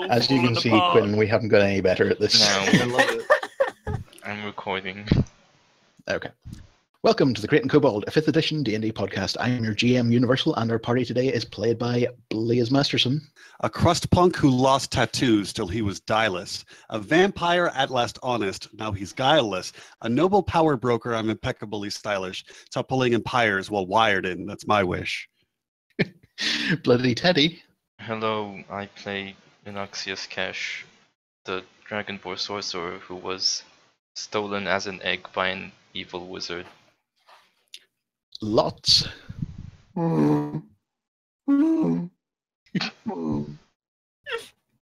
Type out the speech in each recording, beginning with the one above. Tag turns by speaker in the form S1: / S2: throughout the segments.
S1: As you can see, Quinn, we haven't got any better at this.
S2: No.
S3: I love it.
S2: I'm recording.
S1: Okay. Welcome to the Crate and Kobold, a 5th edition D&D podcast. I am your GM Universal, and our party today is played by Blaze Masterson.
S4: A crust punk who lost tattoos till he was dieless. A vampire at last honest, now he's guileless. A noble power broker, I'm impeccably stylish. Stop pulling empires while wired in, that's my wish.
S1: Bloody Teddy.
S2: Hello, I play Inoxius Cash, the Dragonborn sorcerer who was stolen as an egg by an evil wizard.
S1: Lots.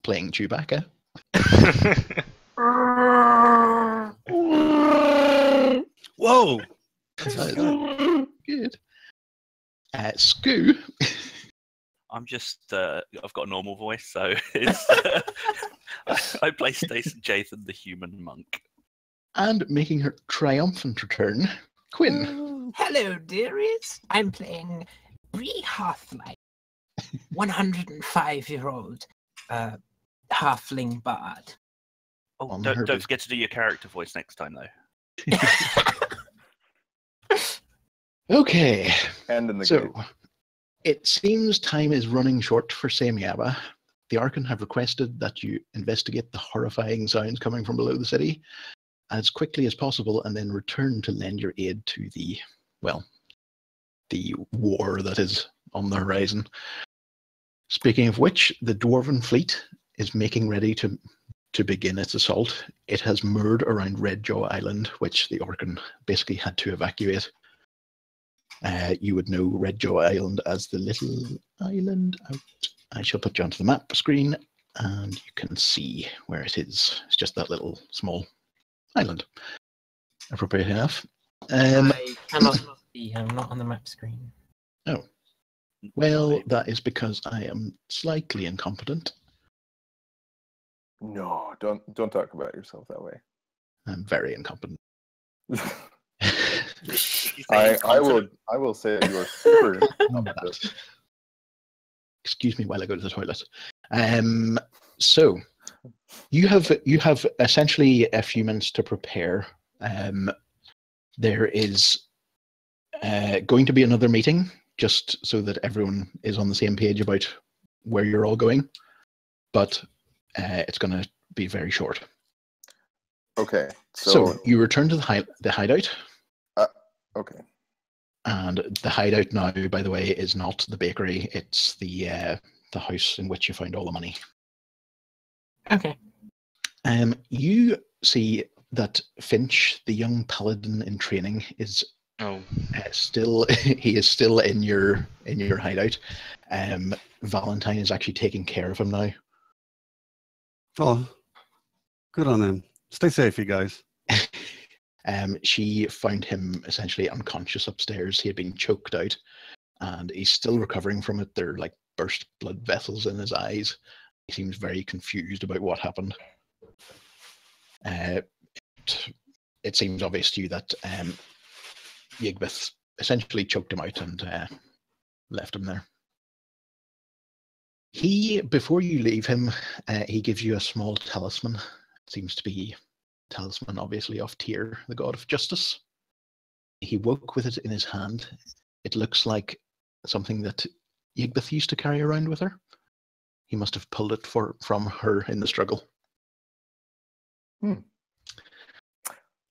S1: Playing Chewbacca.
S4: Whoa!
S1: That's good. Scoo.
S5: I'm just, I've got a normal voice, so it's, I play Stacey Jathan, the human monk.
S1: And making her triumphant return, Quinn.
S6: Hello, dearies. I'm playing Bree Hearthlight, 105-year-old halfling bard.
S5: Oh, don't forget to do your character voice next time, though.
S1: Okay.
S3: And in the
S1: So,
S3: gate.
S1: it seems time is running short for Semiaba. The Archon have requested that you investigate the horrifying sounds coming from below the city as quickly as possible and then return to lend your aid to the, well, the war that is on the horizon. Speaking of which, the Dwarven fleet is making ready to begin its assault. It has moored around Redjaw Island, which the Archon basically had to evacuate. You would know Redjaw Island as the little island out. I shall put you onto the map screen and you can see where it is. It's just that little small island. Appropriate enough.
S6: I cannot see. I'm not on the map screen.
S1: Oh. Well, that is because I am slightly incompetent.
S3: No, don't talk about yourself that way.
S1: I'm very incompetent.
S3: I will say that you are super competent.
S1: Excuse me while I go to the toilet. So you have essentially a few minutes to prepare. There is going to be another meeting, just so that everyone is on the same page about where you're all going, but it's going to be very short.
S3: Okay,
S1: so you return to the hideout.
S3: Okay.
S1: And the hideout now, by the way, is not the bakery. It's the house in which you found all the money.
S6: Okay.
S1: You see that Finch, the young paladin in training, is still in your hideout. Valentine is actually taking care of him now.
S4: Oh, good on them. Stay safe, you guys.
S1: She found him essentially unconscious upstairs. He had been choked out, and he's still recovering from it. There are like burst blood vessels in his eyes. He seems very confused about what happened. It seems obvious to you that Yigvith essentially choked him out and left him there. Before you leave him, he gives you a small talisman. It seems to be talisman, obviously, of Tyr, the god of justice. He woke with it in his hand. It looks like something that Yigvith used to carry around with her. He must have pulled it from her in the struggle.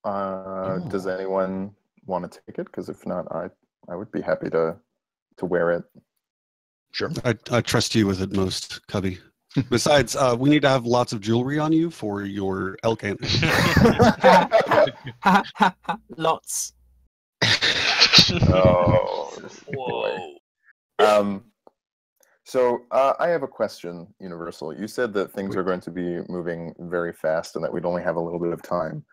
S3: Does anyone want to take it? Because if not, I would be happy to wear it.
S1: Sure.
S4: I trust you with it most, Cubby. Besides, we need to have lots of jewelry on you for your elk antler.
S6: Lots.
S3: Oh.
S5: Whoa.
S3: So I have a question, Universal. You said that things are going to be moving very fast and that we'd only have a little bit of time.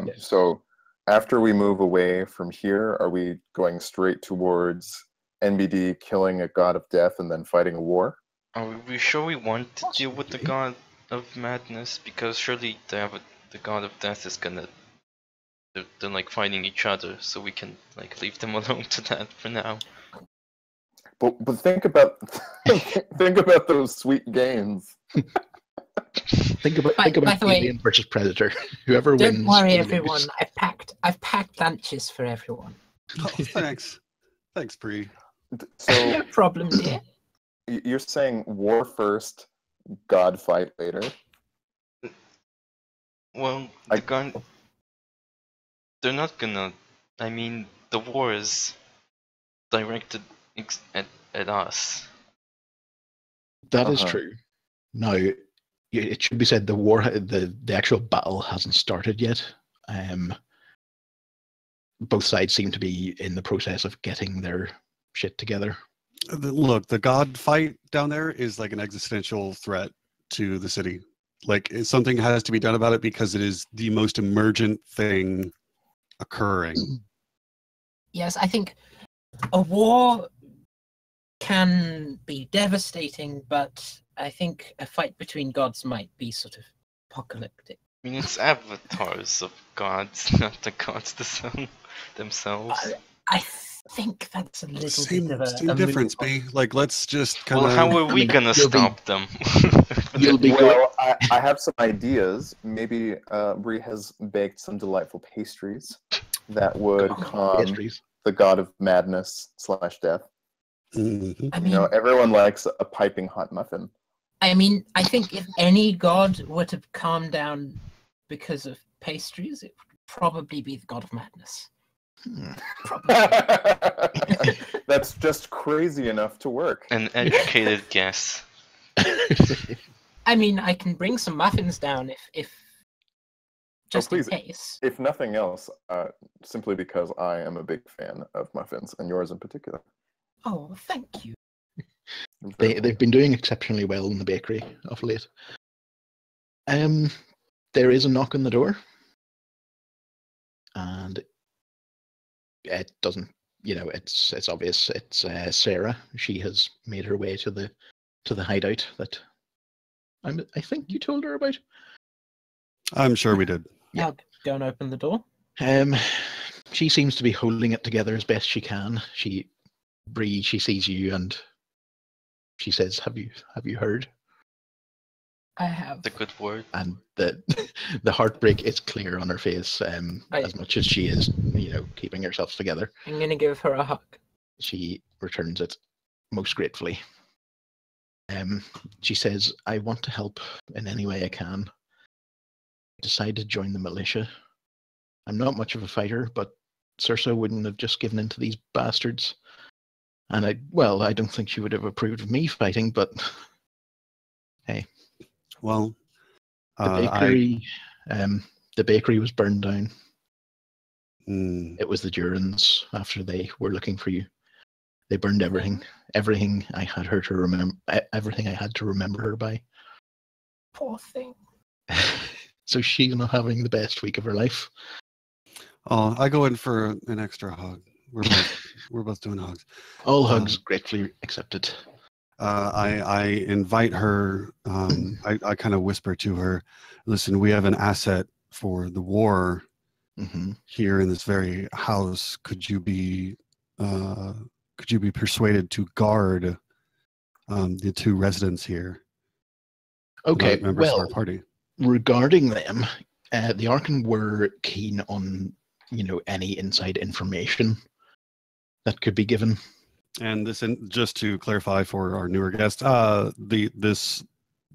S1: Yes.
S3: So after we move away from here, are we going straight towards NBD killing a god of death and then fighting a war?
S2: Are we sure we want to deal with the god of madness? Because surely the god of death is gonna... They're like fighting each other, so we can like leave them alone to that for now.
S3: But think about think about those sweet gains.
S1: Think about
S6: By the way-
S1: Alien versus Predator. Whoever
S6: Don't
S1: wins.
S6: worry,
S1: will
S6: everyone.
S1: lose.
S6: I've packed lunches for everyone.
S4: Oh, thanks. Thanks, Bree.
S3: So
S6: No problem, dear.
S3: you're saying war first, God fight later?
S2: Well, they're not gonna. I mean, the war is directed at us.
S1: That is
S3: Uh-huh.
S1: true. Now, it should be said the actual battle hasn't started yet. Both sides seem to be in the process of getting their shit together.
S4: Look, the God fight down there is like an existential threat to the city. Like something has to be done about it because it is the most emergent thing occurring.
S6: Yes, I think a war can be devastating, but I think a fight between gods might be sort of apocalyptic.
S2: I mean, it's avatars of gods, not the gods themselves.
S6: I think that's a little
S4: Same,
S6: bit of
S4: same
S6: a
S4: difference,
S6: move.
S4: B. Like, let's just kind
S2: Well,
S4: of.
S2: how are we
S1: mean,
S2: gonna
S1: you'll be-
S2: stop them?
S1: You'll be
S3: Well, I have some ideas. Maybe Bree has baked some delightful pastries that would calm
S1: pastries.
S3: the god of madness / death.
S4: Mhm.
S6: I
S3: You
S6: mean,
S3: know, everyone likes a piping hot muffin.
S6: I think if any god were to calm down because of pastries, it would probably be the god of madness.
S1: Hmm.
S6: Probably.
S3: That's just crazy enough to work.
S2: An educated guess.
S6: I mean, I can bring some muffins down if just in
S3: please.
S6: case.
S3: If nothing else, simply because I am a big fan of muffins, and yours in particular.
S6: Oh, thank you.
S1: They've been doing exceptionally well in the bakery of late. There is a knock on the door, and it doesn't. It's obvious. It's Sarah. She has made her way to the hideout that I think you told her about.
S4: I'm sure we did.
S1: Yeah.
S6: I'll go and open the door.
S1: She seems to be holding it together as best she can. Bree, she sees you and she says, "Have you heard?"
S6: I have.
S2: The good word.
S1: And the heartbreak is clear on her face. As much as she is, keeping herself together,
S6: I'm gonna give her a hug.
S1: she returns it most gratefully. She says, "I want to help in any way I can. I decided to join the militia. I'm not much of a fighter, but Circe wouldn't have just given in to these bastards. And I don't think she would have approved of me fighting, but hey."
S4: Well,
S1: The bakery was burned down.
S4: Mm,
S1: It was the Durans after they were looking for you. They burned everything I had her to remember, everything I had to remember her by.
S6: Poor thing.
S1: So she's not having the best week of her life.
S4: oh, I go in for an extra hug. We're both doing hugs.
S1: All hugs gratefully accepted.
S4: I invite her. I kind of whisper to her, "Listen, we have an asset for the war
S1: Hmm.
S4: here in this very house. Could you be persuaded to guard the two residents here?
S1: Okay,
S4: Not members of
S1: well,
S4: our party."
S1: regarding them, the Arkan were keen on, any inside information that could be given.
S4: And this, just to clarify for our newer guest, this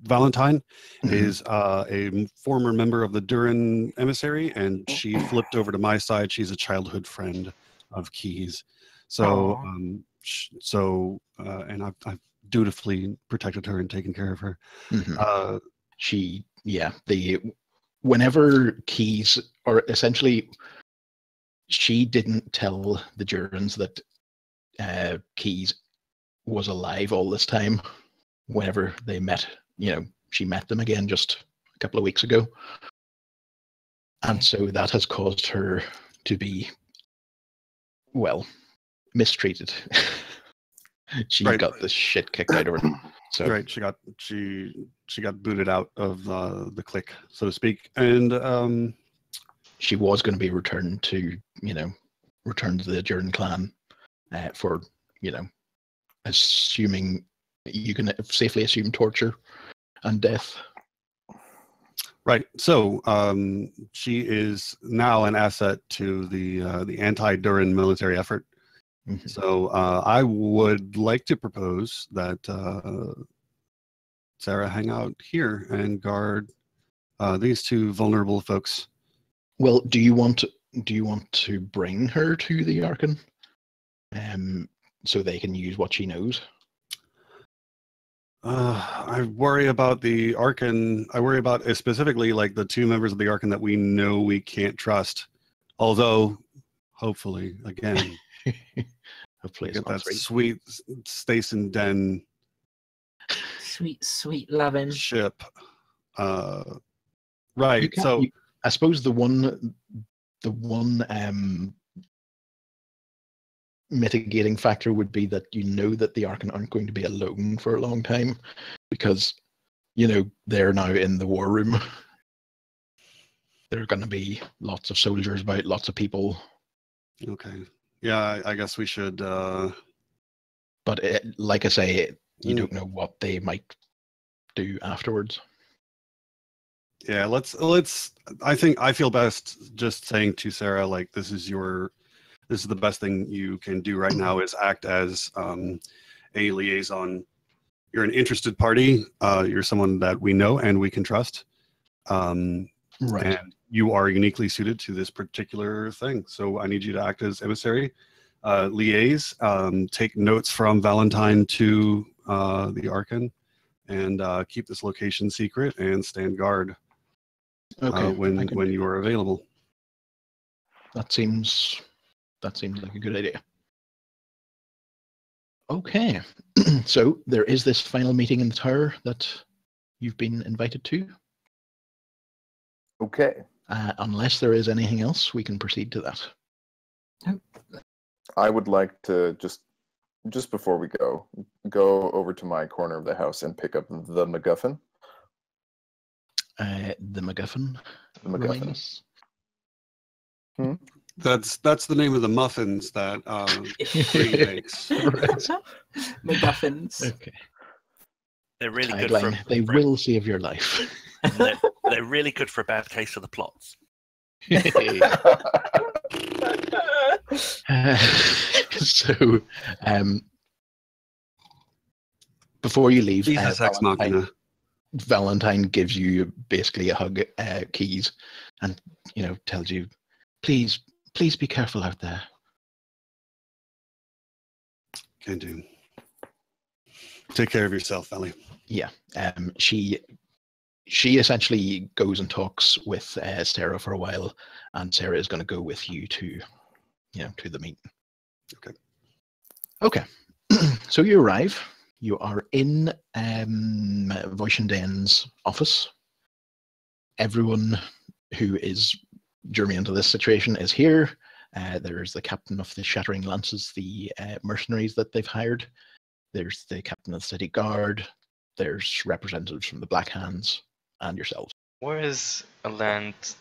S4: Valentine
S1: Mhm.
S4: is a former member of the Duran emissary, and she flipped over to my side. She's a childhood friend of Key's, so
S6: Aw.
S4: and I've dutifully protected her and taken care of her.
S1: Mhm. Whenever Keys, or essentially, she didn't tell the Durans that Keys was alive all this time. Whenever they met, she met them again just a couple of weeks ago. And so that has caused her to be, mistreated. She
S4: Right.
S1: got the shit kicked out of her. So
S4: Right, she got booted out of the clique, so to speak, and
S1: she was going to be returned to the Duran clan for, assuming you can safely assume torture and death.
S4: Right. So she is now an asset to the anti-Durin military effort.
S1: Mhm.
S4: So I would like to propose that Sarah hang out here and guard these two vulnerable folks.
S1: Well, do you want to bring her to the Archon, so they can use what she knows?
S4: I worry about the Archon. I worry about specifically like the two members of the Archon that we know we can't trust. Although, hopefully, again,
S1: Hopefully, it's
S4: get
S1: not
S4: that
S1: three.
S4: sweet Stacen Den
S6: Sweet loving.
S4: ship.
S1: You
S4: Right.
S1: can't-
S4: So
S1: I suppose the one mitigating factor would be that you know that the Archon aren't going to be alone for a long time, because they're now in the war room. There are going to be lots of soldiers about, lots of people,
S4: okay. Yeah, I guess we should.
S1: but like I say, you
S4: Mm.
S1: don't know what they might do afterwards.
S4: Yeah, let's. I think I feel best just saying to Sarah, like, this is the best thing you can do right now is act as a liaison. You're an interested party. You're someone that we know and we can trust.
S1: Right.
S4: And you are uniquely suited to this particular thing. So I need you to act as emissary, liaise, take notes from Valentine to the Archon, and keep this location secret and stand guard
S1: Okay. I
S4: when
S1: can-
S4: you are available.
S1: That seems like a good idea. Okay. So there is this final meeting in the tower that you've been invited to.
S3: Okay.
S1: Unless there is anything else, we can proceed to that.
S3: I would like to just before we go over to my corner of the house and pick up the MacGuffin.
S1: The MacGuffin.
S3: The
S1: remind
S3: MacGuffin.
S1: us?
S4: That's the name of the muffins that Bree makes.
S6: MacGuffins.
S1: Okay.
S5: They're really good for,
S1: Tagline, they
S5: for
S1: will save your life.
S5: they're really good for a bad case of the plots.
S1: So, before you leave,
S4: Jesus ex machina.
S1: Valentine gives you basically a hug, keys, and tells you, please be careful out there.
S4: Can do. Take care of yourself, Ellie.
S1: Yeah. She essentially goes and talks with Sarah for a while, and Sarah is going to go with you to the meeting. Okay. So you arrive. You are in Voicenden's office. Everyone who is germane to this situation is here. There's the captain of the Shattering Lances, the mercenaries that they've hired. There's the captain of the city guard. There's representatives from the Black Hands and yourselves.
S2: Where is Aland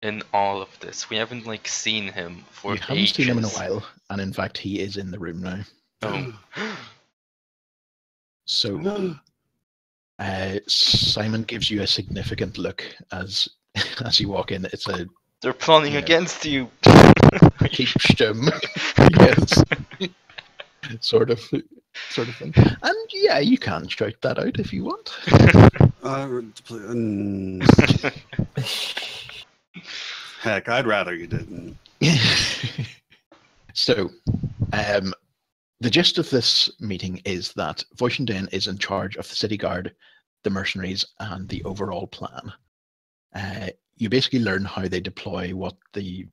S2: in all of this? We haven't seen him for
S1: You haven't
S2: ages.
S1: seen him in a while, and in fact, he is in the room now.
S2: Oh.
S1: So Simon gives you a significant look as you walk in. It's a
S2: They're plotting
S1: Yeah.
S2: against you.
S1: cheap stum, yes, sort of thing. And yeah, you can shout that out if you want.
S4: Heck, I'd rather you didn't.
S1: So, the gist of this meeting is that Voicenden is in charge of the city guard, the mercenaries, and the overall plan. You basically learn how they deploy, what the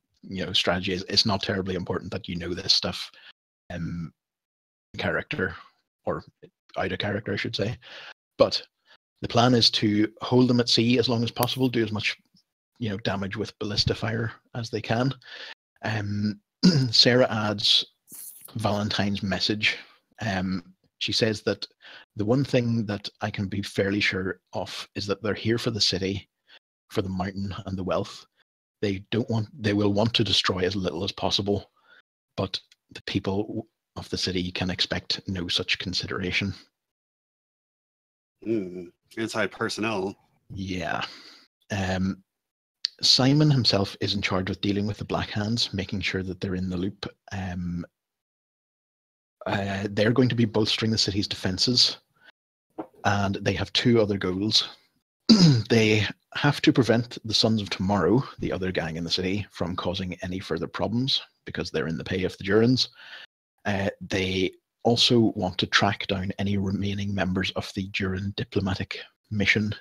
S1: strategy is. It's not terribly important that you know this stuff, character or out of character, I should say. But the plan is to hold them at sea as long as possible, do as much damage with ballista fire as they can. Sarah adds Valentine's message. She says that the one thing that I can be fairly sure of is that they're here for the city, for the mountain and the wealth. They will want to destroy as little as possible, but the people of the city can expect no such consideration.
S4: Inside personnel.
S1: Yeah. Simon himself is in charge of dealing with the Black Hands, making sure that they're in the loop. They're going to be bolstering the city's defenses, and they have two other goals. They have to prevent the Sons of Tomorrow, the other gang in the city, from causing any further problems because they're in the pay of the Durans. They also want to track down any remaining members of the Duran diplomatic mission.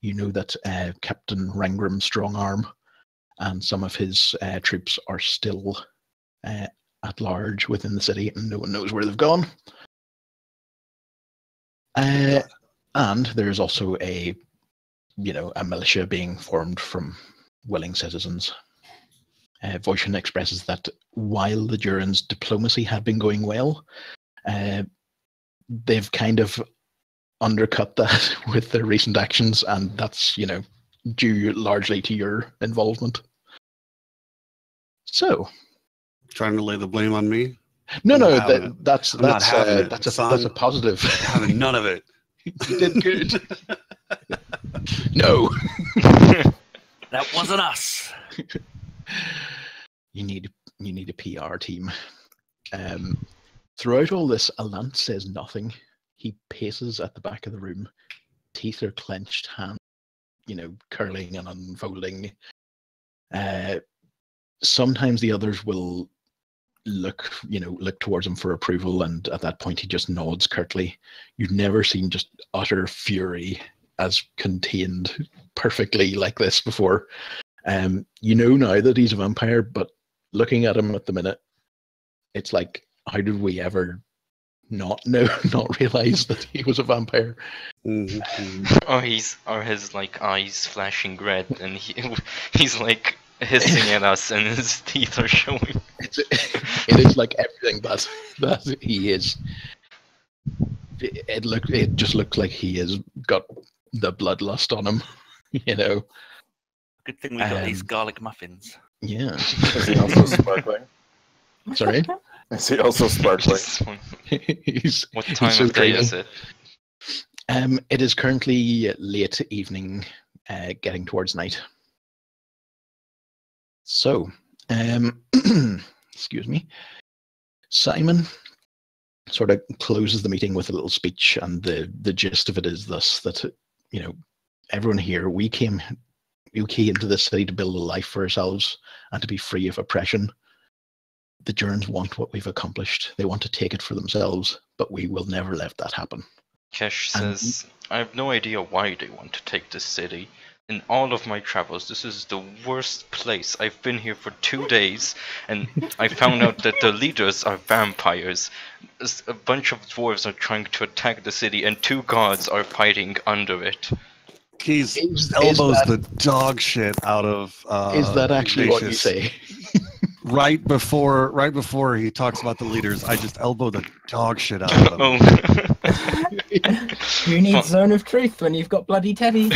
S1: You know that Captain Rangram Strongarm and some of his troops are still at large within the city, and no one knows where they've gone. And there's also a militia being formed from willing citizens. Voisin expresses that while the Durans' diplomacy had been going well, they've kind of undercut that with their recent actions, and that's, due largely to your involvement. So,
S4: trying to lay the blame on me?
S1: No,
S4: that's
S1: a positive.
S4: I'm having none of it.
S1: You did good. No.
S5: That wasn't us.
S1: You need a PR team. Throughout all this, Allant says nothing. He paces at the back of the room. Teeth are clenched, hands, curling and unfolding. Sometimes the others will look towards him for approval, and at that point he just nods curtly. You've never seen just utter fury as contained perfectly like this before. You know now that he's a vampire, but looking at him at the minute, it's like, how did we ever not realize that he was a vampire?
S2: Mm-hmm. Or his eyes flashing red, and he's like hissing at us, and his teeth are showing.
S1: It is like everything that he is. It just looks like he has got the bloodlust on him,
S5: Good thing we got these garlic muffins.
S1: Yeah.
S3: Is he also sparkling?
S1: Sorry?
S3: Is he also sparkling?
S2: What time of day is it?
S1: It is currently late evening, getting towards night. So, excuse me. Simon sort of closes the meeting with a little speech, and the gist of it is thus: that, everyone here, we came into this city to build a life for ourselves and to be free of oppression. The Durans want what we've accomplished. They want to take it for themselves, but we will never let that happen.
S2: Kesh says, I have no idea why they want to take this city. In all of my travels, this is the worst place. I've been here for 2 days, and I found out that the leaders are vampires. A bunch of dwarves are trying to attack the city, and 2 gods are fighting under it.
S4: He elbows the dog shit out of.
S1: Is that actually
S4: Ignatius.
S1: What you say?
S4: Right before he talks about the leaders, I just elbow the dog shit out of him.
S6: Who needs Zone of Truth when you've got Bloody Teddy?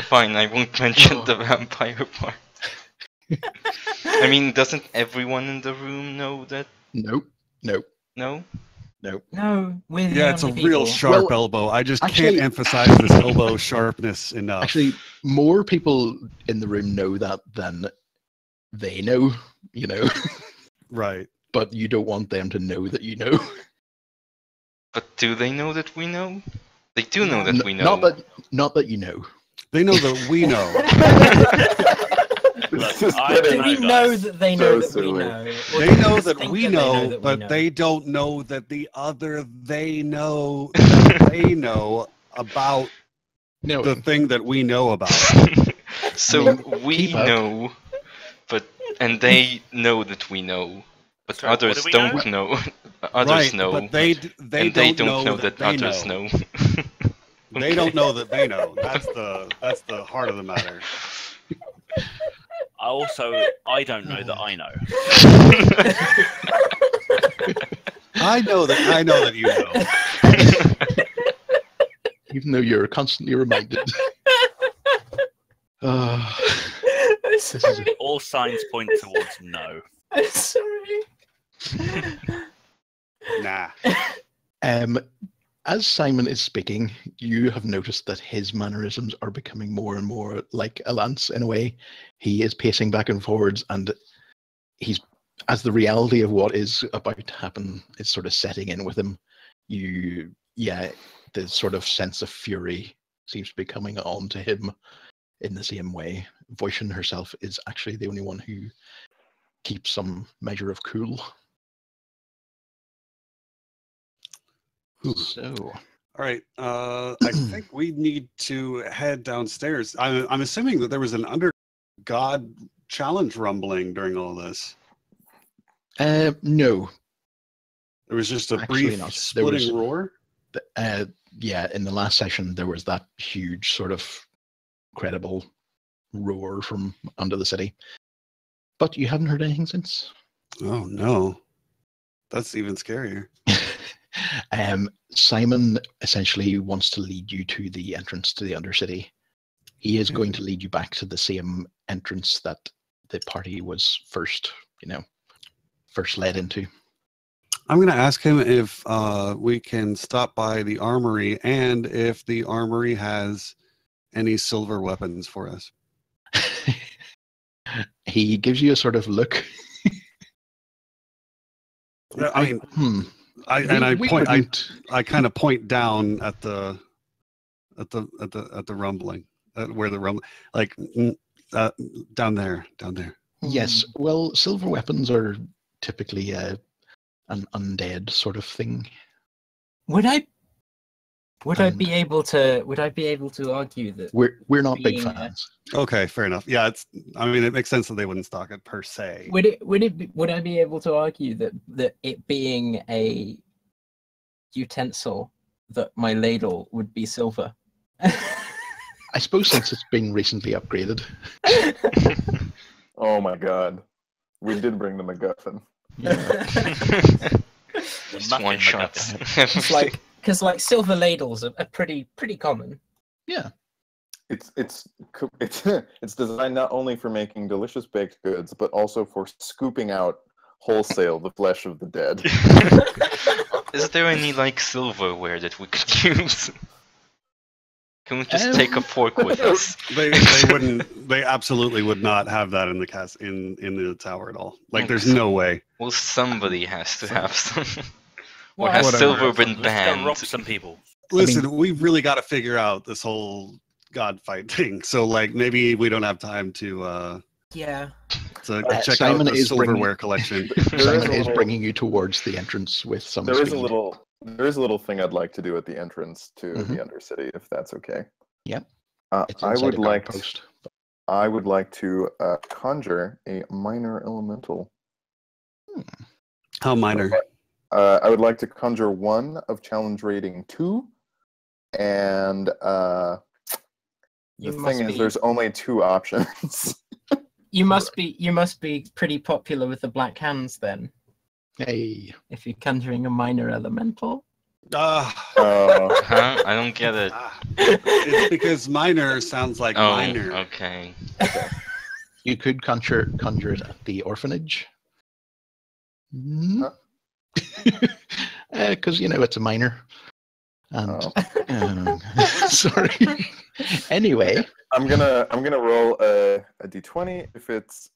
S2: Fine, I won't mention the vampire part. I mean, doesn't everyone in the room know that?
S1: Nope.
S2: No?
S6: No, we're the
S4: Yeah, it's a
S6: only
S4: real
S6: people.
S4: sharp elbow. I just
S1: actually-
S4: can't emphasize this elbow sharpness enough.
S1: Actually, more people in the room know that than they know,
S4: Right.
S1: but you don't want them to know that you know.
S2: But do they know that we know? They do know that we know.
S1: Not that you know.
S4: They know that we know.
S3: It's just
S5: I
S6: Do
S3: getting-
S5: don't
S6: we
S5: know,
S6: know
S5: guys.
S6: that they know
S3: So
S6: that we
S3: silly.
S6: know? Or
S4: They
S6: do
S4: know
S6: just
S4: that
S6: think
S4: we
S6: that
S4: know,
S6: that
S4: but
S6: we know?
S4: they don't know that the other they know that they know about
S1: No,
S4: the thing that we know about.
S2: So we
S1: keep up.
S2: know, and they know that we know, but
S5: Sorry, what
S2: others
S5: do we
S2: don't know. Others
S4: Right,
S2: know,
S4: but they
S2: and they don't know that
S4: they
S2: others know.
S4: They don't know that they know. That's the heart of the matter.
S5: I don't know that I know.
S4: I know that you know.
S1: even though you're constantly reminded.
S6: I'm
S1: is
S6: sorry.
S5: All signs point towards no.
S6: I'm sorry.
S4: Nah.
S1: As Simon is speaking, you have noticed that his mannerisms are becoming more and more like Alance in a way. He is pacing back and forwards, and he's, as the reality of what is about to happen is sort of setting in with him, the sort of sense of fury seems to be coming on to him in the same way. Voisin herself is actually the only one who keeps some measure of cool. So,
S4: all right. I think we need to head downstairs. I'm assuming that there was an under God challenge rumbling during all this.
S1: no,
S4: There was just a
S1: Actually
S4: brief
S1: not.
S4: splitting roar.
S1: Yeah, in the last session there was that huge sort of credible roar from under the city. But you haven't heard anything since?
S4: Oh no, that's even scarier.
S1: Simon essentially wants to lead you to the entrance to the Undercity. He is going to lead you back to the same entrance that the party was first led into.
S4: I'm going to ask him if we can stop by the armory and if the armory has any silver weapons for us.
S1: He gives you a sort of look.
S4: I mean, I kind of point down at the rumbling, where the rumbling, like down there.
S1: Yes, well, silver weapons are typically an undead sort of thing.
S6: Would I be able to argue that
S1: We're not big
S6: being
S1: fans.
S4: Okay, fair enough. Yeah, it makes sense that they wouldn't stock it per se.
S6: would I be able to argue that it being a utensil, that my ladle would be silver?
S1: I suppose since it's been recently upgraded.
S3: Oh my god. We did bring the MacGuffin.
S2: Just one shot.
S6: Because silver ladles are pretty common.
S1: Yeah.
S3: It's designed not only for making delicious baked goods, but also for scooping out wholesale the flesh of the dead.
S2: Is there any silverware that we could use? Can we just take a fork with us?
S4: They wouldn't. They absolutely would not have that in the in the tower at all. There's no way.
S2: Well, somebody has to have some.
S6: Well,
S2: Or has
S4: whatever.
S2: silver been
S5: Let's go
S2: banned?
S5: rob some people.
S4: Listen, we've really got to figure out this whole god fight thing. So maybe we don't have time to
S6: Yeah.
S4: check
S1: Simon
S4: out the
S1: is
S4: silverware collection.
S1: Simon is bringing you towards the entrance with some
S3: There is
S1: speed.
S3: a little thing I'd like to do at the entrance to the Undercity, if that's okay.
S1: Yep. It's
S3: I
S1: inside
S3: would
S1: a guard
S3: like
S1: post.
S3: I would like to conjure a minor elemental.
S4: How minor?
S3: I would like to conjure one of challenge rating 2, and the thing is, there's only 2 options.
S6: You must be pretty popular with the Black Hands then,
S1: Hey.
S6: if you're conjuring a minor elemental.
S2: Huh? I don't get it.
S4: It's because minor sounds like
S2: Oh,
S4: minor.
S2: okay.
S1: You could conjure it at the orphanage. Because it's a minor. And sorry. Anyway,
S3: I'm gonna roll a d20. If it's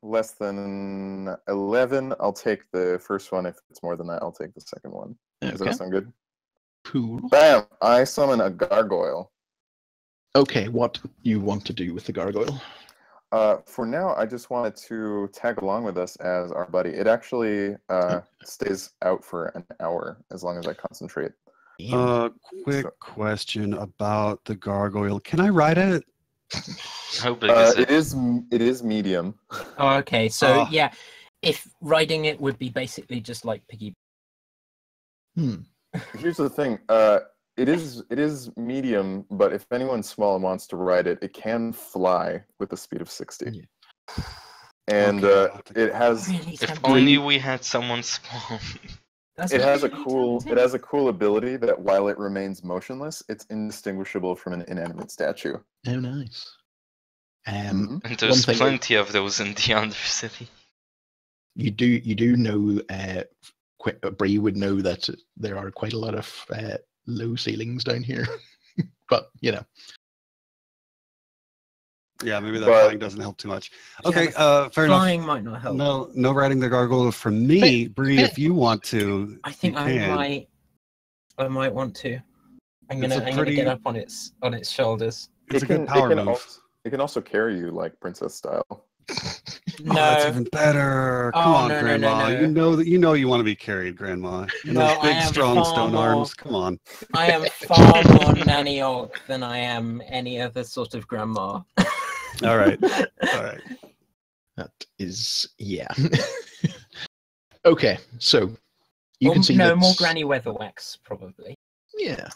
S3: less than 11, I'll take the first one. If it's more than that, I'll take the second one. Does
S1: okay.
S3: that sound good?
S1: Cool.
S3: Bam! I summon a gargoyle.
S1: Okay, what you want to do with the gargoyle?
S3: For now, I just wanted to tag along with us as our buddy. It actually stays out for an hour as long as I concentrate.
S4: Quick question about the gargoyle. Can I ride it?
S2: How big is it?
S3: It is medium.
S6: Oh, okay. So yeah, if riding it would be basically just like piggy.
S3: Here's the thing. It is medium, but if anyone small and wants to ride it, it can fly with a speed of 60. And it has.
S2: If only we had someone small.
S3: It has a cool ability that while it remains motionless, it's indistinguishable from an inanimate statue.
S1: Oh, nice.
S2: And there's plenty of those in the Undercity.
S1: you do know, Bree would know that there are quite a lot of low ceilings down here, but you know.
S4: Yeah, maybe that
S3: But-
S4: flying doesn't help too much. Okay,
S6: Yeah,
S4: fair enough.
S6: Flying might not help.
S4: No riding the gargoyle from me, Bree. If you want to,
S6: I think
S4: you
S6: I
S4: can.
S6: might want to. I'm
S4: It's
S6: gonna
S4: a pretty-
S6: get up on its shoulders.
S4: It's a good power move.
S3: It can also carry you like princess style.
S6: No,
S4: Oh, that's even better. Come
S6: Oh,
S4: on,
S6: no, no,
S4: Grandma.
S6: no.
S4: You know that you want to be carried, Grandma. And
S6: No,
S4: those
S6: I
S4: big,
S6: am
S4: strong
S6: far
S4: stone
S6: more-
S4: arms. Come on.
S6: I am far more Nanny Orc than I am any other sort of grandma.
S4: All right. All right.
S1: That is, yeah. Okay, so you can see
S6: no
S1: that's-
S6: more Granny Weatherwax, probably.
S1: Yeah.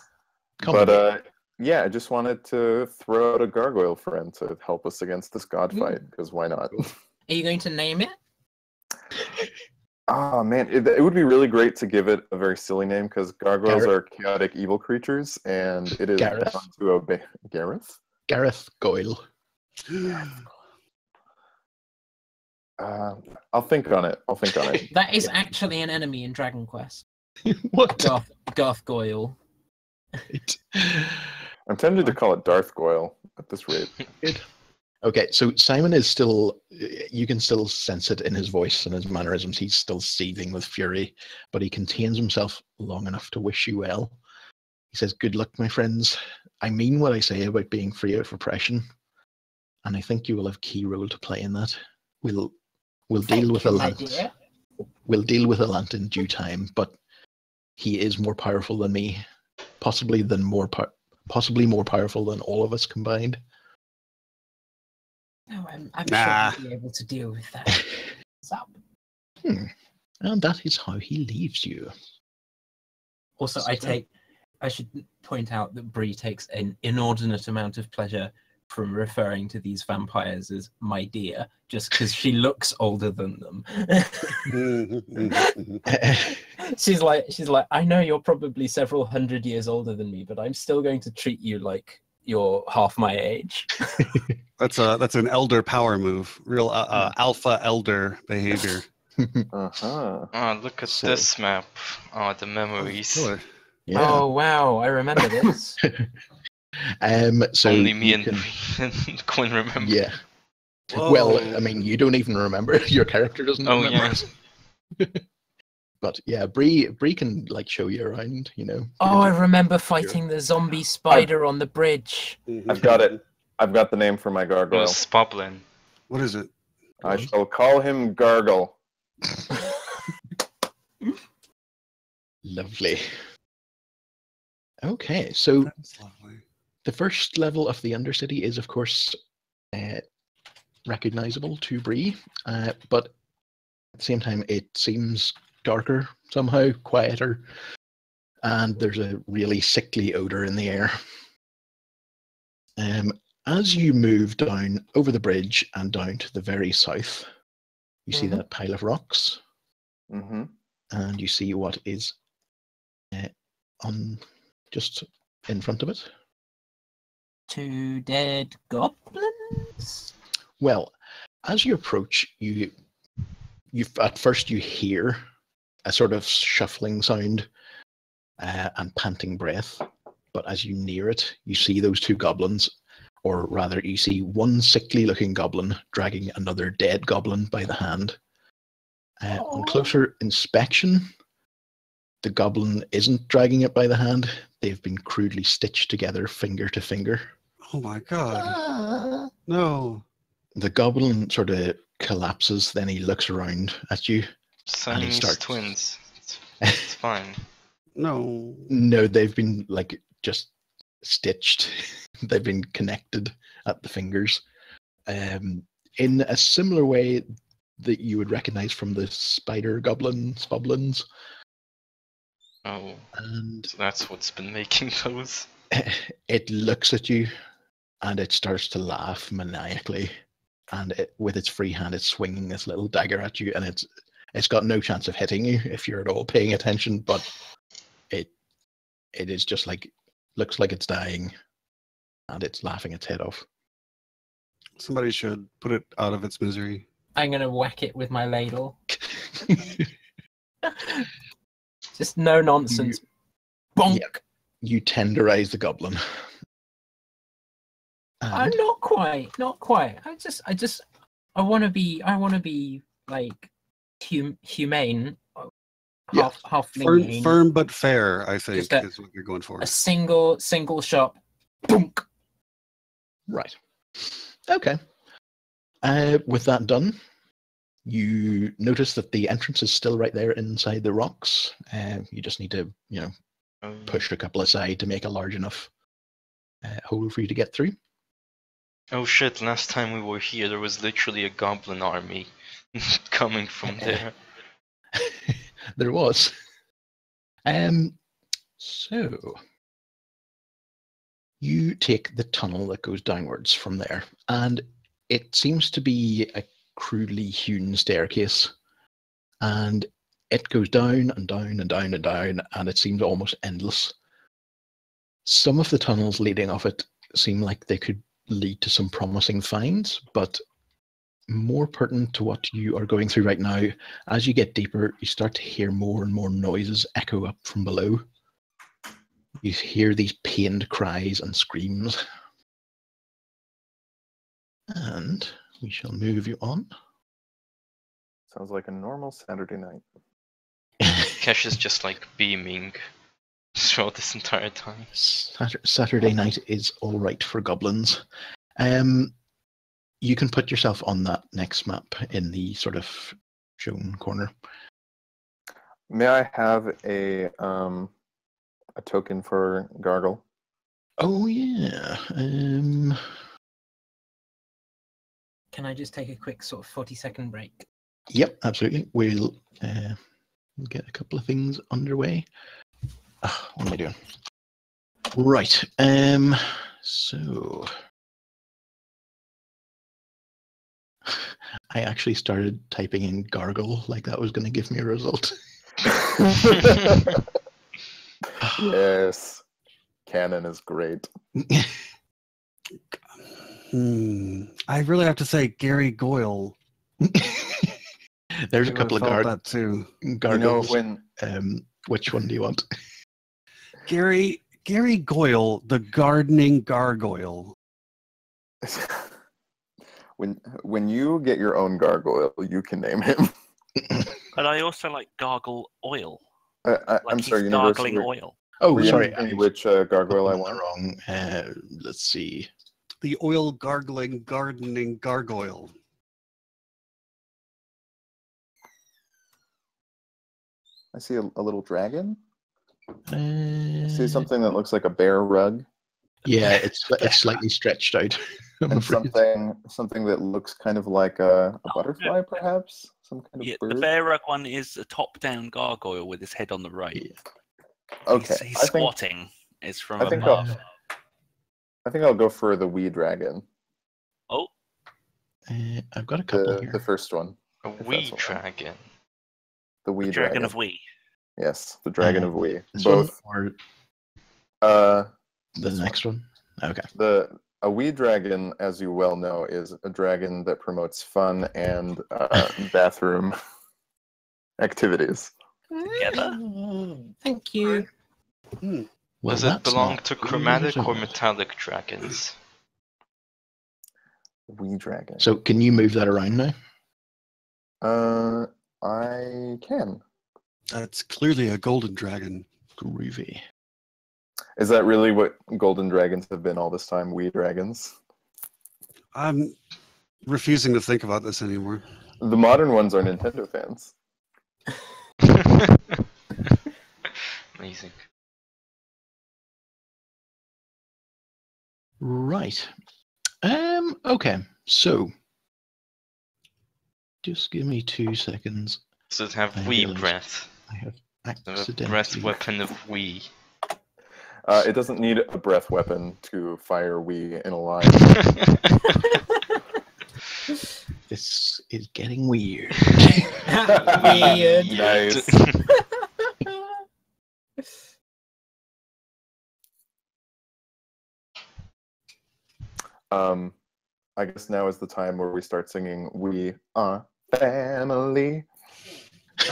S3: But yeah, I just wanted to throw out a gargoyle friend to help us against this god fight, because why not?
S6: Are you going to name it?
S3: Oh man, it would be really great to give it a very silly name, because gargoyles
S1: Gareth.
S3: are chaotic evil creatures, and it is
S1: Gareth.
S3: bound to obey. Gareth?
S1: Gareth Goyle.
S3: I'll think on it.
S6: That is actually an enemy in Dragon Quest.
S1: What?
S6: Garth Goyle.
S3: I'm tempted to call it Darth Goyle at this rate.
S1: Okay, so Simon is still, you can still sense it in his voice and his mannerisms. He's still seething with fury, but he contains himself long enough to wish you well. He says, "Good luck, my friends. I mean what I say about being free of oppression, and I think you will have a key role to play in that. We'll deal with Alant. We'll deal with Alant in due time, but he is more powerful than me, possibly more powerful than all of us combined."
S6: No, I'm
S4: Nah.
S6: sure we'll be able to deal with that. What's up?
S1: And that is how he leaves you.
S6: Also, I should point out that Bree takes an inordinate amount of pleasure from referring to these vampires as my dear, just because she looks older than them. she's like, I know you're probably several hundred years older than me, but I'm still going to treat you like you're half my age.
S4: That's an elder power move. Real alpha elder behavior.
S3: Uh-huh.
S2: Oh, look at
S1: So-
S2: this map. Oh, the memories.
S4: Killer.
S1: Yeah.
S6: Oh wow, I remember this.
S1: So
S2: Only me
S1: you
S2: and, and Quinn remember.
S1: Yeah.
S4: Whoa.
S1: Well, I mean, you don't even remember. Your character doesn't
S2: Oh,
S1: remember. But yeah, Bree can like show you around, you know.
S6: Oh, I remember fighting the zombie spider on the bridge.
S3: I've got it. I've got the name for my
S2: It
S3: gargoyle.
S2: was Spoblin.
S4: What is it?
S3: I shall call him Gargle.
S1: Lovely. Okay, so
S4: That's lovely.
S1: the first level of the Undercity is, of course, recognizable to Bree, but at the same time, it seems darker somehow, quieter, and there's a really sickly odor in the air. As you move down over the bridge and down to the very south, you see
S6: Mhm.
S1: that pile of rocks,
S3: Mm-hmm.
S1: and you see what is on just in front of it.
S6: 2 dead goblins.
S1: Well, as you approach, you at first you hear a sort of shuffling sound and panting breath, but as you near it, you see those two goblins, or rather, you see one sickly-looking goblin dragging another dead goblin by the hand. On closer inspection, the goblin isn't dragging it by the hand. They've been crudely stitched together, finger to finger.
S4: Oh my god. No.
S1: The goblin sort of collapses, then he looks around at you.
S2: Siamese
S1: starts-
S2: twins. It's fine.
S4: No.
S1: No, they've been like just stitched. They've been connected at the fingers. In a similar way that you would recognize from the spider goblin spoblins.
S2: Oh,
S1: And
S2: so that's what's been making those.
S1: it looks at you and it starts to laugh maniacally. And with its free hand, it's swinging this little dagger at you, and it's got no chance of hitting you if you're at all paying attention. But it is just like, looks like it's dying, and it's laughing its head off.
S4: Somebody should put it out of its misery.
S6: I'm gonna whack it with my ladle. Just no nonsense. Bonk.
S1: Yeah. You tenderize the goblin. And
S6: Not quite. I want to be like humane.
S1: Yeah.
S6: Halfling.
S4: Firm but fair, I think,
S6: Just
S4: is what you're going for.
S6: a single shot. Bonk.
S1: right. Okay. With that done, you notice that the entrance is still right there inside the rocks. You just need to, push a couple aside to make a large enough hole for you to get through.
S2: Oh shit, last time we were here there was literally a goblin army coming from there.
S1: There was. So you take the tunnel that goes downwards from there, and it seems to be a crudely hewn staircase, and it goes down and down and down and down, and it seems almost endless. Some of the tunnels leading off it seem like they could lead to some promising finds, but more pertinent to what you are going through right now, as you get deeper, you start to hear more and more noises echo up from below. You hear these pained cries and screams. And we shall move you on.
S3: Sounds like a normal Saturday night.
S2: Kesh is just like beaming throughout this entire time.
S1: Saturday night is all right for goblins. You can put yourself on that next map in the sort of shown corner.
S3: May I have a token for Gargle?
S1: Oh yeah.
S6: Can I just take a quick sort of 40-second break?
S1: Yep, absolutely. We'll get a couple of things underway. What am I doing? Right. So I actually started typing in gargle like that was going to give me a result.
S3: Yes. Canon is great.
S4: I really have to say Gary Goyle.
S1: There's
S4: I
S1: a couple of
S4: felt that too.
S1: gargles.
S3: when
S1: Which one do you want?
S4: Gary Goyle, the gardening gargoyle.
S3: when you get your own gargoyle, you can name him.
S5: But I also like gargle oil.
S3: I'm
S5: Like
S3: sorry,
S5: he's
S3: Universe.
S5: gargling oil.
S1: Oh,
S3: Were you
S1: sorry.
S3: asking me which gargoyle I
S1: I'm
S3: want?
S1: wrong. Let's see.
S4: The oil gargling gardening gargoyle.
S3: I see a little dragon. I
S1: Uh,
S3: see something that looks like a bear rug,
S1: Yeah, it's slightly stretched out. I'm
S3: and
S1: afraid.
S3: something that looks kind of like a butterfly, perhaps some kind of
S5: Yeah,
S3: bird.
S5: the bear rug one is a top-down gargoyle with his head on the right.
S1: Yeah.
S3: Okay,
S5: He's
S3: I think
S5: squatting. It's from
S3: I think
S5: above.
S3: I'll go for the wee dragon,
S5: Oh,
S1: I've got a couple
S3: the
S1: here.
S3: first one,
S2: A
S3: If
S2: wee
S3: that's what I-
S2: dragon.
S3: the wee
S5: the dragon of Wee.
S3: Yes, the dragon of wee.
S1: This
S3: Both.
S1: one or
S3: Uh,
S1: the next one? Okay.
S3: A wee dragon, as you well know, is a dragon that promotes fun and bathroom activities.
S5: Together?
S6: Thank you.
S1: Well,
S2: Does it
S1: that's
S2: belong
S1: not
S2: to
S1: years
S2: chromatic or
S1: old.
S2: metallic dragons?
S3: Wee dragon.
S1: So can you move that around now?
S3: I can.
S4: That's clearly a golden dragon.
S1: Groovy.
S3: Is that really what golden dragons have been all this time? Wee dragons.
S4: I'm refusing to think about this anymore.
S3: The modern ones are Nintendo fans.
S2: Amazing.
S1: Right. Okay. So just give me 2 seconds.
S2: Does it have
S1: I
S2: wee
S1: realized
S2: breath?
S1: I have
S2: The breath
S1: accidentally.
S2: weapon of wee.
S3: It doesn't need a breath weapon to fire Wii in a line.
S1: This is getting weird.
S6: Weird.
S3: Nice. I guess now is the time where we start singing "We Are Family."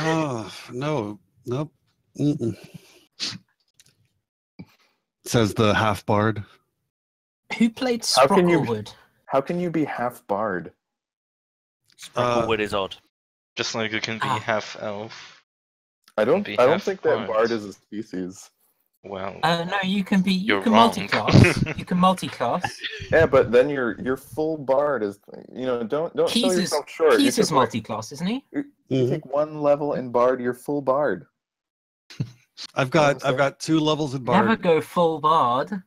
S4: Oh, no. Nope. Mm-mm. Says the half bard.
S6: Who played
S3: How can you-
S6: Sprocklewood?
S3: How can you be half bard?
S5: Sprocklewood is odd.
S2: Just like you can be
S6: Ah.
S2: half elf.
S3: I don't
S2: Be
S3: think
S2: half
S3: that
S2: bard.
S3: bard is a species.
S2: Well,
S6: No, you can be. You
S2: You're
S6: can
S2: wrong.
S6: multi-class. You can multi-class.
S3: Yeah, but then your full bard is, don't sell
S6: Keys is
S3: yourself short. You
S6: Keys is
S3: took, like,
S6: multi-class, isn't he?
S3: you
S4: Mhm.
S3: take one level in bard, you're full bard.
S4: I've got 2 levels in
S6: Never
S4: bard.
S6: go full bard.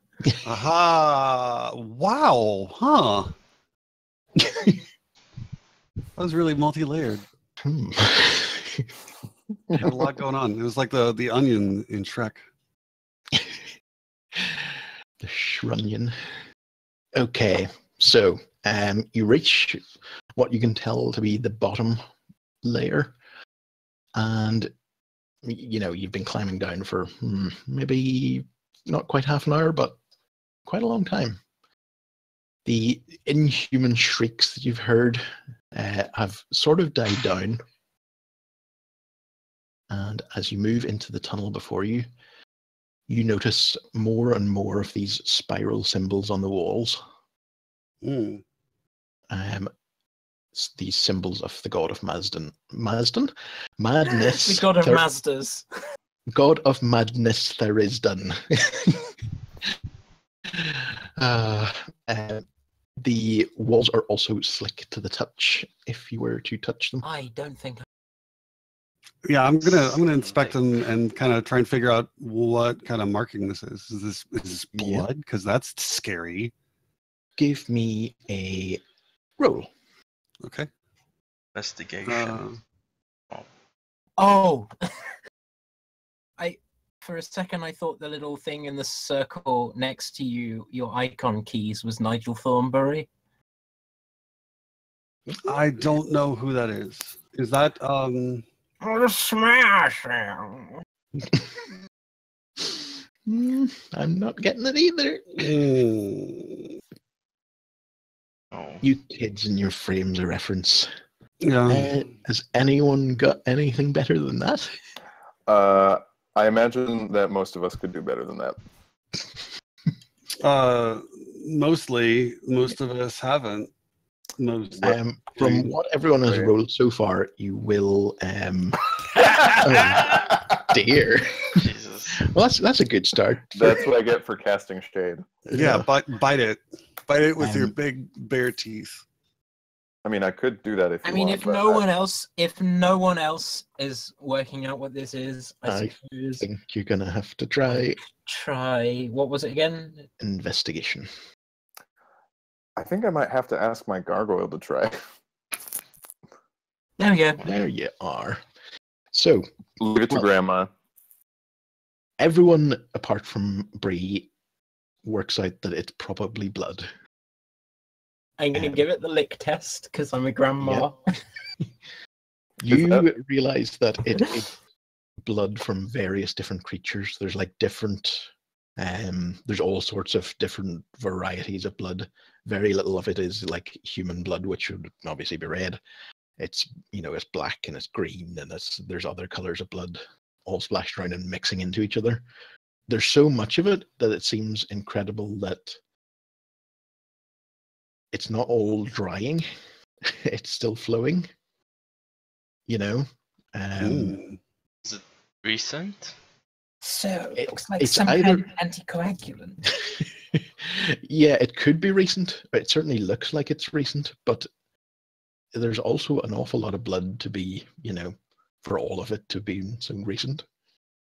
S4: Aha! Wow! Huh? That was really multi-layered.
S1: Hmm.
S4: Had a lot going on. It was like the onion in Shrek.
S1: The Shrunion. Okay, so you reach what you can tell to be the bottom layer, and you've been climbing down for maybe not quite half an hour, but quite a long time. The inhuman shrieks that you've heard have sort of died down, and as you move into the tunnel before you, you notice more and more of these spiral symbols on the walls.
S4: Mm.
S1: These symbols of the god of Madness.
S6: The god of Mazdas.
S1: God of Madness Therisdun. The walls are also slick to the touch if you were to touch them.
S6: I don't think.
S4: Yeah, I'm gonna inspect them and kind of try and figure out what kind of marking this is. Is this
S1: Yeah.
S4: blood? Because that's scary.
S1: Give me a roll.
S4: Okay.
S2: investigation.
S6: Oh, for a second I thought the little thing in the circle next to you, your icon keys, was Nigel Thornbury.
S4: I don't know who that is. Is that
S6: Smash!
S1: I'm not getting it either.
S2: Oh,
S1: You kids and your frames of reference.
S4: yeah.
S1: Has anyone got anything better than that?
S3: I imagine that most of us could do better than that.
S4: Mostly, most of us haven't.
S1: From what everyone has
S3: Wait.
S1: rolled so far, you will. Oh, dear.
S2: Jesus.
S1: Well, that's a good start.
S3: That's what I get for casting shade.
S4: Yeah, bite it. Bite it with your
S1: Um,
S4: big bare teeth.
S3: I mean, I could do that if you
S6: I mean,
S3: want,
S6: if
S3: but
S6: no one else is working out what this is, I
S1: I
S6: suppose
S1: think you're gonna have to try
S6: try. What was it again?
S1: investigation.
S3: I think I might have to ask my gargoyle to try.
S6: There we go.
S1: There you are. So
S3: Leave it to
S1: Well-
S3: Grandma.
S1: everyone apart from Bree works out that it's probably blood.
S6: I'm going to give it the lick test because I'm a grandma.
S1: You
S3: that-
S1: realize that it is blood from various different creatures. There's like different, there's all sorts of different varieties of blood. Very little of it is like human blood, which would obviously be red. It's it's black and it's green and there's other colors of blood all splashed around and mixing into each other. There's so much of it that it seems incredible that it's not all drying. It's still flowing.
S4: Mm.
S2: Recent?
S6: So it looks like
S1: it's
S6: some
S1: either-
S6: kind of anticoagulant.
S1: Yeah, it could be recent. It certainly looks like it's recent, but there's also an awful lot of blood to be, for all of it to be so recent.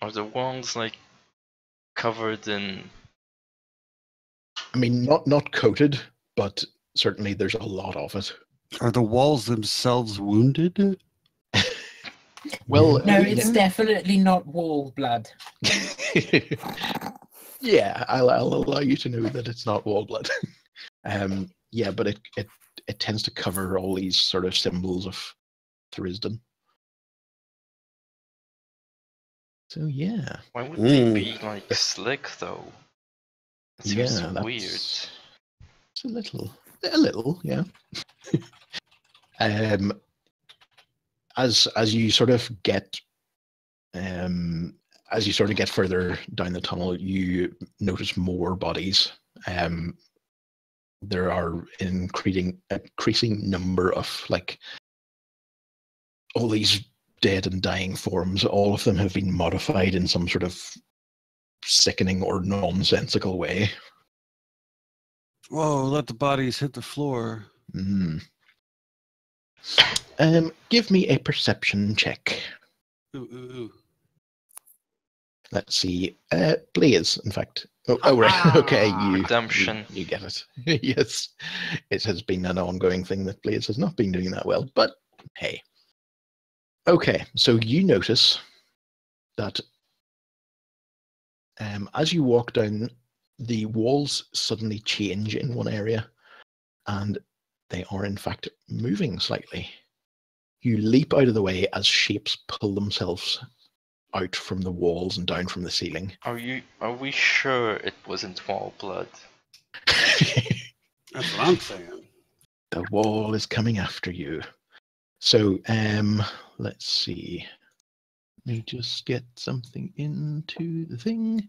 S2: Are the walls like covered in?
S1: I mean, not coated, but certainly there's a lot of it.
S4: Are the walls themselves wounded?
S1: Well,
S6: No, it's definitely not wall blood.
S1: yeah, I'll allow you to know that it's not wall blood. Yeah, but it tends to cover all these sort of symbols of Therisdun. So yeah,
S2: Why would they be like slick though? It seems
S1: yeah,
S2: so weird.
S1: it's a little, yeah. as you sort of get further down the tunnel, you notice more bodies. There are increasing number of like all these dead and dying forms. All of them have been modified in some sort of sickening or nonsensical way.
S4: Whoa, let the bodies hit the floor.
S1: Mm. Give me a perception check.
S4: Ooh.
S1: Let's see. Blaze, in fact. Oh right. Okay,
S2: Redemption.
S1: You get it. Yes. It has been an ongoing thing that Blaze has not been doing that well, but hey. Okay, so you notice that as you walk down, the walls suddenly change in one area, and they are in fact moving slightly. You leap out of the way as shapes pull themselves out from the walls and down from the ceiling.
S2: Are we sure it wasn't wall blood?
S4: That's what I'm saying.
S1: The wall is coming after you. So, let's see. Let me just get something into the thing.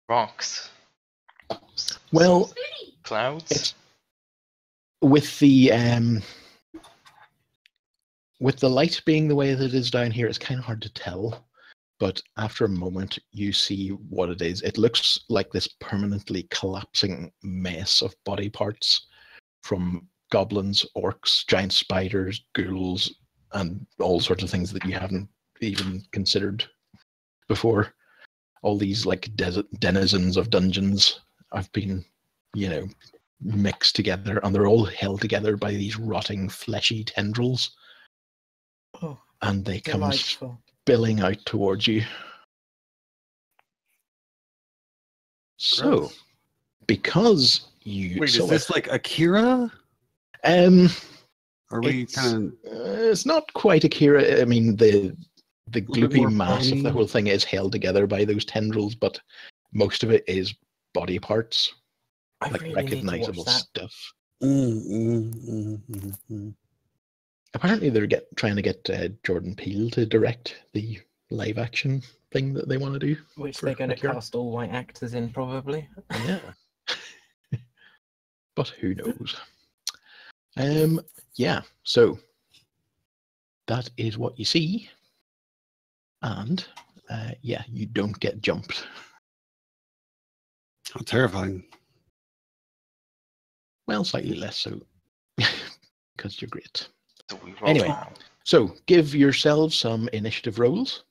S2: Rocks.
S1: Well,
S2: Clouds.
S1: with the light being the way that it is down here, it's kind of hard to tell. But after a moment, you see what it is. It looks like this permanently collapsing mess of body parts from goblins, orcs, giant spiders, ghouls, and all sorts of things that you haven't even considered before. All these like denizens of dungeons have been, mixed together, and they're all held together by these rotting, fleshy tendrils.
S6: Oh,
S1: and they come
S6: delightful.
S1: spilling out towards you. So,
S4: Gross.
S1: because you
S4: Wait,
S1: saw
S4: is this like Akira? Are we
S1: it's,
S4: kind
S1: it's not quite Akira. I mean, the
S4: bit
S1: gloopy
S4: more
S1: mass of the
S4: bony?
S1: whole thing is held together by those tendrils, but most of it is body parts,
S6: I
S1: like
S6: really need to
S1: recognizable
S6: watch that.
S1: stuff.
S4: of?
S1: Apparently, they're trying to get Jordan Peele to direct the live action thing that they want to do.
S6: Which
S1: for
S6: they're going to
S1: Akira.
S6: cast all white actors in, probably.
S1: Yeah. But who knows? Yeah, so that is what you see. And yeah, you don't get jumped.
S4: How terrifying.
S1: Well, slightly less so. Because you're great.
S2: Do we roll
S1: Anyway.
S2: now?
S1: So give yourselves some initiative rolls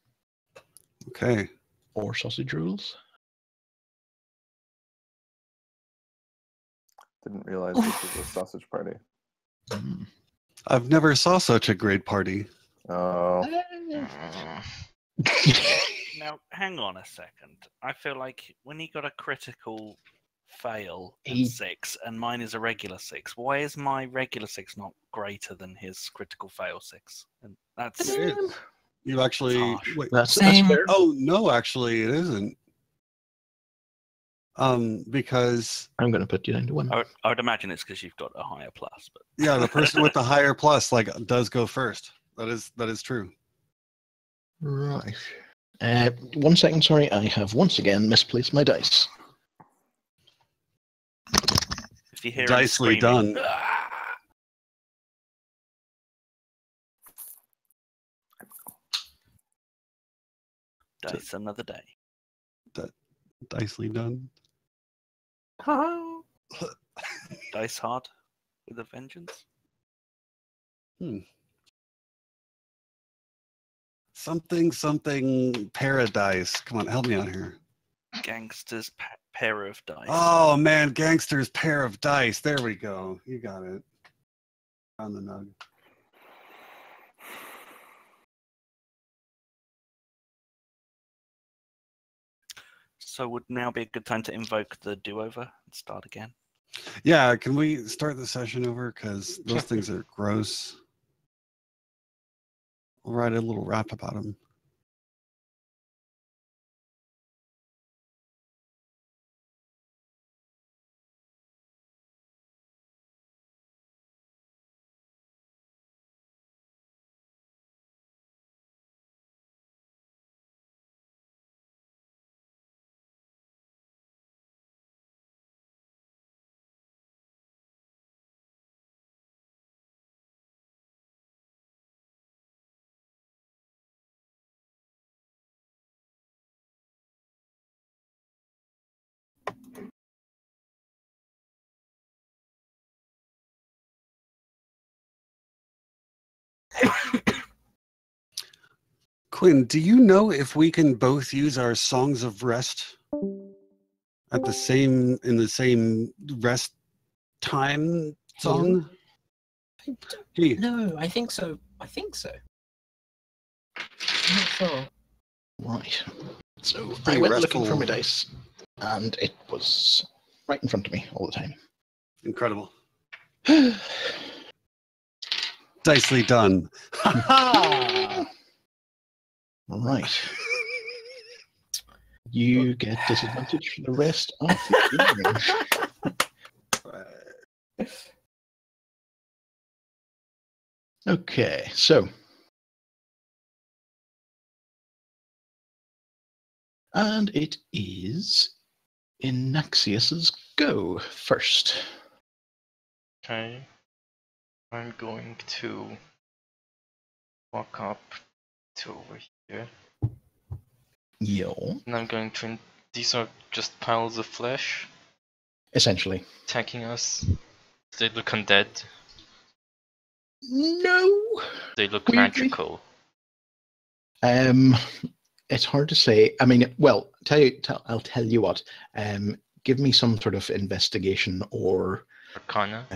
S4: Okay.
S1: or sausage rolls.
S3: Didn't realize this was a sausage party.
S1: Mm.
S4: I've never saw such a great party.
S3: Oh,
S5: Now, hang on a second. I feel like when he got a critical fail at
S1: He-
S5: 6 and mine is a regular 6, why is my regular 6 not greater than his critical fail 6? And that's
S4: It is. You actually.
S5: harsh.
S4: Wait.
S1: That's
S6: Same.
S1: fair.
S4: Oh no, actually, it isn't. Because
S1: I'm going to put you down to 1.
S5: I would imagine it's because you've got a higher plus, but
S4: yeah, the person with the higher plus does go first. That is true.
S1: Right. 1 second, sorry. I have once again misplaced my dice.
S5: if you hear him
S4: Dicely
S5: screaming,
S4: done.
S5: "Ah!" Dice another day.
S4: Dicely done.
S5: Dice hard with a vengeance.
S4: Something paradise. Come on, help me out here.
S5: Gangster's pair of dice.
S4: Oh man, gangster's pair of dice. There we go. You got it. Found the nug.
S5: So would now be a good time to invoke the do-over and start again?
S4: Yeah, can we start the session over? Because those things are gross. I'll write a little rap about them. Quinn, do you know if we can both use our songs of rest at the same rest time song? Hey,
S6: No, I think so. I'm not sure.
S1: Right. So I
S4: Pretty
S1: went
S4: restful.
S1: looking for my dice, and it was right in front of me all the time.
S4: incredible. Dicely done. Ha ha!
S1: Right. You get disadvantage for the rest of the evening. Okay, so. And it is Inaxius's go first.
S2: Okay. I'm going to walk up to over here.
S1: Yo.
S2: And I'm going to. These are just piles of flesh
S1: Essentially.
S2: attacking us. They look undead.
S1: No.
S2: They look
S1: Weirdly.
S2: magical.
S1: It's hard to say. I mean, well, I'll tell you what. Give me some sort of investigation or
S2: Arcana.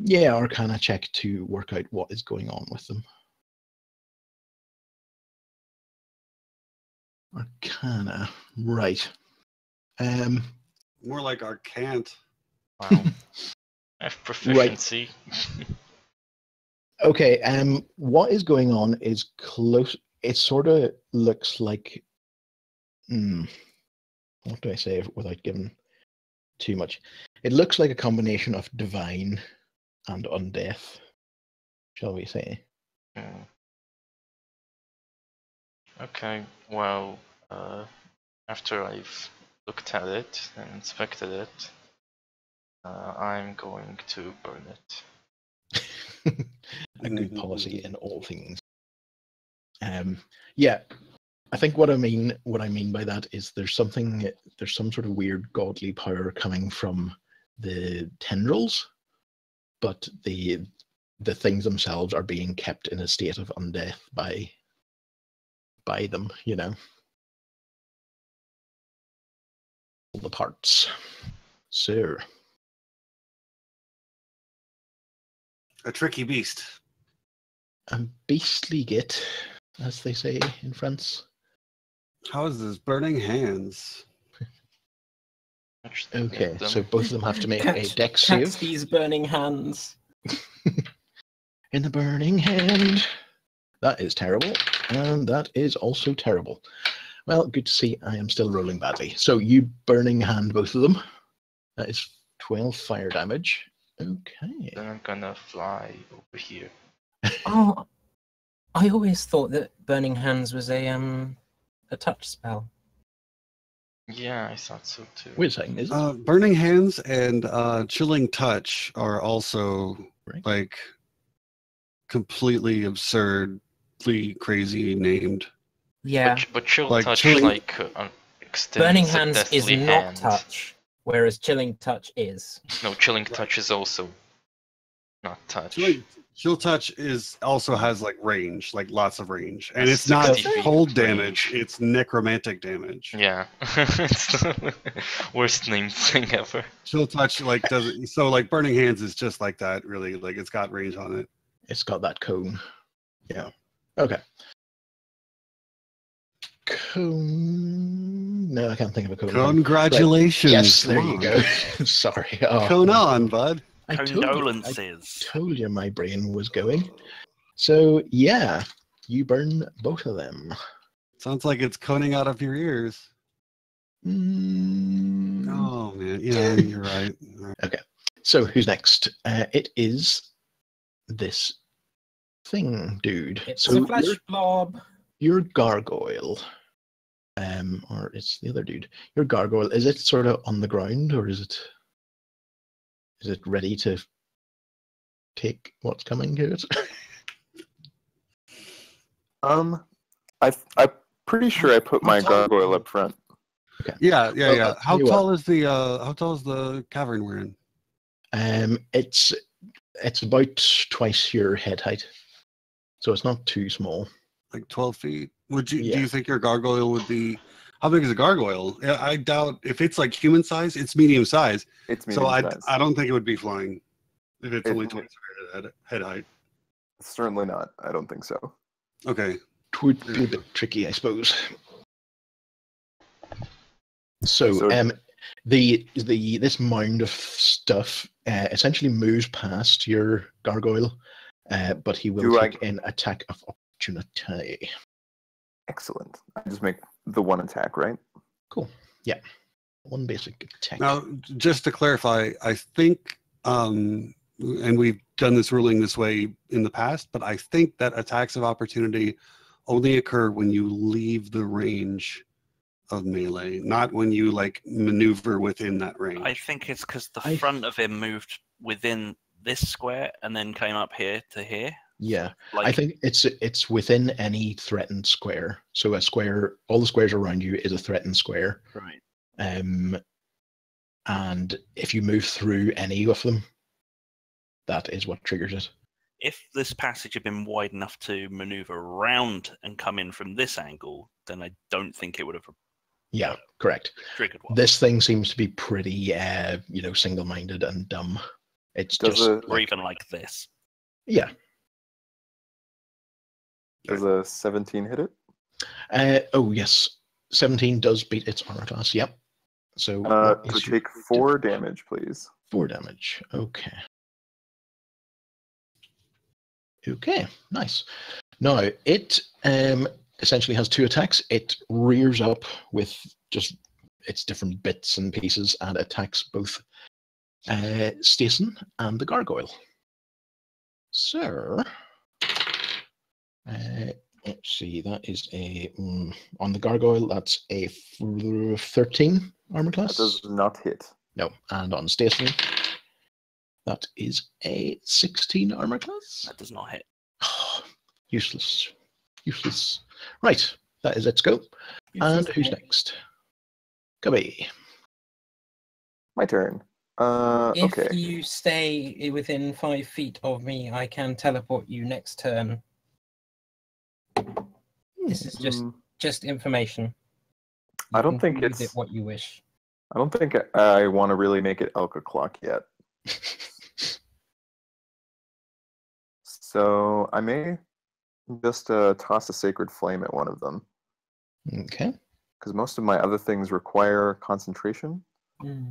S1: Arcana check to work out what is going on with them. Arcana, right.
S4: More like Arcant.
S2: Wow. I have proficiency.
S1: Okay, what is going on is close. It sort of looks like, what do I say without giving too much? It looks like a combination of divine and undeath, shall we say.
S2: Okay, well, after I've looked at it and inspected it, I'm going to burn it.
S1: A good policy in all things. Yeah, I think what I mean by that is there's some sort of weird godly power coming from the tendrils, but the things themselves are being kept in a state of undeath by them, you know. All the parts. So
S4: A tricky beast.
S1: a beastly git, as they say in France.
S4: How is this? Burning hands.
S1: Okay, so both of them have to make a dex
S6: Catch
S1: save.
S6: these burning hands.
S1: In the burning hand. That is terrible, and that is also terrible. Well, good to see I am still rolling badly. So you burning hand both of them. That is 12 fire damage. Okay.
S2: Then I'm gonna fly over here.
S6: Oh, I always thought that burning hands was a touch spell.
S2: Yeah, I thought so too.
S1: Wait a second, is it?
S4: Burning hands and chilling touch are also
S1: Right.
S4: like completely absurdly crazy named.
S6: Yeah,
S2: But chill
S4: Like
S2: touch
S4: chilling-
S2: extends
S6: burning
S2: a
S6: hands is
S2: deathly
S6: not
S2: hand.
S6: touch, whereas chilling touch is.
S2: No, chilling touch is also not touch.
S4: Chill touch also has like range, like lots of range, and
S2: That's
S4: it's not
S2: 60 feet
S4: cold
S2: range.
S4: damage; it's necromantic damage.
S2: Yeah, it's the worst named thing ever.
S4: Chill touch like doesn't. So like burning hands is just like that. Really, like it's got range on it.
S1: It's got that cone. Yeah. Okay. Cone. No, I can't think of a cone.
S4: Congratulations!
S1: Yes, there
S4: Come
S1: you
S4: on.
S1: go. Sorry. Oh,
S4: Cone on, bud.
S1: I
S5: Condolences.
S1: told you my brain was going. So yeah, you burn both of them.
S4: Sounds like it's coning out of your ears.
S1: Mm.
S4: Oh man, yeah, you're right.
S1: So who's next? It is this thing, dude.
S6: It's
S1: So
S6: a flesh blob.
S1: your gargoyle, or it's the other dude. Your gargoyle, is it sort of on the ground, or is it ready to take what's coming to it?
S3: I'm pretty sure I put my gargoyle up front.
S4: Yeah.
S1: Well, I'll
S4: How
S1: tell you
S4: tall is the cavern we're in?
S1: It's about twice your head height. So it's not too small.
S4: Like 12 feet. Would you?
S1: Yeah.
S4: Do you think your gargoyle would be? How big is a gargoyle? Yeah, I doubt if it's like human size. It's medium size.
S3: It's
S4: So
S3: medium size.
S4: I don't think it would be flying if it's
S3: It-
S4: only 20 head height.
S3: Certainly not. I don't think so.
S4: Okay.
S1: It would be a bit tricky, I suppose. So,
S3: So-
S1: this mound of stuff essentially moves past your gargoyle, but he will
S3: Do I-
S1: take an attack of opportunity.
S3: Excellent. I just make the one attack, right?
S1: Cool. Yeah. One basic attack.
S4: Now, just to clarify, I think, and we've done this ruling this way in the past, but I think that attacks of opportunity only occur when you leave the range of melee, not when you like maneuver within that range.
S5: I think it's because the
S1: I-
S5: front of him moved within this square and then came up here to here.
S1: Yeah.
S5: Like,
S1: I think it's within any threatened square. So a square, all the squares around you is a threatened square.
S5: right.
S1: And if you move through any of them, that is what triggers it.
S5: If this passage had been wide enough to maneuver around and come in from this angle, then I don't think it would have
S1: Yeah, correct.
S5: triggered one.
S1: This thing seems to be pretty, single-minded and dumb. It's
S3: Does
S1: just,
S3: a
S5: Or even like this.
S1: yeah.
S3: does a 17 hit it?
S1: Oh yes, 17 does beat its armor class. Yep. So, what
S3: So
S1: is your
S3: take 4 damage, please.
S1: 4 damage. Okay. Okay, nice. Now it essentially has 2 attacks. It rears up with just its different bits and pieces and attacks both Stason and the gargoyle. So, let's see. That is a on the gargoyle. That's a 13 armor
S3: That
S1: class.
S3: does not hit.
S1: No, and on Stason, that is a 16 armor class.
S5: That does not hit.
S1: Useless. Useless. Right, that is its go. And who's next? Cubby.
S3: My turn.
S6: If
S3: Okay.
S6: you stay within 5 feet of me, I can teleport you next turn. This is just information.
S3: I
S6: You
S3: don't
S6: can
S3: think
S6: use
S3: it's-
S6: it what you wish.
S3: I don't think I want to really make it Elka Clock yet. So I may just toss a Sacred Flame at one of them,
S1: Okay.
S3: because most of my other things require concentration,
S6: Hmm.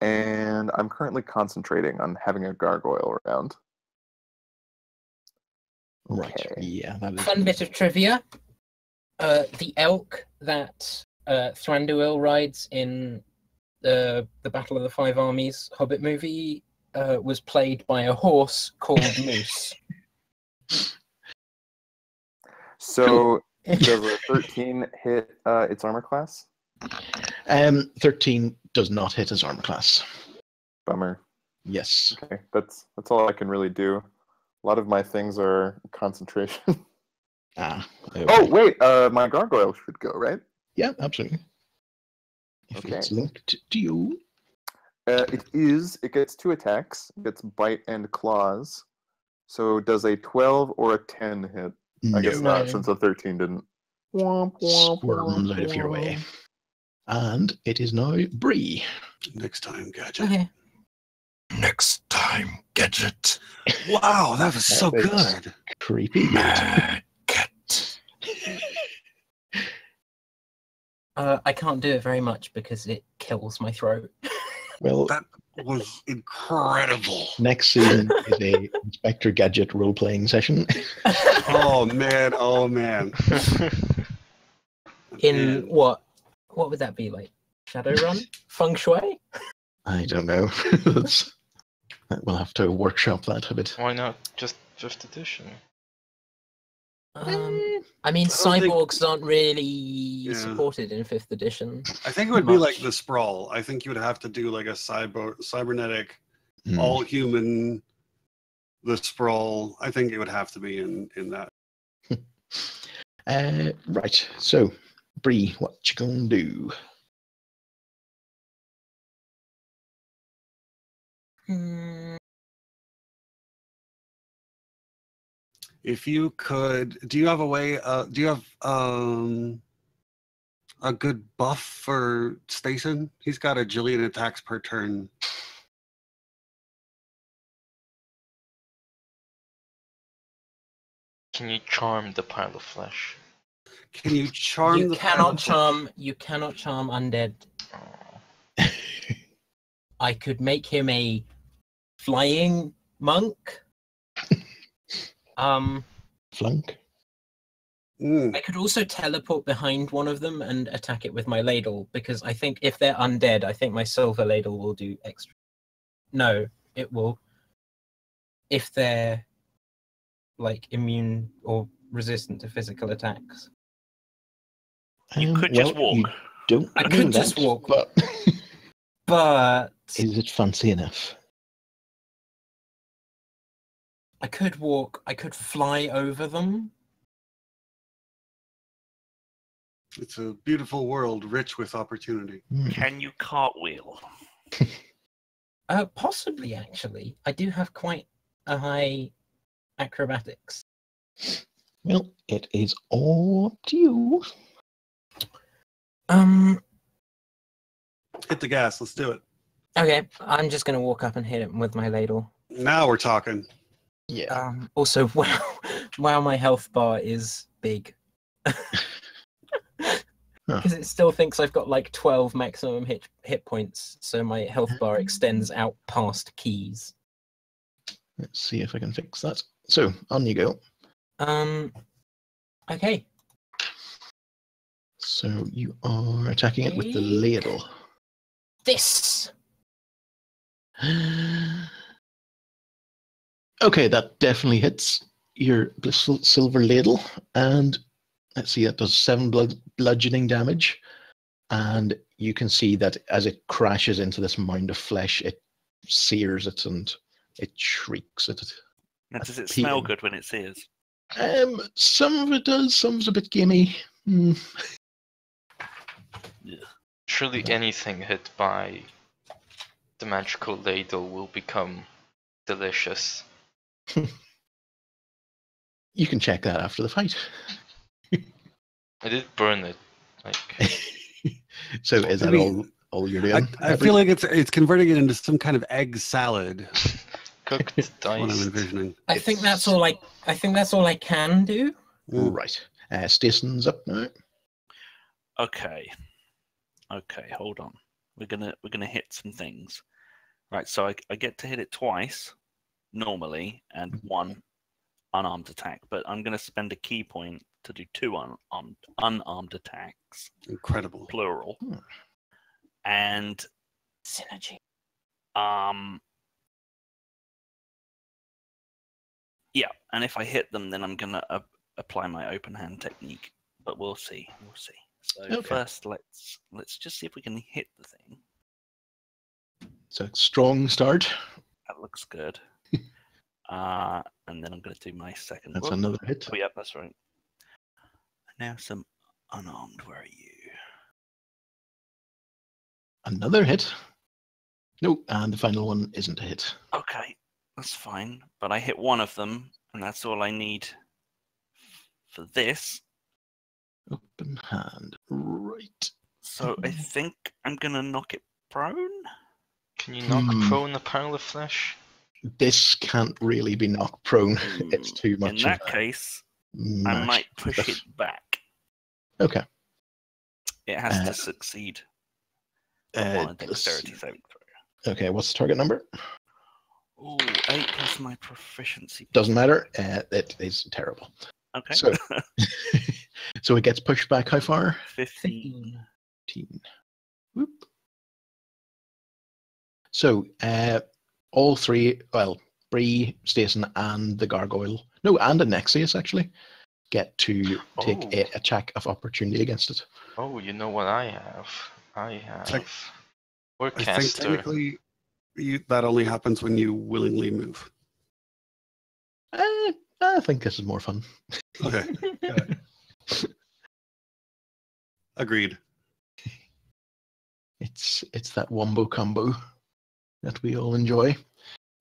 S3: and I'm currently concentrating on having a gargoyle around.
S1: Right.
S3: Okay.
S1: Yeah, that is.
S6: Fun bit of trivia. The elk that Thranduil rides in the Battle of the Five Armies Hobbit movie was played by a horse called Moose.
S3: So does a 13 hit its armor class?
S1: 13 does not hit his armor class.
S3: Bummer.
S1: Yes.
S3: Okay, that's all I can really do. A lot of my things are concentration.
S1: Ah.
S3: Oh wait, my gargoyle should go, right?
S1: Yeah, absolutely. If
S3: Okay.
S1: it's linked to you.
S3: It is. It gets 2 attacks. It gets bite and claws. So does a 12 or a 10 hit? I guess
S1: No.
S3: not, since a 13 didn't.
S1: Squirms out of your way. And it is now Bree.
S4: Next time, Gadget.
S6: Okay.
S7: Next time, Gadget.
S4: Wow, that was so
S1: That is-
S4: good.
S1: Creepy.
S7: Cat.
S6: I can't do it very much because it kills my throat.
S1: Well,
S4: That was incredible.
S1: next season is a Inspector Gadget role-playing session.
S4: Oh man, oh man.
S6: In
S4: Man.
S6: what would that be like? Shadowrun? Feng Shui?
S1: I don't know. We'll have to workshop that a bit.
S2: Why not just fifth edition?
S6: I mean,
S4: I don't think-
S6: cyborgs aren't really supported in 5th edition.
S4: I think it would be like
S6: Much.
S4: the sprawl. I think you would have to do like a cybernetic,
S1: Hmm.
S4: all human, the sprawl. I think it would have to be in that.
S1: Right. So, Bree, what you gonna do?
S4: If you could, do you have a way? Do you have a good buff for Stason? He's got a jillion attacks per turn.
S2: Can you charm the pile of flesh?
S4: Can you charm?
S6: You
S4: the
S6: cannot charm. You cannot charm undead.
S2: Oh.
S6: I could make him a flying monk.
S1: Flunk.
S6: I could also teleport behind one of them and attack it with my ladle, because I think if they're undead, I think my silver ladle will do extra. No, it will. If they're like immune or resistant to physical attacks.
S5: You could just walk.
S1: You don't
S6: I
S1: know
S6: could just
S1: that,
S6: walk.
S1: But
S6: But
S1: is it fancy enough?
S6: I could walk. I could fly over them.
S4: It's a beautiful world, rich with opportunity.
S5: Can you cartwheel?
S6: Possibly, actually. I do have quite a high acrobatics.
S1: Well, it is all up to you.
S4: Hit the gas. Let's do it.
S6: Okay, I'm just gonna walk up and hit it with my ladle.
S4: Now we're talking.
S1: Yeah.
S6: Also, wow, my health bar is big. Because it still thinks I've got like 12 maximum hit points, so my health bar extends out past keys.
S1: Let's see if I can fix that. So, on you go.
S6: Okay.
S1: So, you are attacking it with the ladle.
S6: This!
S1: Okay, that definitely hits your silver ladle. And let's see, that does 7 bludgeoning damage. And you can see that as it crashes into this mound of flesh, it sears it and it shrieks at it.
S5: Now, does it smell
S1: Peeling.
S5: good when it sears?
S1: Some of it does, some's a bit gamey.
S5: Yeah.
S2: Surely anything hit by the magical ladle will become delicious.
S1: You can check that after the fight.
S2: I did burn it. Like,
S1: So is that
S4: I mean,
S1: all you're doing?
S4: I feel like it's converting it into some kind of egg salad.
S2: cooked
S4: That's what I'm
S2: dice.
S4: envisioning.
S6: I think that's all I can do.
S1: Right. Stason's up now.
S5: Okay, hold on. We're gonna hit some things. Right, so I get to hit it twice normally and one unarmed attack, but I'm gonna spend a key point to do 2 unarmed attacks,
S4: Incredible.
S5: plural.
S1: Hmm.
S5: And
S6: Synergy.
S5: yeah, and if I hit them, then I'm gonna apply my open hand technique. But we'll see. So
S1: Okay.
S5: first, let's just see if we can hit the thing.
S1: It's a strong start.
S5: That looks good. And then I'm gonna do my second.
S1: That's
S5: whoop.
S1: another hit.
S5: Oh, yeah, that's right. Now some unarmed. Where are you?
S1: Another hit. No, and the final one isn't a hit.
S5: Okay, that's fine. But I hit one of them, and that's all I need for this.
S1: Open hand. Right.
S5: So I think I'm gonna knock it prone.
S2: Can you knock
S1: Hmm.
S2: prone a pile of flesh?
S1: This can't really be knocked prone. It's too
S5: In
S1: much
S5: that
S1: of a
S5: case, I
S1: mash.
S5: might push it back.
S1: Okay.
S5: It has
S1: Uh,
S5: to succeed on a
S1: let's
S5: dexterity
S1: see.
S5: saving throw.
S1: Okay, what's the target number?
S5: Ooh, 8 plus my proficiency.
S1: Doesn't matter. It is terrible.
S5: Okay.
S1: So, so it gets pushed back how far?
S5: 15.
S1: 15. Whoop. So, all three, well, Bree, Stason, and the Gargoyle, no, and the Nexius actually, get to take
S2: Oh.
S1: a attack of opportunity against it.
S2: Oh, you know what I have? I have.
S4: like-
S2: Or
S4: I think
S2: caster.
S4: technically that only happens when you willingly move.
S1: I think this is more fun.
S4: Okay. Got it. Agreed.
S1: It's that wombo combo that we all enjoy.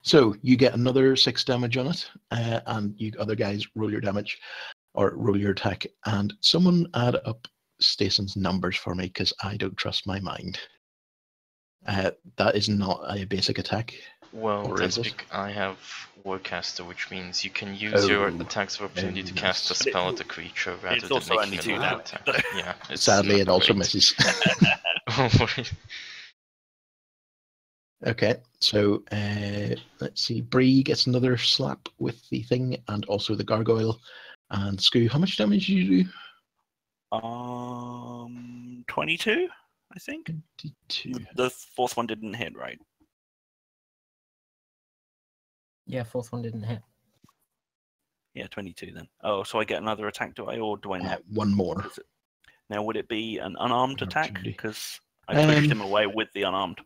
S1: So you get another 6 damage on it, and you other guys roll your damage or roll your attack. And someone add up Stacen's numbers for me because I don't trust my mind. That is not a basic attack.
S2: Well,
S1: Or
S2: that's
S1: is it?
S2: because I have Warcaster, which means you can use your
S1: Oh,
S2: attacks of opportunity to cast a
S1: nice.
S2: spell at the creature rather
S5: It's
S2: than
S5: also only
S2: making
S5: 2
S2: a normal
S5: damage.
S2: attack. Yeah, it's
S1: Sadly,
S2: not
S1: it also
S2: great.
S1: misses.
S2: Don't worry.
S1: Okay, so let's see. Bree gets another slap with the thing, and also the gargoyle. And Scoo, how much damage did you do?
S5: 22, I think.
S1: 22.
S5: The fourth one didn't hit, right?
S6: Yeah, fourth one didn't hit.
S5: Yeah, 22 then. Oh, so I get another attack, do I, or do I not?
S1: One more.
S5: Is it- Now, would it be an unarmed
S1: An
S5: attack?
S1: opportunity.
S5: Because I pushed
S1: Um,
S5: him away with the unarmed.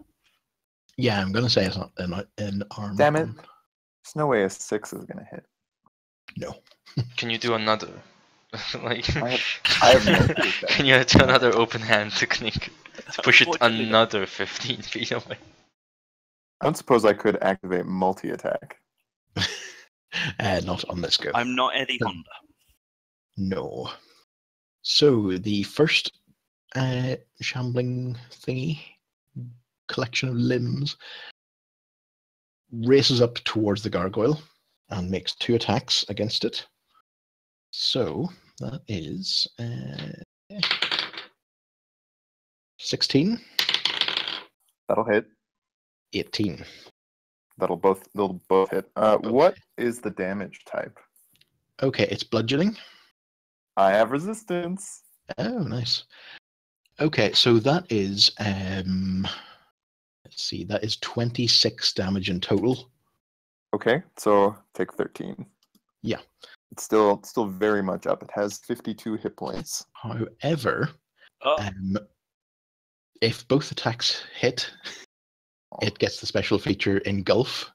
S1: Yeah, I'm gonna say it's not an arm.
S3: Damn it. There's no way a 6 is gonna hit.
S1: No.
S2: Can you do another? Like,
S3: I have no clue with that.
S2: can you do another open hand technique to push it
S5: Unfortunately,
S2: another 15 feet away?
S3: I don't suppose I could activate multi-attack.
S1: Not on this go.
S5: I'm not Eddie
S1: No.
S5: Honda.
S1: No. So the first shambling thingy, collection of limbs, races up towards the gargoyle and makes 2 attacks against it. So that is 16,
S3: That'll hit.
S1: 18.
S3: They'll both hit. What is the damage type?
S1: Okay, it's bludgeoning.
S3: I have resistance.
S1: Oh, nice. Okay, so that is let's see, that is 26 damage in total.
S3: Okay, so take 13.
S1: Yeah.
S3: It's still very much up. It has 52 hit points.
S1: However,
S5: Oh,
S1: if both attacks hit, it gets the special feature Engulf.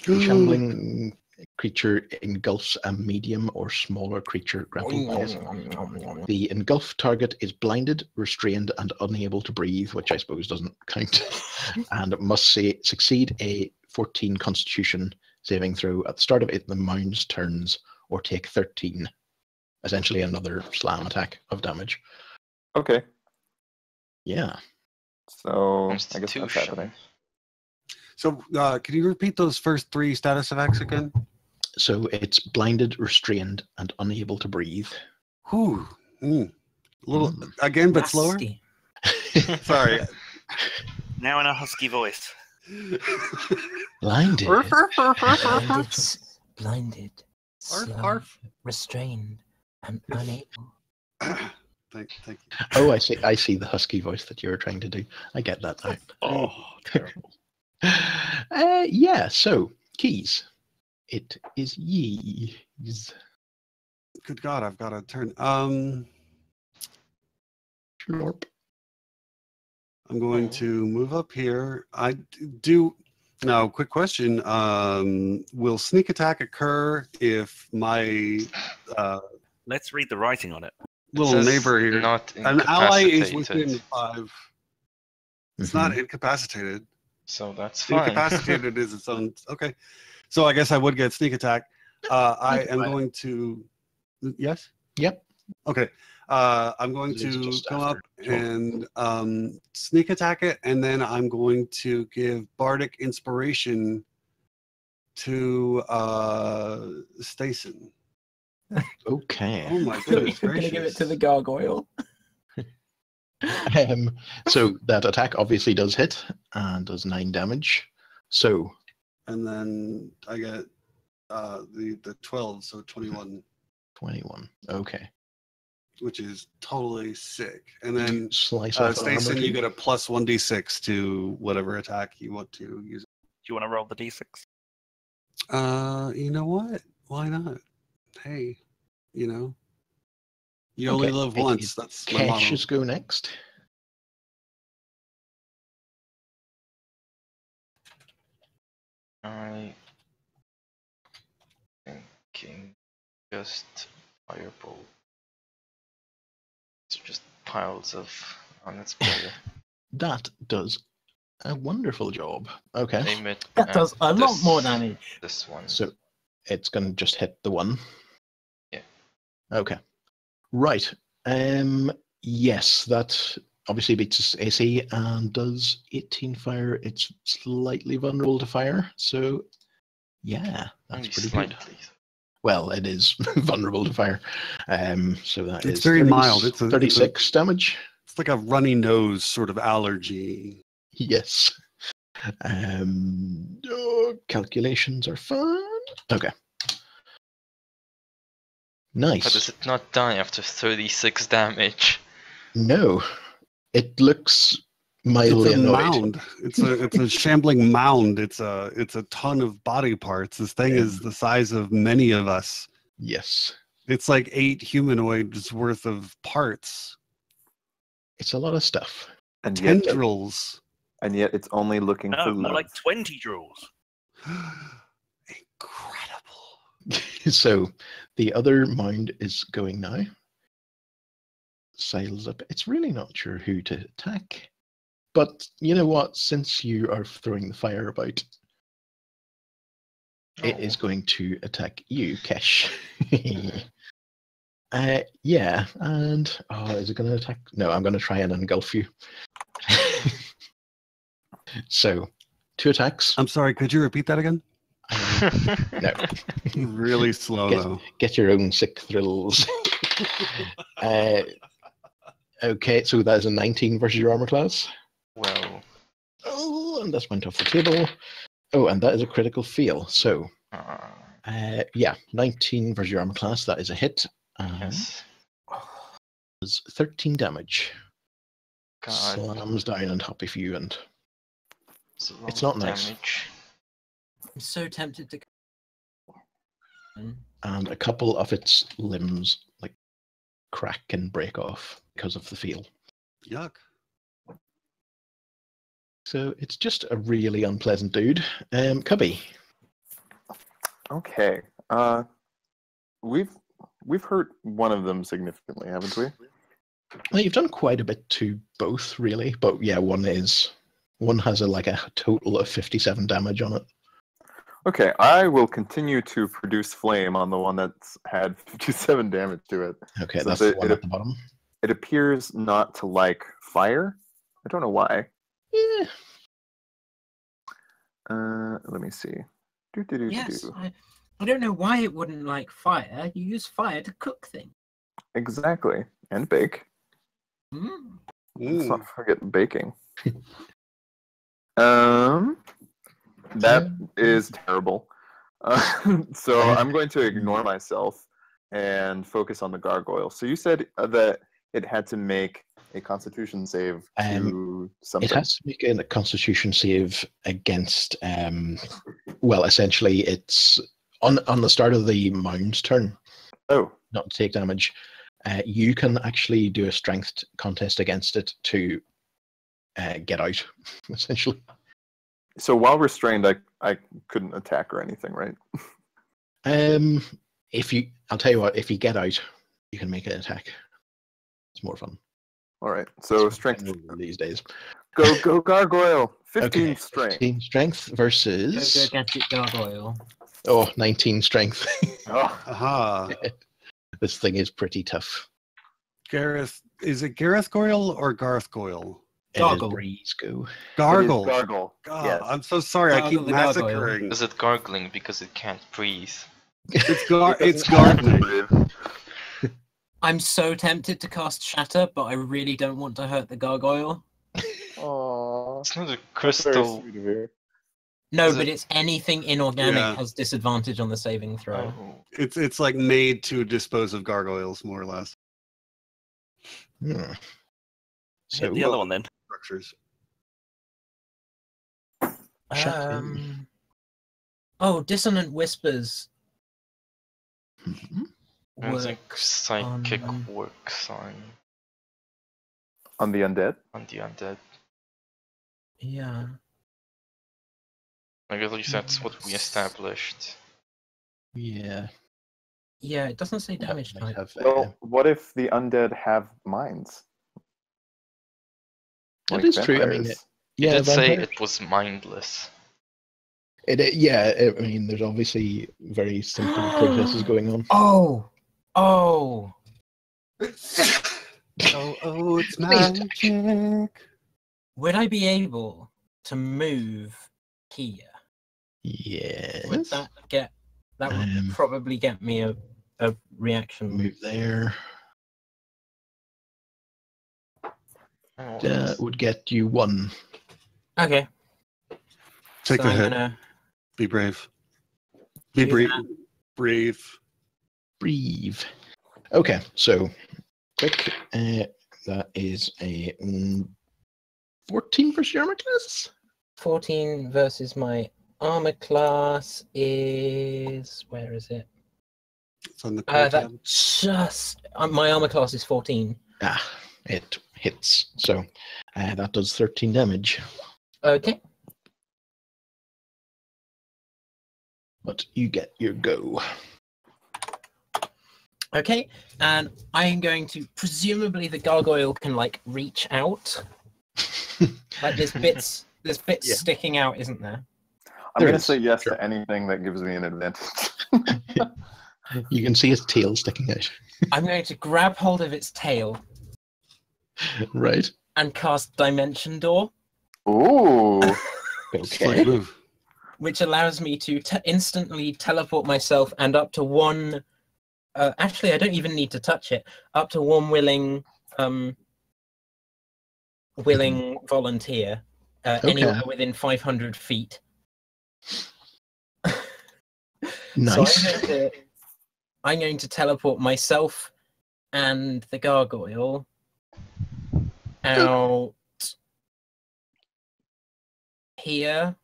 S1: The shambling creature engulfs a medium or smaller creature grappled by it. The engulf target is blinded, restrained, and unable to breathe, which I suppose doesn't count, and it must succeed a 14 Constitution saving throw at the start of the mound's turns, or take 13. Essentially, another slam attack of damage.
S3: Okay,
S1: Yeah.
S3: so I guess that's
S2: Constitution.
S3: happening.
S4: So, can you repeat those first 3 status effects again?
S1: So it's blinded, restrained, and unable to breathe.
S4: Whew. A little again, but slower.
S6: Rusty.
S4: Sorry.
S5: now in a husky voice.
S1: Blinded.
S6: Blinded,
S4: Arf,
S6: slow,
S4: arf.
S6: restrained, and unable.
S4: Thank you.
S1: Oh, I see the husky voice that you were trying to do. I get that now.
S5: Oh, terrible.
S1: Yeah, so keys. It is ye's.
S4: Good God, I've got to turn.
S1: Slurp.
S4: I'm going to move up here. I do. Now, quick question. Will sneak attack occur if my
S5: Let's read the writing on it.
S2: It
S4: little
S2: says
S4: neighbor here,
S2: Not
S4: an ally is within
S2: incapacitated,
S4: 5? It's
S1: Mhm.
S4: not incapacitated.
S2: so that's fine.
S4: Incapacitated is its own. Okay. So I guess I would get sneak attack. I am
S6: Right.
S4: going to. Yes?
S1: Yep.
S4: Okay. I'm going
S1: It's
S4: to
S1: just
S4: come
S1: after.
S4: up and sneak attack it, and then I'm going to give Bardic Inspiration to Stacen.
S1: Okay.
S4: Oh my
S6: You're
S4: goodness
S6: gonna give it
S4: gracious.
S6: to the gargoyle.
S1: So that attack obviously does hit and does 9 damage. So
S4: And then I get the 12, so 21,
S1: 21. Okay.
S4: which is totally sick. And
S1: You
S4: then
S1: slice off an armor
S4: Stacen, you
S1: cube.
S4: get a plus 1d6 to whatever attack you want to use.
S5: Do you want to roll the d6?
S4: You know what? Why not? Hey, you only
S1: Okay,
S4: live
S1: it
S4: once.
S1: is
S4: That's my motto.
S1: Cassius go next.
S2: I thinking just fireball. It's just piles of. Oh, that's better.
S1: That does A wonderful job. Okay.
S2: Aim it
S6: That
S2: at
S6: does a lot
S2: this-
S6: more damage.
S2: This one.
S1: So it's going to just hit the one.
S2: Yeah.
S1: Okay. Right. Yes, that obviously beats its AC and does 18 fire. It's slightly vulnerable to fire. So, yeah, that's
S2: Only
S1: pretty
S2: slightly.
S1: good. Well, it is vulnerable to fire. So that
S4: It's
S1: is
S4: very mild. It's
S1: 36 damage.
S4: It's like a runny nose sort of allergy.
S1: Yes. Calculations are fun. Okay. Nice.
S2: How does it not die after 36 damage?
S1: No, it looks
S4: It's
S1: mildly
S4: a
S1: annoyed.
S4: mound. It's a shambling mound. It's a ton of body parts. This thing is the size of many of us.
S1: Yes,
S4: It's like 8 humanoids worth of parts.
S1: it's a lot of stuff.
S3: And yet,
S4: Tendrils.
S3: it's only looking
S5: No,
S3: for
S5: more
S3: love.
S5: like 20 draws.
S4: Incredible.
S1: So the other mound is going now. Sails up. It's really not sure who to attack. But you know what? Since you are throwing the fire about, it is going to attack you, Kesh. Yeah, and is it going to attack? No, I'm going to try and engulf you. So, 2 attacks.
S4: I'm sorry, could you repeat that again?
S1: No,
S4: Really slow though.
S1: get your own sick thrills. Okay, so that is a 19 versus your armor class.
S2: Well,
S1: Oh, and that's went off the table. Oh, and that is a critical fail. So, yeah, 19 versus your armor class. That is a hit.
S2: yes.
S1: Does 13 damage.
S2: God.
S1: Slams down on top of you, and
S2: It's, a lot
S1: It's not
S2: of
S1: nice.
S2: damage.
S6: I'm so tempted to.
S1: a couple of its limbs like crack and break off because of the feel.
S4: Yuck.
S1: So it's just a really unpleasant dude. Cubby.
S3: Okay. We've hurt one of them significantly, haven't we?
S1: Well, you've done quite a bit to both, really. But yeah, one has a total of 57 damage on it.
S3: Okay, I will continue to produce flame on the one that's had 57 damage to it.
S1: Okay,
S3: So
S1: that's
S3: the-
S1: the one
S3: it-
S1: at the bottom.
S3: It appears not to like fire. I don't know why.
S1: Yeah.
S3: Let me see.
S6: Yes, I don't know why it wouldn't like fire. You use fire to cook things.
S3: Exactly. And bake.
S6: Mm.
S3: Let's
S4: Ooh.
S3: not forget baking. That is terrible. So I'm going to ignore myself and focus on the gargoyle. So you said that it had to make a Constitution save to something.
S1: It has to make a Constitution save against. Well, essentially, it's on the start of the mound's turn.
S3: Oh,
S1: Not to take damage. You can actually do a strength contest against it to get out, essentially.
S3: so while restrained, I couldn't attack or anything, right?
S1: I'll tell you what, if you get out, you can make an attack. It's more fun.
S3: All right. So
S1: It's
S3: strength.
S1: these days.
S3: Go gargoyle. 15
S1: Okay,
S3: strength.
S1: 15 strength
S6: Go
S1: versus
S6: gadget gargoyle.
S1: 19 strength.
S3: Oh,
S4: Aha.
S1: This thing is pretty tough.
S4: Gareth, is it Gareth Goyle or Garth Goyle?
S1: It is
S6: Gargle.
S1: Breeze go.
S4: Gargle.
S3: It is gargle.
S4: God,
S3: Yes.
S4: I'm so sorry. I keep
S6: Gargle the gargoyle.
S4: massacring.
S2: Is it gargling because it can't breathe?
S4: It's gardening.
S6: I'm so tempted to cast Shatter, but I really don't want to hurt the gargoyle.
S3: Aww.
S2: It's not a
S3: Very
S2: crystal.
S3: sweet of you.
S6: No,
S2: Is
S6: but
S2: it-
S6: it's anything inorganic
S4: Yeah.
S6: has disadvantage on the saving throw.
S2: Oh.
S4: It's like made to dispose of gargoyles, more or less.
S1: Hmm.
S5: Hit
S1: So
S5: the other one then.
S4: Structures.
S1: Shatter.
S6: Oh, Dissonant Whispers
S1: Mhm.
S2: There's a
S6: works
S2: psychic
S6: on-
S2: works
S3: On the undead?
S2: on the undead.
S6: Yeah.
S2: Like at least that's what we
S6: Yes.
S2: established.
S1: Yeah.
S6: Yeah, it doesn't say damage
S1: Might
S6: type.
S1: have,
S3: Well, what if the undead have minds?
S1: that
S3: Like
S1: is true. I mean,
S3: vampires?
S2: You did say
S1: vampire.
S2: it was mindless.
S1: I mean, there's obviously very simple processes going on.
S6: Oh,
S4: Oh, it's magic.
S6: would I be able to move here?
S1: Yes.
S6: Would that get? That would
S1: Um,
S6: probably get me a reaction.
S1: Move there.
S2: Oh,
S1: That would get you 1.
S6: Okay.
S4: Take
S6: so
S4: the
S6: I'm
S4: hit.
S6: gonna
S4: Be brave. Be
S6: do
S4: brave.
S6: that.
S4: Brave.
S1: Breathe. Okay, so quick. That is a 14 for your armor class.
S6: 14 versus my armor class is where is it?
S4: It's on the core
S6: That
S4: tab.
S6: just my armor class is 14.
S1: It hits. So that does 13 damage.
S6: Okay.
S1: But you get your go.
S6: Okay, and I am going to presumably the gargoyle can like reach out. Like there's bits
S1: Yeah.
S6: sticking out, isn't there?
S3: I'm
S1: There
S3: going to
S1: is,
S3: say yes
S1: sure.
S3: to anything that gives me an advantage.
S1: You can see its tail sticking out.
S6: I'm going to grab hold of its tail
S1: Right.
S6: and cast Dimension Door,
S3: Ooh.
S1: Okay.
S4: Move.
S6: which allows me to instantly teleport myself and up to one. Actually, I don't even need to touch it. Up to one willing volunteer anywhere within 500 feet.
S1: Nice.
S6: So I'm going to teleport myself and the gargoyle out here,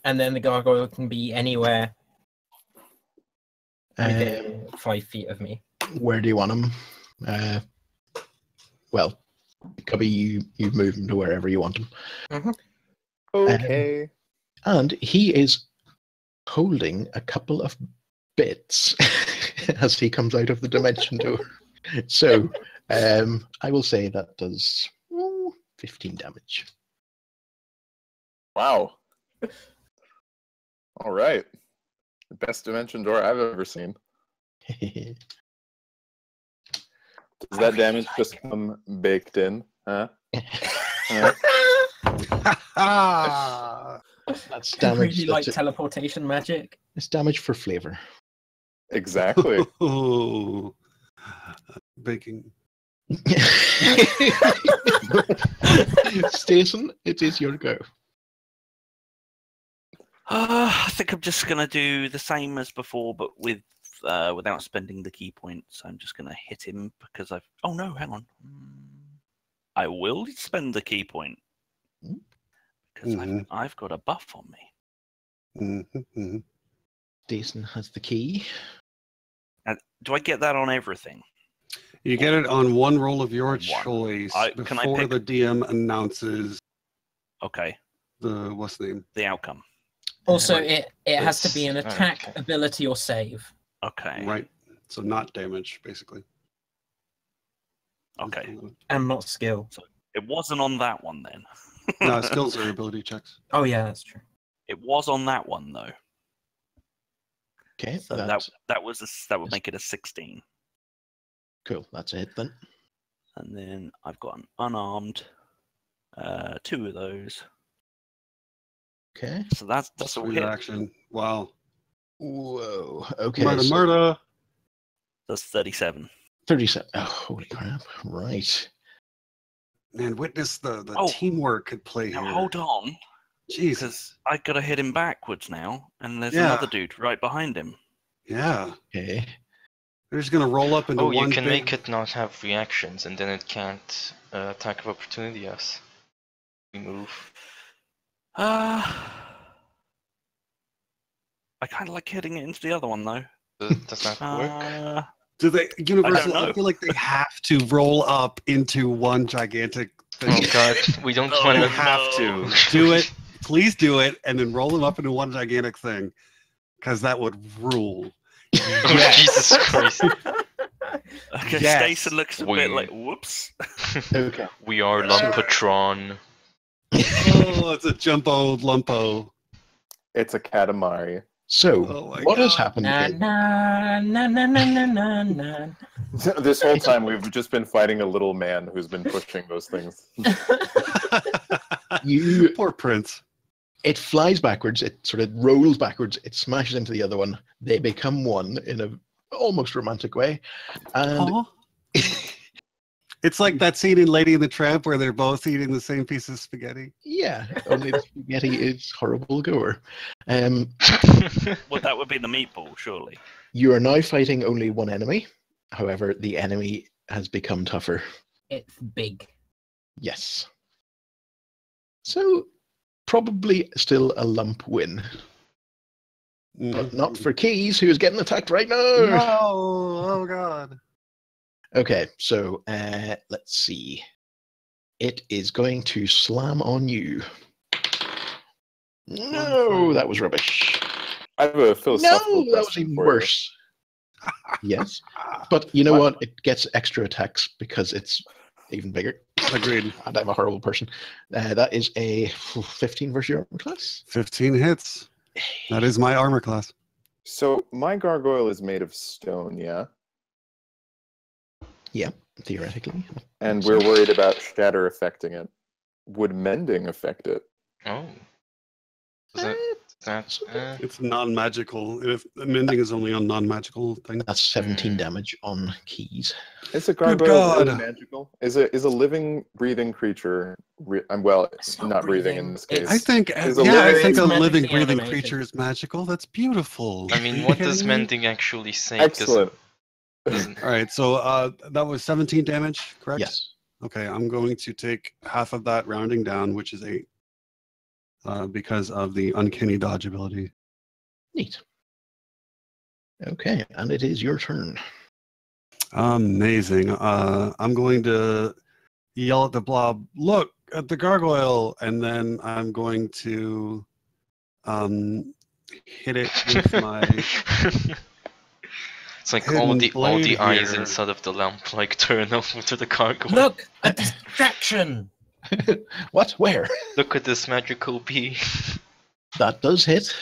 S6: and then the gargoyle can be anywhere within 5 feet of me.
S1: Where do you want him? Well, Cubby, you move him to wherever you want him.
S3: Okay.
S1: And he is holding a couple of bits as he comes out of the dimension door. So I will say that does 15 damage.
S3: Wow. All right. The best dimension door I've ever seen. Does that damage just come baked in? Huh?
S1: That's
S6: I
S1: damage.
S6: really like teleportation magic.
S1: It's damage for flavor.
S3: Exactly.
S4: Oh, baking.
S1: Stason, it is your go.
S5: I think I'm just gonna do the same as before, but without spending the key points. I'm just gonna hit him because I've. Oh no, hang on. I will spend the key point because I've got a buff on me.
S1: Stason has the key.
S5: Do I get that on everything?
S4: You get it on one roll of your
S5: One.
S4: choice
S5: Can I
S4: before
S5: pick-
S4: the DM announces
S5: Okay,
S4: the what's the name?
S5: the outcome.
S6: Also, it has to be an
S2: It's-
S6: attack,
S2: okay.
S6: ability, or save.
S5: Okay.
S4: Right. So not damage, basically.
S5: Okay.
S6: And not skill.
S5: It wasn't on that one then.
S4: No, skills are ability checks.
S6: Oh yeah, that's true.
S5: It was on that one though.
S1: Okay,
S5: So
S1: that's
S5: that would make it a 16.
S1: cool. That's it then.
S5: And then I've got an unarmed, 2 of those.
S1: Okay.
S5: So that's all
S4: Sweet
S5: hit.
S4: action. Wow.
S1: Whoa. Okay.
S4: Murder,
S1: so
S4: murder.
S5: That's 37.
S1: 37. Oh, holy crap. Right.
S4: Man, witness the
S5: Oh.
S4: teamwork at play
S5: Now
S4: here.
S5: hold on,
S4: Jesus.
S5: because I gotta hit him backwards now, and there's
S4: Yeah.
S5: another dude right behind him.
S4: Yeah.
S1: Okay.
S4: They're just gonna roll up into
S2: Oh, you
S4: one
S2: can
S4: big...
S2: make it not have reactions, and then it can't attack of opportunity us. We move.
S5: I kind of like hitting it into the other one though.
S2: Does that work?
S4: Do they universal?
S5: know.
S4: I feel like they have to roll up into one gigantic thing.
S2: Oh god, we don't
S5: No,
S2: want
S4: You
S2: to
S4: have to do it. Please do it, and then roll them up into one gigantic thing, because that would rule.
S2: Oh, Jesus Christ.
S5: Okay,
S4: Yes.
S5: Stason looks a bit
S2: We-
S5: like, whoops.
S1: Okay.
S2: We are Lumpatron.
S4: Oh, it's a jumbo lumpo.
S3: It's a Katamari.
S1: So,
S4: Oh my
S1: what has
S4: God.
S1: happened
S6: Na
S1: is
S6: na na na na na na na.
S3: This whole time we've just been fighting a little man who's been pushing those things.
S1: you
S4: Poor Prince.
S1: it flies backwards, it sort of rolls backwards, it smashes into the other one. They become one in a almost romantic way. And
S4: Aw. It's like that scene in Lady and the Tramp where they're both eating the same piece of spaghetti.
S1: yeah, only the spaghetti is horrible gore.
S5: Well, that would be the meatball, surely.
S1: You are now fighting only one enemy. However, the enemy has become tougher.
S6: It's big.
S1: Yes. So, probably still a lump win. But not for Keys, who is getting attacked right now.
S4: No! Oh God.
S1: Okay, so let's see. It is going to slam on you. No, that was rubbish.
S3: I have a philosophical
S1: No, that was
S3: question
S1: even
S3: for you.
S1: worse. Yes, but you know what? It gets extra attacks because it's even bigger.
S4: Agreed.
S1: And I'm a horrible person. That is a 15 versus your armor class.
S4: 15 hits. That is my armor class.
S3: So my gargoyle is made of stone, yeah?
S1: Yeah, theoretically.
S3: And we're worried about shatter affecting it. Would mending affect it?
S2: Oh. That's
S4: It's non-magical. If mending is only on non-magical things.
S1: That's 17 damage on Keys.
S3: Is a
S4: Good
S3: gargoyle really
S4: God.
S3: magical? Is a living, breathing creature? Well,
S6: It's
S3: not
S6: not
S3: breathing
S6: breathing.
S3: in this case.
S4: I think,
S3: Is a
S4: yeah, I
S3: living-
S4: think a
S6: It's
S4: living,
S6: magically
S4: breathing
S6: animated.
S4: creature is magical. That's beautiful.
S2: I mean,
S4: Are you
S2: what does
S4: kidding me?
S2: mending actually say? 'Cause
S3: Excellent.
S2: doesn't-
S4: All right, so that was 17 damage, correct?
S1: Yes.
S4: Okay, I'm going to take half of that, rounding down, which is 8, because of the uncanny dodge ability.
S1: Neat. Okay, and it is your turn.
S4: Amazing. I'm going to yell at the blob, look at the gargoyle, and then I'm going to hit it with my.
S2: It's like
S4: hidden
S2: all the
S4: blade
S2: eyes
S4: here.
S2: inside of the lamp like turn over to the gargoyle.
S6: Look, a distraction.
S1: What? Where?
S2: Look at this magical bee.
S1: That does hit.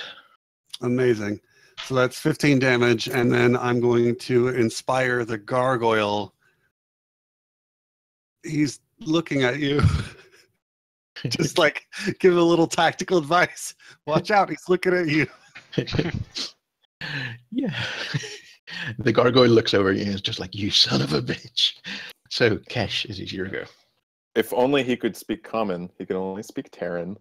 S4: Amazing. So that's 15 damage, and then I'm going to inspire the gargoyle. He's looking at you. Just like give a little tactical advice. Watch out, he's looking at you.
S1: Yeah. The gargoyle looks over you and is just like, you son of a bitch. So, Kesh, it is your go.
S3: If only he could speak common, he can only speak Terran.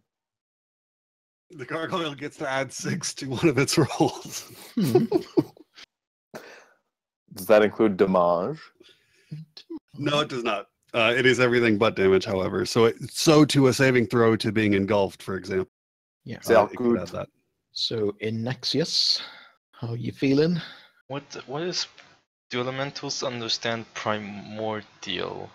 S4: The gargoyle gets to add 6 to one of its rolls.
S1: Hmm.
S3: Does that include damage?
S4: No, it does not. It is everything but damage, however. So to a saving throw to being engulfed, for example.
S1: Yeah.
S3: Sehr
S4: it could
S3: gut.
S4: add that.
S1: So, Inexius, how you feeling?
S2: What is? Do elementals understand primordial?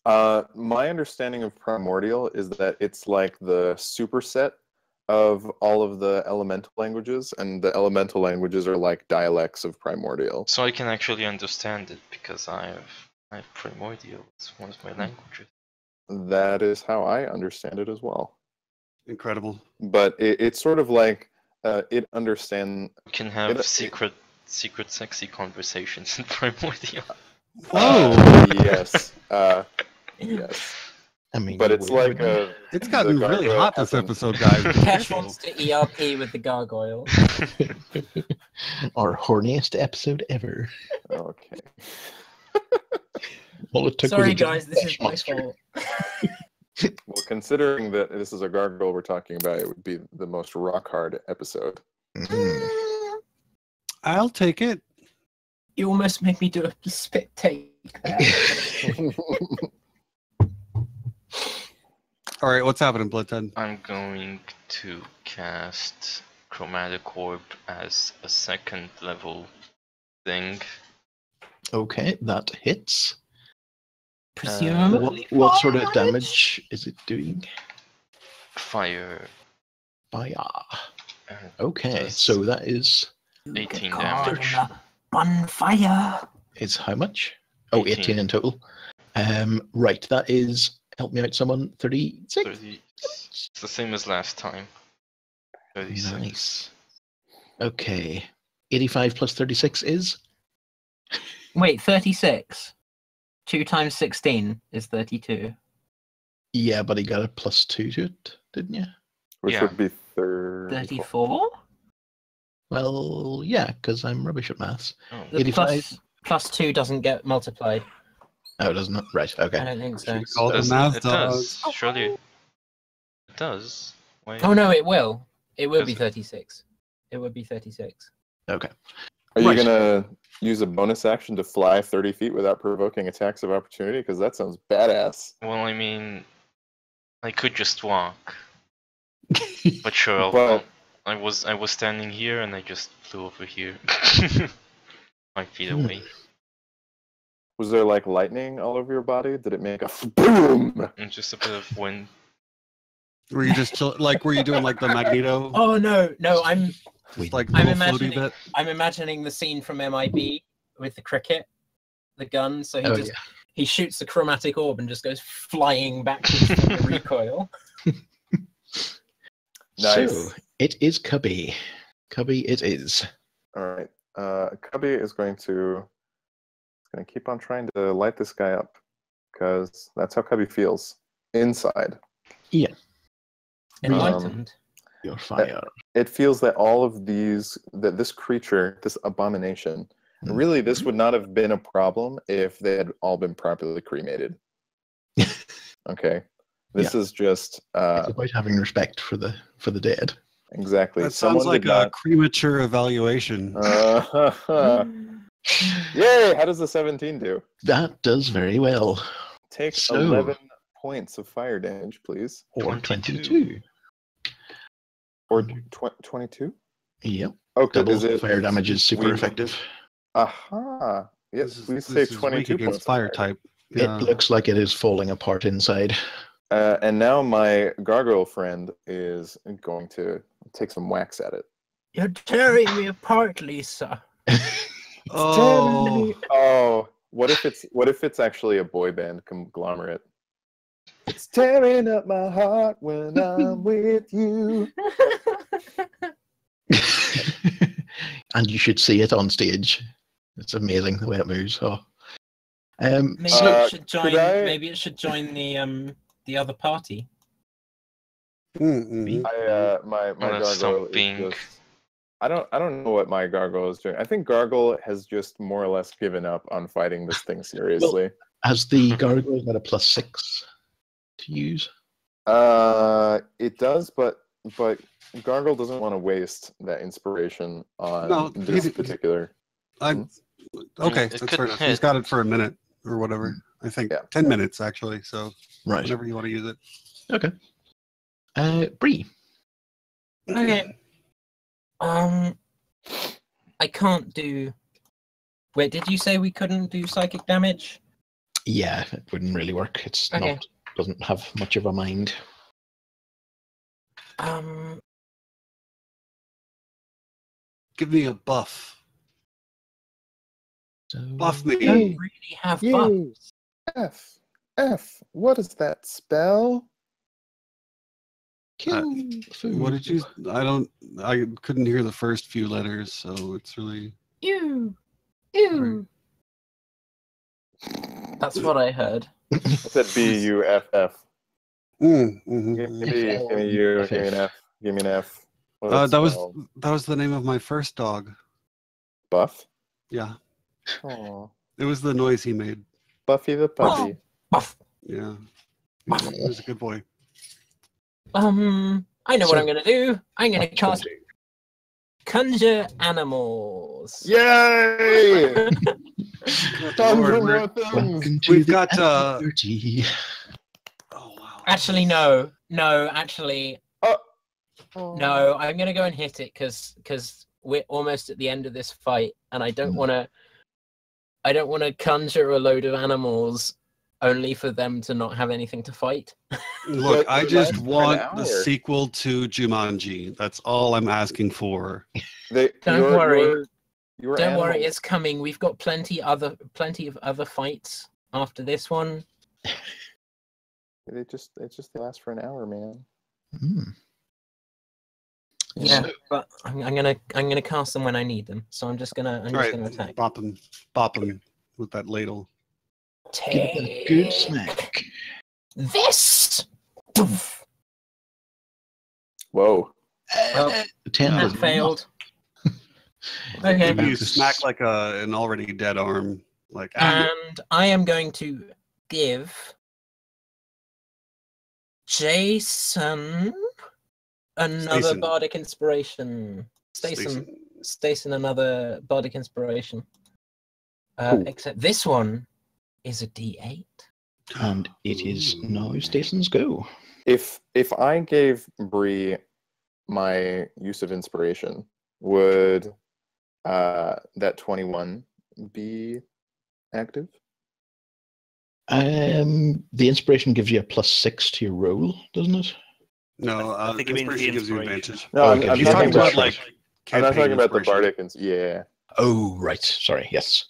S3: My understanding of primordial is that it's like the superset of all of the elemental languages, and the elemental languages are like dialects of primordial.
S2: So I can actually understand it because I have primordial. It's one of my languages.
S3: That is how I understand it as well.
S4: Incredible.
S3: But it's sort of like it understand.
S2: We can have
S3: It-
S2: secret sexy conversations in primordial.
S4: Whoa!
S3: Yes. Yes.
S1: I mean,
S3: But it's
S1: you
S3: like
S1: would-
S4: It's gotten
S3: the
S4: really
S3: gargoyle
S4: hot this
S3: hasn't-
S4: episode, guys.
S6: Cash wants to ERP with the gargoyle.
S1: our horniest episode ever.
S3: Okay.
S1: All it took was
S6: Sorry,
S1: a
S6: guys, this is
S1: flesh
S6: my
S1: monster.
S6: fault.
S3: Well, considering that this is a gargoyle we're talking about, it would be the most rock hard episode.
S1: Mhm.
S4: I'll take it.
S6: You almost made me do a spit take there.
S4: All right, what's happening, Blood Ted?
S2: I'm going to cast Chromatic Orb as a second level thing.
S1: Okay, that hits.
S6: Presumably.
S1: What sort of
S6: fire
S1: damage is it doing?
S2: Fire.
S1: Fire.
S2: uh,
S1: Okay,
S2: Does
S1: so that is
S2: 18
S6: God,
S2: damage.
S6: Bonfire.
S1: how much? Oh, 18
S2: 18.
S1: in total. Right, that is Help me out, someone. 36.
S2: 30. It's the same as last time. 36.
S1: Nice. Okay. 85 plus 36 is?
S6: Wait, 36. 2 times 16 is 32.
S1: Yeah, but he got a +2 to it, didn't you?
S3: Which
S2: Yeah.
S3: would be
S6: 34?
S1: Well, yeah, because I'm rubbish at maths.
S2: Oh.
S6: The
S1: 85?
S6: plus 2 doesn't get multiplied.
S1: Oh, doesn't it? Right, okay.
S6: I don't think so.
S4: Call the
S2: Does-
S4: math
S2: it does.
S4: dogs.
S2: Surely it does. Why?
S6: Oh no, it will. It will
S2: Does
S6: be
S2: it?
S6: 36. It would be 36.
S1: Okay.
S3: Are you
S1: Right.
S3: gonna use a bonus action to fly 30 feet without provoking attacks of opportunity? Because that sounds badass.
S2: Well, I mean, I could just walk. But sure,
S3: But-
S2: I was standing here and I just flew over here. 5 feet
S1: Hmm.
S2: away.
S3: Was there like lightning all over your body? Did it make a boom?
S2: And just a bit of wind.
S4: Were you just were you doing like the Magneto,
S6: Oh no, I'm
S4: like
S6: I'm
S4: little floaty
S6: imagining-
S4: bit?
S6: imagining the scene from MIB with the cricket, the gun. So he
S1: Oh,
S6: just he shoots the chromatic orb and just goes flying backwards from the recoil.
S3: Nice.
S1: So, it is Cubby. Cubby it is.
S3: All right. Cubby is going to keep on trying to light this guy up because that's how Cubby feels inside.
S6: Enlightened.
S1: Your fire.
S3: It feels that all of this creature, this abomination, really this would not have been a problem if they had all been properly cremated. Okay. This is just
S1: It's about having respect for the dead.
S3: exactly.
S4: That sounds like a premature evaluation.
S3: Yay! How does the 17 do?
S1: That does very well.
S3: Take
S1: So-
S3: 11 points of fire damage, please.
S1: Or
S2: 22.
S1: 22.
S3: Or 22?
S1: Yep.
S3: Okay,
S1: Double
S3: is it
S1: fire damage is super
S3: we-
S1: effective.
S3: Aha! Yes, please say
S4: this is weak
S3: 22
S4: against
S3: points of
S4: fire type. Yeah.
S1: It looks like it is falling apart inside.
S3: And now my gargoyle friend is going to take some wax at it.
S6: You're tearing me apart, Lisa.
S4: Oh,
S3: Oh, what if it's actually a boy band conglomerate? It's tearing up my heart when I'm with you.
S1: And you should see it on stage. It's amazing the way it moves. Oh.
S6: Maybe
S3: So-
S6: it should join.
S3: could I-
S6: Maybe it should join the other party.
S4: Mm-mm.
S3: My
S2: that's
S3: gargoyle
S2: something.
S3: is just. I don't know what my gargoyle is doing. I think gargoyle has just more or less given up on fighting this thing seriously.
S1: Has the gargoyle got a +6 to use?
S3: It does, but gargoyle doesn't want to waste that inspiration on
S4: No,
S3: this
S4: he-
S3: particular.
S4: Okay,
S2: it
S4: that's
S2: could
S4: fair enough.
S2: hit.
S4: He's got it for a minute or whatever. I think
S3: Yeah.
S4: 10 minutes actually. So
S1: Right.
S4: whenever you want to use it.
S1: Okay. Bree.
S6: Okay. I can't do. Wait, did you say we couldn't do psychic damage?
S1: Yeah, it wouldn't really work. It's
S6: Okay.
S1: doesn't have much of a mind.
S4: Give me a buff.
S1: So,
S4: Buff me.
S6: We don't really have buffs.
S3: F. What is that spell?
S1: kill food.
S4: What did you? I couldn't hear the first few letters, so it's really.
S6: Ew. Ew. That's what I heard.
S3: I said BUFF.
S4: Mhm.
S3: Give me you. Give me an F. Give me an F. What does
S4: That
S3: spell?
S4: was the name of my first dog.
S3: Buff.
S4: Yeah,
S3: Oh,
S4: it was the noise he made.
S3: Buffy the puppy.
S6: Buff.
S4: Yeah, he was a good boy.
S6: I know what
S1: So-
S6: I'm gonna do. I'm gonna cast Conjure Animals.
S3: Yay! Time for
S4: Lord,
S3: more things.
S1: Welcome to
S4: We've
S1: the
S4: got,
S1: dirty.
S4: Oh wow.
S6: Actually, no. Actually,
S3: Oh.
S6: no. I'm gonna go and hit it because we're almost at the end of this fight, and I don't want to. I don't want to conjure a load of animals only for them to not have anything to fight.
S4: Look,
S3: But
S4: I
S3: it
S4: just
S3: lasts for an
S4: want the
S3: hour.
S4: sequel to Jumanji. That's all I'm asking for.
S6: Don't worry.
S3: Your
S6: Don't worry,
S3: animals-
S6: it's coming. We've got plenty of other fights after this one.
S3: They last for an hour, man.
S1: Hmm.
S6: Yeah,
S1: So-
S6: but I'm gonna cast them when I need them. So I'm just gonna attack.
S4: Bop him with that ladle.
S1: Give it a good smack.
S6: This.
S3: Whoa.
S6: Well,
S1: 10
S6: that
S1: does
S6: failed.
S1: not.
S6: Okay.
S4: Maybe you smack like an already dead arm. Like
S6: And I am going to give Jason another
S4: Stason.
S6: bardic inspiration. Stason another bardic inspiration.
S3: Cool.
S6: Except this one is a D8.
S1: And it is now Stason's go.
S3: If I gave Bree my use of inspiration, would that 21 be active?
S1: The inspiration gives you a +6 to your roll, doesn't it?
S4: No,
S5: I think it means the
S4: inspiration gives you
S5: inspiration.
S4: advantage.
S3: No,
S1: Oh,
S3: I'm,
S1: okay.
S3: I'm
S1: He's
S3: talking
S1: talking
S3: about
S1: about,
S3: like.
S1: like,
S3: I'm not talking about the
S4: inspiration.
S3: bardic. Yeah.
S1: Oh, right. Sorry. Yes.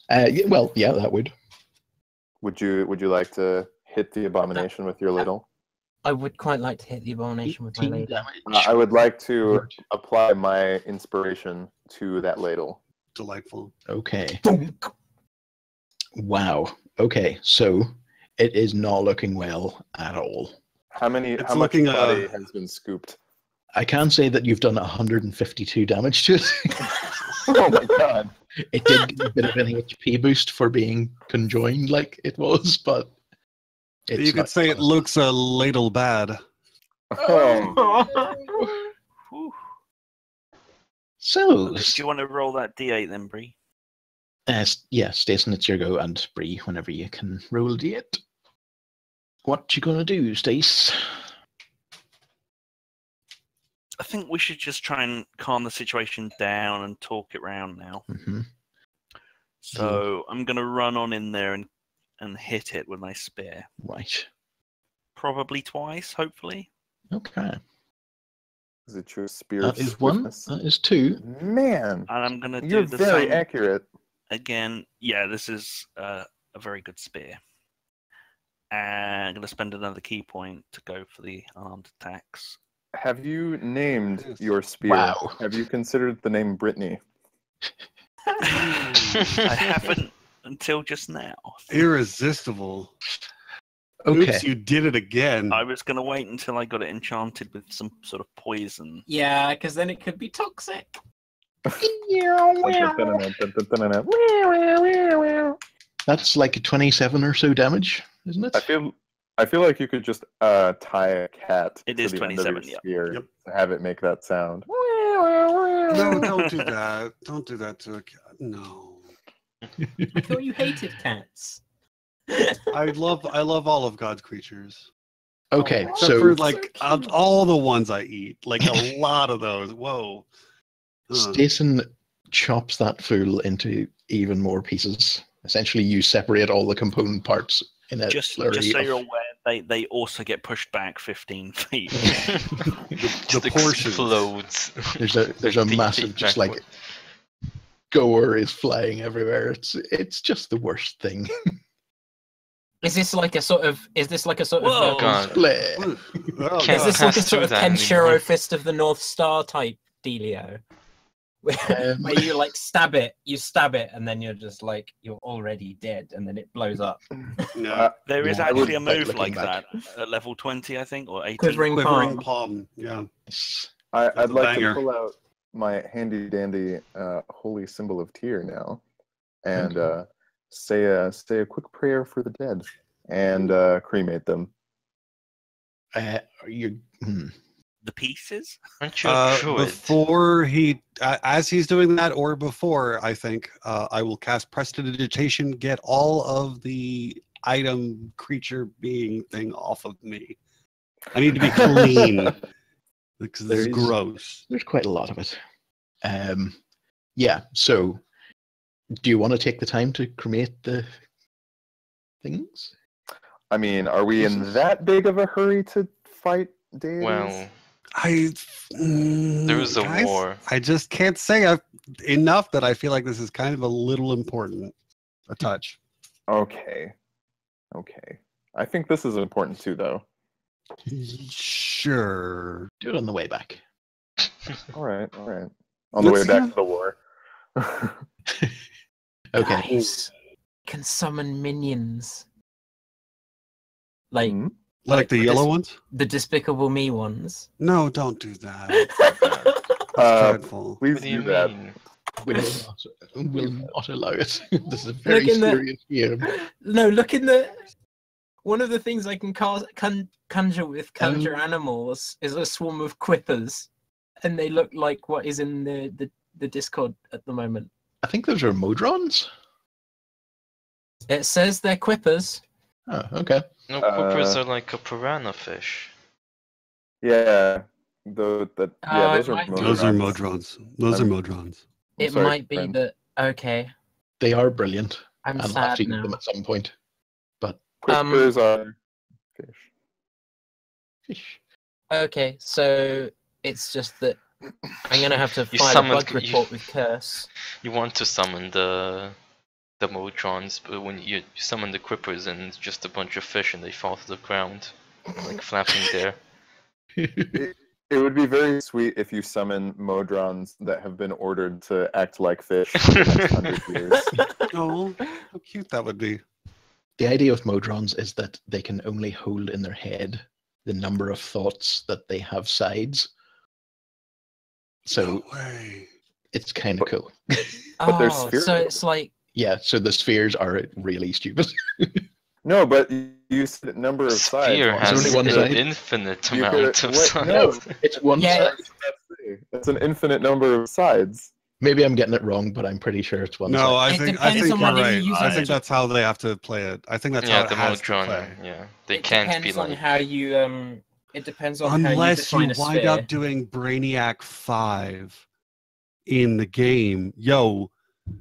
S1: Well, yeah, that would.
S3: Would you like to hit the abomination with your ladle?
S6: I would quite like to hit the abomination with my
S1: 18
S6: ladle.
S1: damage.
S3: I would like to apply my inspiration to that ladle.
S4: Delightful.
S1: Okay. Wow. Okay. So it is not looking well at all.
S3: How
S4: It's
S3: much
S4: looking,
S3: body has been scooped?
S1: I can say that you've done 152 damage to it.
S3: Oh my god.
S1: It did get a bit of an HP boost for being conjoined like it was, but it's
S4: You could
S1: not
S4: say it
S1: fun.
S4: looks a ladle bad.
S3: Oh.
S5: Whew.
S1: So,
S5: Do you want to roll that D8 then, Bree?
S1: yeah, Stason, it's your go, and Bree, whenever you can roll a d8. What you gonna do, Stace?
S5: I think we should just try and calm the situation down and talk it round now.
S1: Mm-hmm.
S5: So I'm going to run on in there and hit it with my spear.
S1: Right.
S5: Probably twice, hopefully.
S1: Okay.
S3: Is it your spear
S1: That
S3: of
S1: is one.
S3: swiftness?
S1: That is two.
S3: Man,
S5: And I'm going to do
S3: you're
S5: the
S3: very
S5: same
S3: accurate.
S5: again. Yeah, this is a very good spear. And I'm going to spend another key point to go for the unarmed attacks.
S3: Have you named
S4: Yes.
S3: your spear?
S1: Wow.
S3: Have you considered the name Brittany?
S5: I haven't until just now.
S4: Irresistible.
S1: Okay.
S4: Oops, you did it again.
S5: I was going to wait until I got it enchanted with some sort of poison.
S6: Yeah, because then it could be toxic.
S1: That's like a 27 or so damage, isn't it?
S3: I feel like you could just tie a cat
S5: It
S3: to
S5: is
S3: the end of
S5: 27,
S3: your
S5: yeah.
S3: spear
S4: Yep.
S3: to have it make that sound.
S4: No, don't do that. Don't do that to a cat. No.
S6: I thought you hated cats.
S4: I love all of God's creatures.
S1: Okay,
S4: Except
S1: so
S4: for like all the ones I eat. Like a lot of those. Whoa.
S1: Stason chops that fool into even more pieces. Essentially, you separate all the component parts in a
S5: Just
S1: flurry
S5: so
S1: of-
S5: you're aware, they also get pushed back 15 feet.
S2: Just
S4: The portions.
S2: explodes.
S1: There's a
S2: 15
S1: massive,
S2: feet
S1: just like
S2: backward.
S1: gore is flying everywhere. It's just the worst thing.
S6: Is this like a sort of?
S5: Whoa,
S2: God.
S1: Bleh.
S4: Oh,
S2: Can't
S6: Is this
S2: pass
S6: like a sort
S2: through
S6: of
S2: that
S6: Kenshiro
S2: anymore.
S6: Fist of the North Star type dealio? Where you like stab it, and then you're just like you're already dead, and then it blows up.
S4: no.
S5: there is
S1: Yeah, I
S5: actually
S1: would
S5: a
S1: like
S5: move
S1: looking
S5: like
S1: back.
S5: that at level 20, I think, or 18.
S6: Quivering
S4: Quivering
S6: palm.
S4: palm. Yeah.
S3: I'd
S4: That's a
S3: like
S4: banger.
S3: to pull out my handy dandy holy symbol of Tyr now, and say a quick prayer for the dead, and cremate them.
S1: You
S5: The pieces?
S2: Aren't you a druid?
S4: Before he, as he's doing that, or before, I think I will cast Prestidigitation, get all of the item, creature, being thing off of me. I need to be clean because this is
S1: There is-
S4: gross.
S1: there's quite a lot of it. Yeah. So, do you want to take the time to cremate the things?
S3: I mean, are we in that big of a hurry to fight deities?
S2: Well,
S4: There
S2: is a war.
S4: I just can't say enough that I feel like this is kind of a little important. A touch.
S3: Okay. I think this is important too, though.
S4: Sure.
S1: Do it on the way back.
S3: All right. On the way
S4: Let's
S3: back
S4: see.
S3: to the war.
S1: Okay.
S6: Guys, can summon minions. Like
S3: Hmm?
S4: Like the
S6: the
S4: yellow
S6: dis-
S4: ones?
S6: the Despicable Me ones.
S4: No, don't do that. That's dreadful.
S3: Please
S2: What do you
S3: do that.
S2: mean?
S1: Will not allow it. This is a very
S6: Look in the-
S1: serious game.
S6: No, look in the. One of the things I can conjure animals is a swarm of quippers, and they look like what is in the Discord at the moment.
S1: I think those are Modrons.
S6: It says they're quippers.
S1: Oh, okay.
S2: No, quippers are like a piranha fish.
S3: Yeah.
S6: Oh,
S3: Those
S6: it
S3: are
S6: might be.
S4: Those are
S3: Modrons.
S4: Modrons. Those are Modrons.
S3: I'm
S6: It
S3: sorry,
S6: might be
S3: friend.
S6: that. Okay,
S1: They are brilliant.
S6: I'm
S1: I'll have
S6: sad
S1: to eat
S6: now.
S1: them at some point. But
S3: Quippers are fish.
S1: fish.
S6: Okay, so it's just that I'm gonna have to
S2: You
S6: file a
S2: summoned-
S6: bug report with Curse.
S2: You want to summon the Modrons, but when you summon the quippers and it's just a bunch of fish and they fall to the ground, like flapping there.
S3: It would be very sweet if you summon Modrons that have been ordered to act like fish for the next 100 years.
S4: Oh, how cute that would be.
S1: The idea of Modrons is that they can only hold in their head the number of thoughts that they have sides. So
S4: No way.
S1: it's kind of cool.
S3: But they're
S6: So
S3: spherical.
S6: it's like
S1: Yeah, so the spheres are really stupid.
S3: No, but you said number of sides.
S2: Sphere
S3: Well,
S1: There's
S2: has
S1: only one
S2: an
S1: side.
S2: infinite
S3: You
S2: amount
S3: could-
S2: of
S3: what?
S2: sides.
S3: No.
S1: It's one
S6: Yeah.
S1: side.
S3: It's an infinite number of sides.
S1: Maybe I'm getting it wrong, but I'm pretty sure it's one
S4: No,
S1: side.
S4: I
S6: It
S4: think
S6: depends on
S4: you're
S6: whether
S4: right.
S6: you use
S4: I
S6: it.
S4: think that's how they have to play it. I think that's
S2: Yeah,
S4: how it
S2: the
S4: has to
S2: Modron.
S4: play.
S2: Yeah, they
S6: it
S2: can't be
S6: depends on
S2: like.
S6: how you It depends on how you
S4: Unless you
S6: define a
S4: wind
S6: sphere.
S4: up doing Brainiac 5 in the game. Yo,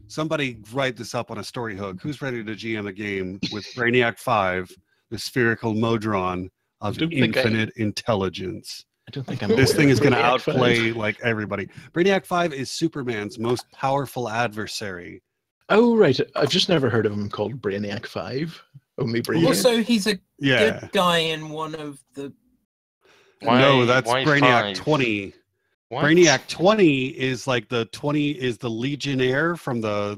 S4: somebody write this up on a story hook. Who's ready to GM a game with Brainiac 5, the spherical Modron of
S1: don't think I-
S4: infinite intelligence?
S1: I don't think I'm.
S4: This
S1: aware
S4: thing
S1: of
S4: is going to
S1: Brainiac 5.
S4: outplay like everybody. Brainiac 5 is Superman's most powerful adversary.
S1: Oh right, I've just never heard of him called Brainiac 5. Only Brainiac.
S6: Also, he's a
S4: Yeah.
S6: good guy in one of the.
S4: No, that's
S2: why
S4: Brainiac
S2: 5?
S4: 20.
S2: What?
S4: Brainiac 20 is like the 20 is the Legionnaire from the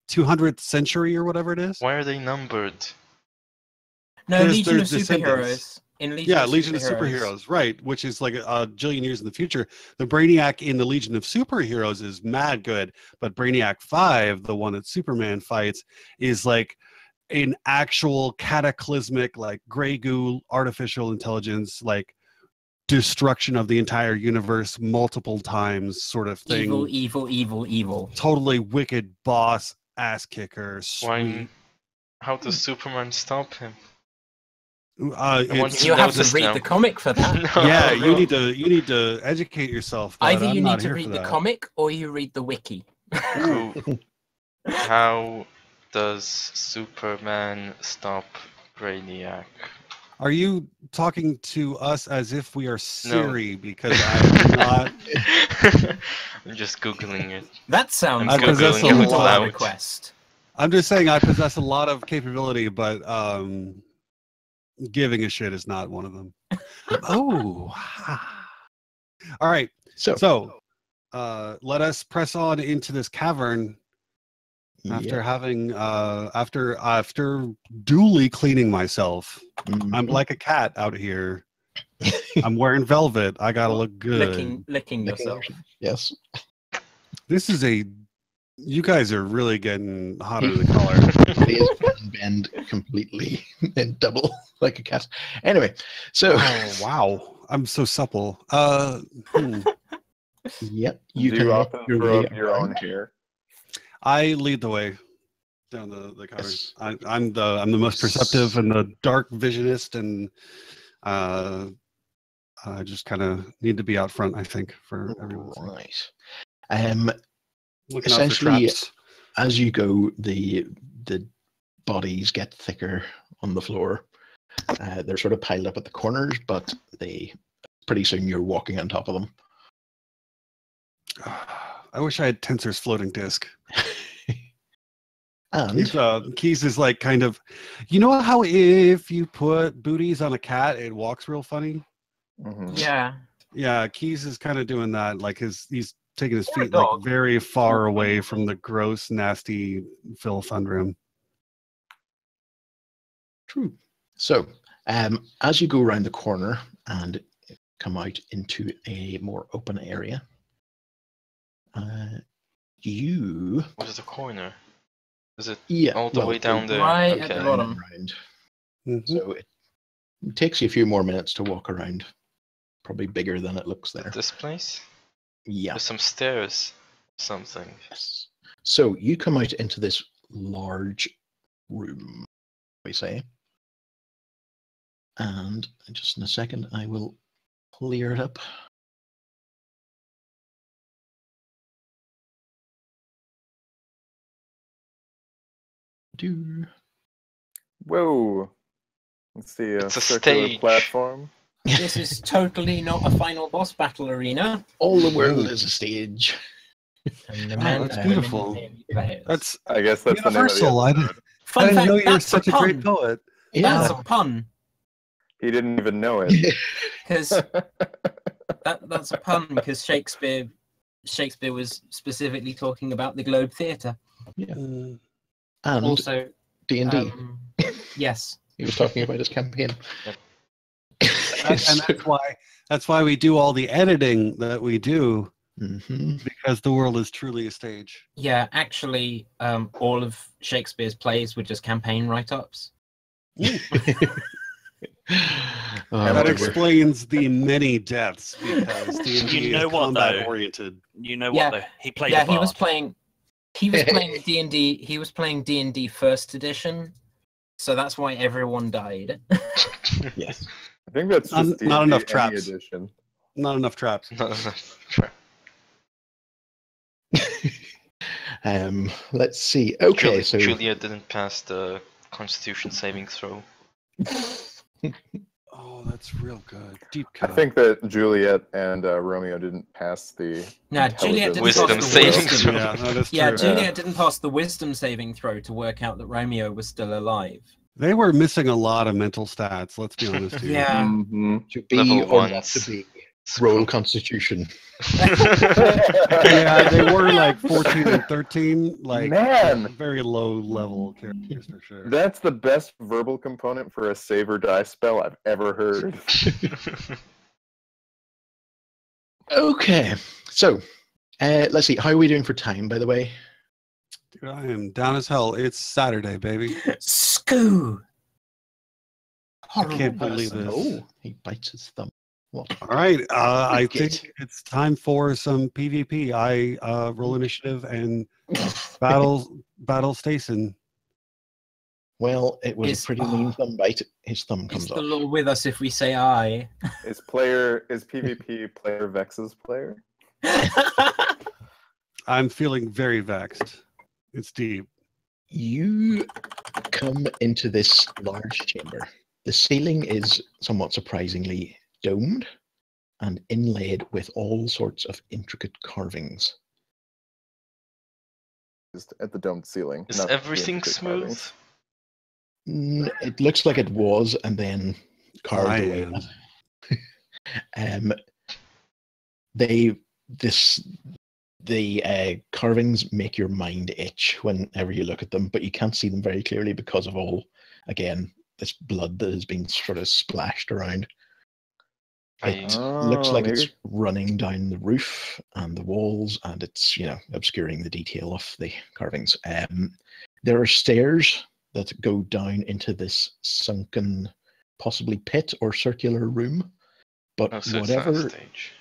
S4: 200th century or whatever it is.
S2: Why are they numbered?
S6: No,
S4: There's
S6: Legion
S4: their
S6: of
S4: descendants.
S6: Superheroes. In Legion
S4: Yeah,
S6: of
S4: Legion of Superheroes, right? Which is like a jillion years in the future. The Brainiac in the Legion of Superheroes is mad good, but Brainiac 5, the one that Superman fights, is like an actual cataclysmic, like Grey Goo, artificial intelligence, like destruction of the entire universe multiple times, sort of thing.
S6: Evil, evil, evil, evil.
S4: Totally wicked boss, ass kicker.
S2: Why?
S4: Sweet.
S2: How does Superman stop him?
S4: It's-
S2: want
S6: You have to
S2: this
S6: read
S2: now.
S6: the comic for that.
S2: No.
S4: yeah, you need to educate yourself. but
S6: Either
S4: I'm
S6: you
S4: not
S6: need to
S4: here
S6: read
S4: for
S6: the
S4: that.
S6: comic or you read the wiki.
S2: How does Superman stop Brainiac?
S4: Are you talking to us as if we are Siri? Because I'm not.
S2: I'm just googling it.
S6: That sounds
S4: I
S6: like
S4: possess
S6: a
S4: a
S6: Kindle
S4: lot.
S6: request.
S4: I'm just saying I possess a lot of capability, but giving a shit is not one of them. Oh. All right. So let us press on into this cavern after having after duly cleaning myself. I'm like a cat out here. I'm wearing velvet. I gotta look good.
S6: Licking yourself.
S1: Yes.
S4: This is you guys are really getting hot under the collar.
S1: It is bend completely and double like a cat. Anyway, so
S4: Oh wow. I'm so supple.
S1: yep, you
S3: Do
S1: can
S3: you
S1: make
S3: often
S1: your
S3: throw
S1: way
S3: up your
S1: around.
S3: own hair?
S4: I lead the way down the cavern.
S1: Yes.
S4: I'm the most perceptive and the dark visionist, and I just kind of need to be out front, I think, for everyone's sake.
S1: Right.
S4: Looking out for
S1: Essentially,
S4: traps.
S1: as you go, the bodies get thicker on the floor. They're sort of piled up at the corners, but pretty soon you're walking on top of them.
S4: I wish I had Tensor's floating disk.
S1: And
S4: Keys is like kind of, you know how if you put booties on a cat, it walks real funny.
S3: Mhm.
S6: Yeah.
S4: Yeah, Keys is kind of doing that. Like he's taking his
S6: Or a
S4: feet like
S6: dog.
S4: very far away from the gross, nasty filth under him.
S1: true. So, as you go around the corner and come out into a more open area, you
S2: What is the corner? Is it
S1: yeah
S2: all the way down there?
S6: right at the
S2: Okay.
S6: bottom.
S1: Around.
S4: Mhm.
S1: So it takes you a few more minutes to walk around. Probably bigger than it looks there.
S2: This place?
S1: Yeah.
S2: There's some stairs. Something.
S1: Yes. So you come out into this large room, we say. And just in a second, I will clear it up. Do.
S3: Whoa. Let's see a
S2: It's a
S3: circular
S2: stage.
S3: platform.
S6: This is totally not a final boss battle arena.
S1: All the world is a stage.
S6: And the
S1: Oh,
S6: man
S4: that's
S6: and
S4: beautiful.
S6: women players.
S4: That's
S3: I guess that's the name of the
S4: universal. I
S3: episode.
S4: didn't, I
S6: Fun
S4: didn't
S6: fact,
S4: know you were
S6: that's
S4: such a
S6: pun.
S4: great poet.
S6: That's
S1: Yeah.
S6: a pun.
S3: He didn't even know it.
S6: Because that's a pun because Shakespeare was specifically talking about the Globe Theatre.
S4: Mm.
S1: And
S6: Also,
S1: D&D.
S6: Yes.
S1: He was talking about his campaign.
S4: And that's why we do all the editing that we do,
S1: Mhm.
S4: because the world is truly a stage.
S6: Yeah, actually, all of Shakespeare's plays were just campaign write-ups.
S1: Oh,
S4: That
S1: dear.
S4: explains the many deaths because D&D
S5: You know
S4: is
S5: what, though?
S4: combat oriented.
S5: You know
S6: Yeah.
S5: what? Though? He played.
S6: Yeah,
S5: a
S6: he was
S5: bard.
S6: playing D&D. He was playing D&D first edition, so that's why everyone died.
S1: Yes.
S3: I think that's just
S4: Not
S3: D&D
S4: enough
S3: any
S4: traps.
S3: edition.
S4: Not enough traps.
S2: Not enough. Sure.
S1: Let's see. Okay, so
S2: Julia didn't pass the Constitution saving throw.
S4: Oh, that's real good. Deep
S3: I
S4: cut.
S3: think that Juliet and Romeo didn't pass the
S6: No, Juliet didn't
S2: Wisdom
S6: pass the
S2: saving
S6: wisdom.
S2: throw.
S4: Yeah, that is true.
S6: Yeah, Juliet didn't pass the wisdom saving throw to work out that Romeo was still alive.
S4: They were missing a lot of mental stats. Let's be honest here.
S6: Yeah.
S3: Mhm.
S1: to be
S2: Level
S1: or not
S2: ones.
S1: to be. Roll Constitution.
S4: Yeah, they were like 14 and 13, like
S3: Man.
S4: very low level characters for sure.
S3: That's the best verbal component for a save or die spell I've ever heard.
S1: Okay, so let's see. How are we doing for time, by the way?
S4: Dude, I am down as hell. It's Saturday, baby.
S6: Scoo!
S4: I can't believe this.
S1: Oh, he bites his thumb. What?
S4: All right, I
S1: Good.
S4: think it's time for some PvP. I roll initiative and battle Station.
S1: Well, it was
S6: Is-
S1: a pretty mean thumb bite. His thumb
S6: Is
S1: comes
S6: the
S1: off.
S6: law with us if we say I?
S3: Is PvP player Vex's player?
S4: I'm feeling very vexed. It's deep.
S1: You come into this large chamber. The ceiling is somewhat surprisingly domed and inlaid with all sorts of intricate carvings.
S3: Just at the domed ceiling.
S2: Is
S3: not the
S2: everything
S3: intricate
S2: smooth?
S3: carvings.
S1: It looks like it was and then carved
S4: I
S1: away.
S4: am.
S1: The carvings make your mind itch whenever you look at them, but you can't see them very clearly because of all, again, this blood that has been sort of splashed around. It looks like it's running down the roof and the walls, and it's, obscuring the detail of the carvings. There are stairs that go down into this sunken, possibly pit or circular room, but
S2: Oh, so it's not a stage.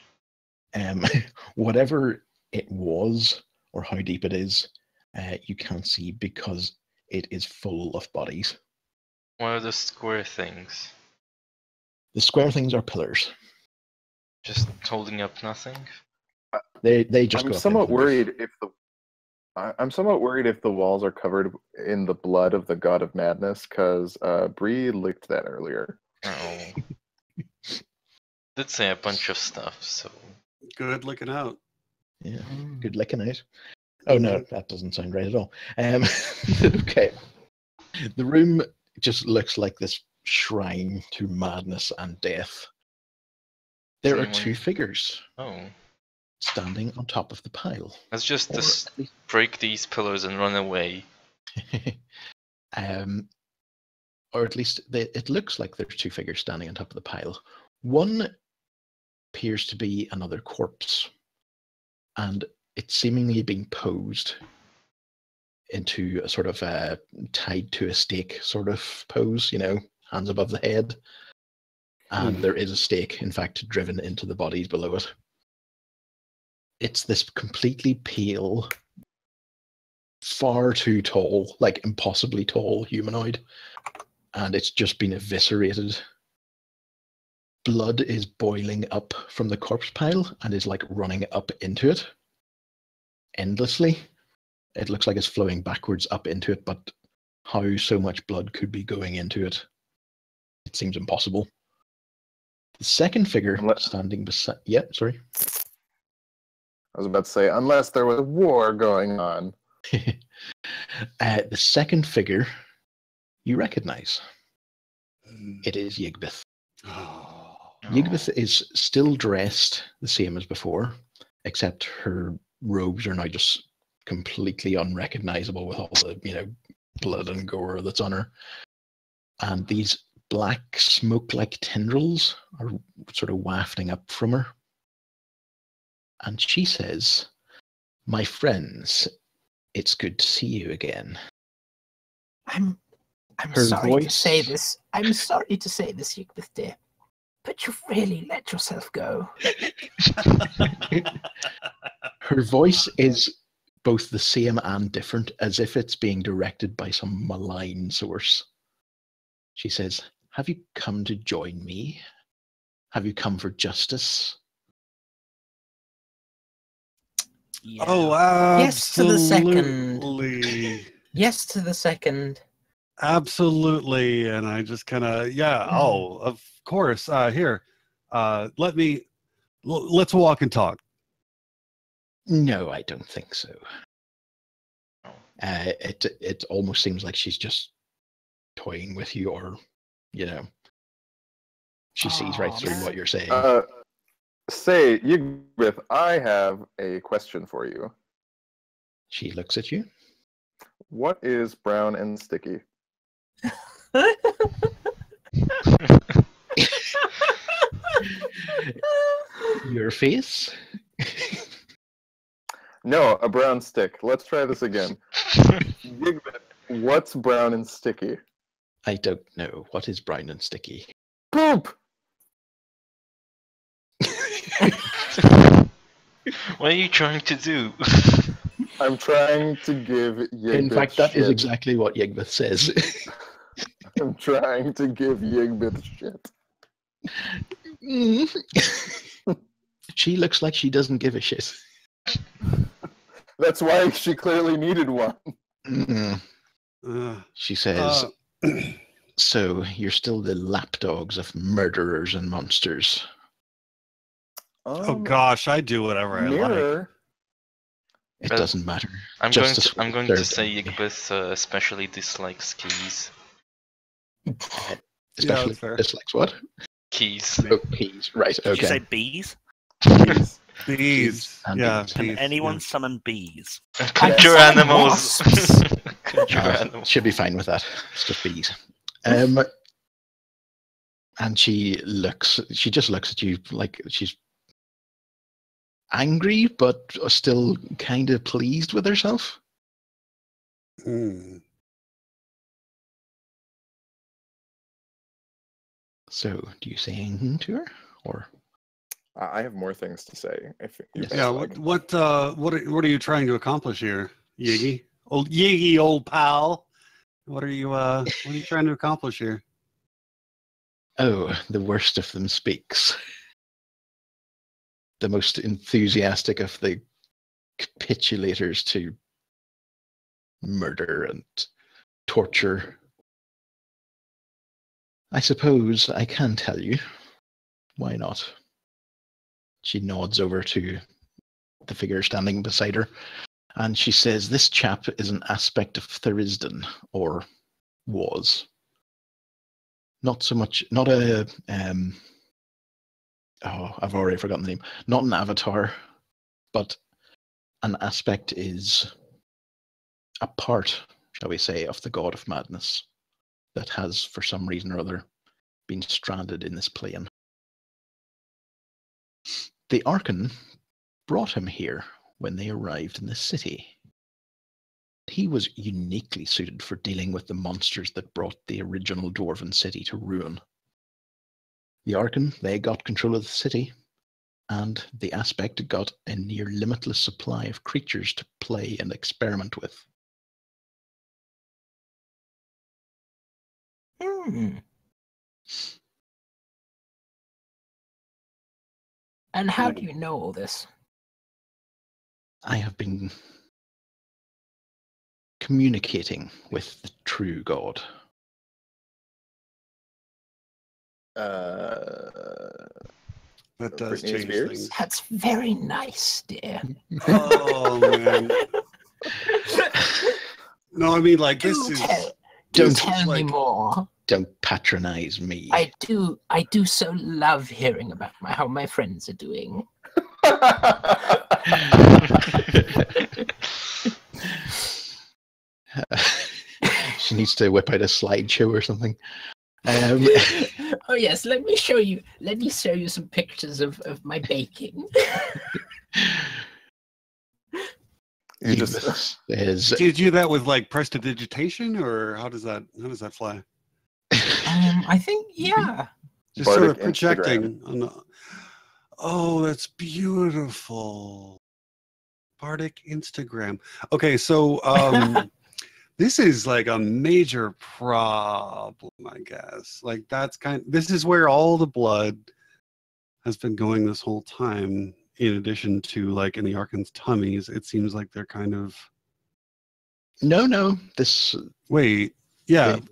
S1: whatever it was or how deep it is, you can't see because it is full of bodies.
S2: What are the square things?
S1: The square things are pillars.
S2: Just holding up nothing?
S1: They just
S3: I'm
S1: go up
S3: somewhat
S1: into the roof.
S3: worried if I'm somewhat worried if the walls are covered in the blood of the god of madness, because Bree licked that earlier.
S2: Oh. Did say a bunch of stuff, so
S4: Good looking out.
S1: Yeah, good licking out. Oh no, that doesn't sound right at all. Okay. The room just looks like this shrine to madness and death. There are
S2: Anyone-
S1: two figures
S2: Oh,
S1: standing on top of the pile.
S2: let's just
S1: Or
S2: dis-
S1: at least-
S2: break these pillars and run away.
S1: Or at least it looks like there's two figures standing on top of the pile. One appears to be another corpse, and it's seemingly being posed into a sort of tied to a stake sort of pose, hands above the head. And there is a stake, in fact, driven into the bodies below it. It's this completely pale, far too tall, like impossibly tall humanoid. And it's just been eviscerated. Blood is boiling up from the corpse pile and is like running up into it endlessly. It looks like it's flowing backwards up into it, but how so much blood could be going into it, it seems impossible. The second figure standing beside... Yeah, sorry.
S3: I was about to say, unless there was a war going on.
S1: The second figure you recognize. It is Yigbeth.
S4: Oh.
S1: Yigbeth is still dressed the same as before, except her robes are now just completely unrecognizable with all the, blood and gore that's on her. And these black smoke-like tendrils are sort of wafting up from her. And she says, "My friends, it's good to see you again."
S6: I'm
S1: Her
S6: sorry to
S1: voice-
S6: say this. I'm sorry to say this, Yigbeth dear, but you've really let yourself go.
S1: Her voice is both the same and different, as if it's being directed by some malign source. She says, "Have you come to join me? Have you come for justice?"
S6: Yeah.
S4: Oh,
S6: Yes to the second.
S4: absolutely.
S6: Yes to the second.
S4: Absolutely. And I just kind of, oh, of course. Here, let's walk and talk.
S1: No, I don't think so. It almost seems like she's just toying with you, or she sees right
S6: Aw,
S1: through
S6: man.
S1: what you're saying.
S3: Say, Yigbeth, I have a question for you.
S1: She looks at you.
S3: What is brown and sticky?
S1: Your face.
S3: No, a brown stick. Let's try this again. Yigbeth, what's brown and sticky?
S1: I don't know. What is brown and sticky?
S3: Poop!
S2: What are you trying to do?
S3: I'm trying to give Yigbeth
S1: In fact, that is
S3: shit.
S1: exactly what Yigbeth says.
S3: I'm trying to give Yigbeth shit.
S1: She looks like she doesn't give a shit.
S3: That's why she clearly needed one.
S1: Mm.
S4: Uh,
S1: She says,
S4: uh,
S1: "So you're still the lapdogs of murderers and monsters."
S4: oh gosh, I do whatever I like.
S3: Mirror.
S1: It
S2: Well,
S1: doesn't matter.
S2: I'm
S1: Justice
S2: going
S1: will
S2: to
S1: serve
S2: say
S1: them.
S2: Yigbeth especially dislikes keys.
S1: Especially
S4: that's fair.
S1: dislikes what?
S2: Keys.
S1: Oh, keys. Right,
S5: Did you say
S1: okay.
S5: bees?
S3: Please.
S4: Bees.
S1: And
S4: Yeah,
S1: bees.
S5: Can
S4: bees,
S5: anyone
S4: yeah.
S5: summon bees?
S2: Conjure
S6: summon
S2: animals.
S6: wasps.
S2: Conjure
S1: Uh,
S2: animals.
S1: she'll be fine with that. It's just bees. And she just looks at you like she's angry, but still kind of pleased with herself.
S4: Hmm.
S1: So, do you say anything to her, or
S3: I have more things to say. If you
S1: Yes.
S3: guys
S4: Yeah.
S3: like.
S4: What are you trying to accomplish here, Yiggy? Old Yiggy, old pal. What are you trying to accomplish here?
S1: oh, the worst of them speaks. The most enthusiastic of the capitulators to murder and torture. I suppose I can tell you. Why not? She nods over to the figure standing beside her, And she says, this chap is an aspect of Therisden, or was. Not so much, not a, I've already forgotten the name. Not an avatar, but an aspect is a part, shall we say, of the god of madness that has, for some reason or other, been stranded in this plane. The Archon brought him here when they arrived in the city. He was uniquely suited for dealing with the monsters that brought the original Dwarven city to ruin. The Archon, they got control of the city, and the Aspect got a near limitless supply of creatures to play and experiment with.
S6: And how do you know all this?
S1: I have been communicating with the true god.
S4: That does
S3: Britney
S4: change
S3: Spears?
S4: things.
S6: That's very nice, dear.
S4: Oh man. No, I mean like this
S6: Do
S4: is
S1: Don't
S6: tell me
S4: like-
S6: more.
S1: Don't patronize me.
S6: I do so love hearing about how my friends are doing.
S1: She needs to whip out a slideshow or something.
S6: Oh yes, let me show you some pictures of my baking.
S3: You just
S1: says,
S4: do you do that with like prestidigitation, or how does that fly?
S6: I think yeah.
S4: Just sort of
S3: Bardic
S4: projecting on the... Oh, that's beautiful. Bardic Instagram. Okay, so this is like a major problem, I guess. Like this is where all the blood has been going this whole time, in addition to like in the Archon's tummies. It seems like they're kind of
S1: no, this
S4: wait, yeah.
S1: the-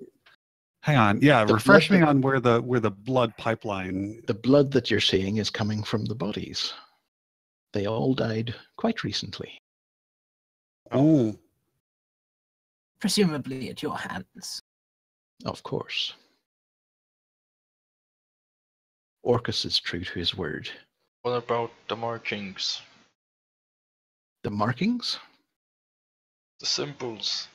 S4: Hang on. Yeah,
S1: the
S4: refresh
S1: blood
S4: me on where the blood pipeline.
S1: the blood that you're seeing is coming from the bodies. They all died quite recently.
S4: Oh,
S6: Presumably at your hands.
S1: Of course. Orcus is true to his word.
S2: What about the markings?
S1: The markings?
S2: The symbols?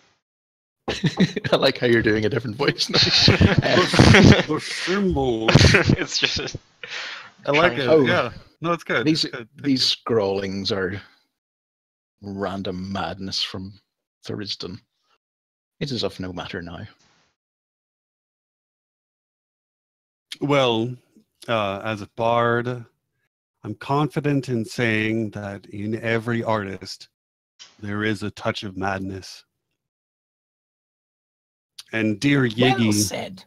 S1: I like how you're doing a different voice now.
S4: the symbol.
S2: It's just.
S4: I like it.
S1: Oh.
S4: Yeah. No, it's good.
S1: These
S4: It's good. Thank
S1: these scrawlings are random madness from Therisden. It is of no matter now.
S4: you. Well, as a bard, I'm confident in saying that in every artist there is a touch of madness. And dear
S6: Well
S4: Yiggy,
S6: said.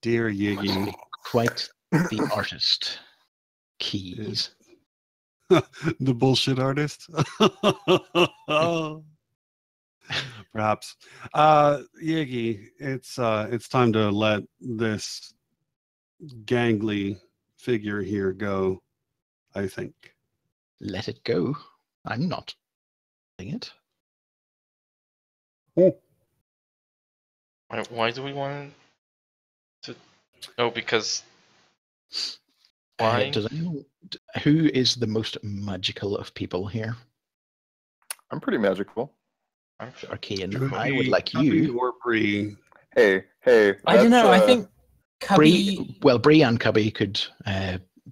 S4: dear Yiggy,
S1: Quite the artist. Keys.
S4: the bullshit artist. Perhaps. Yiggy, it's time to let this gangly figure here go, I think.
S1: Let it go. I'm not doing it.
S2: Why do we want to? Oh, because. Why?
S1: Does anyone, who is the most magical of people here?
S3: I'm pretty magical.
S2: I'm
S1: Arcane.
S4: Could
S1: I would
S4: be
S1: like
S4: Cubby
S1: you.
S4: or Bree.
S3: Hey.
S6: I don't know. I
S3: that's,
S6: think Cubby,
S1: Bree and Cubby could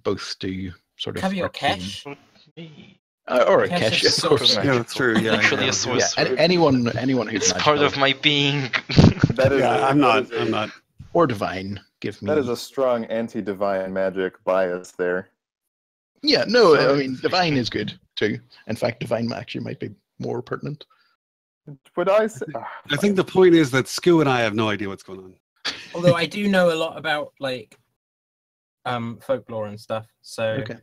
S1: both do sort of
S6: Cubby or
S1: arcane.
S6: Kesh.
S2: me.
S1: Or a
S6: Kesh
S1: Kesh,
S6: is
S1: of course.
S6: sorcerer.
S4: Yeah, that's true. Yeah,
S2: Literally
S4: yeah.
S2: a sorcerer.
S1: Yeah, anyone who's
S2: It's
S1: magical,
S2: part of my being.
S3: that is
S4: Yeah,
S3: a-
S4: I'm
S3: that
S4: not.
S3: is a-
S4: I'm not.
S1: or divine. Give me.
S3: That is a strong anti-divine magic bias there.
S1: Yeah, no,
S3: So-
S1: I mean divine is good too. In fact, divine actually might be more pertinent.
S3: Would I say?
S4: I think the point is that Skoo and I have no idea what's going on.
S6: Although I do know a lot about like folklore and stuff. So
S1: Okay.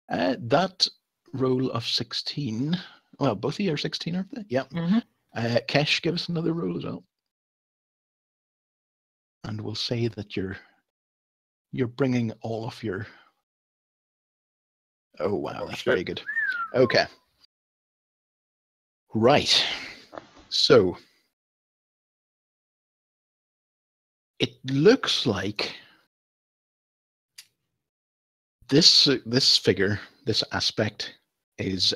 S1: That roll of 16. Well, both of you are 16, aren't they? Yeah.
S6: Mhm.
S1: Kesh, give us another roll as well. And we'll say that you're bringing all of your. Oh wow,
S3: Oh,
S1: that's
S3: shit.
S1: very good. Okay. Right. So it looks like this figure, this aspect, is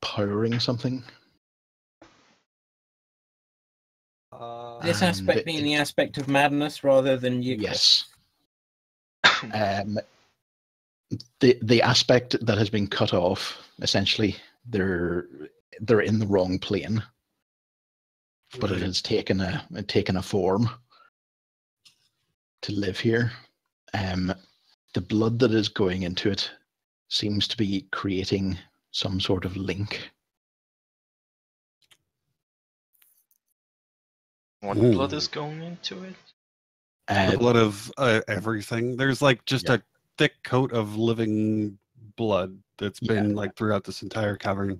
S1: powering something.
S6: This
S1: And
S6: aspect being the aspect of madness rather than you.
S1: Yes. The aspect that has been cut off, essentially, they're in the wrong plane, but it has taken a form to live here. The blood that is going into it seems to be creating some sort of link.
S2: What blood is going into it?
S4: The blood of everything. There's like just a thick coat of living blood that's been like throughout this entire cavern.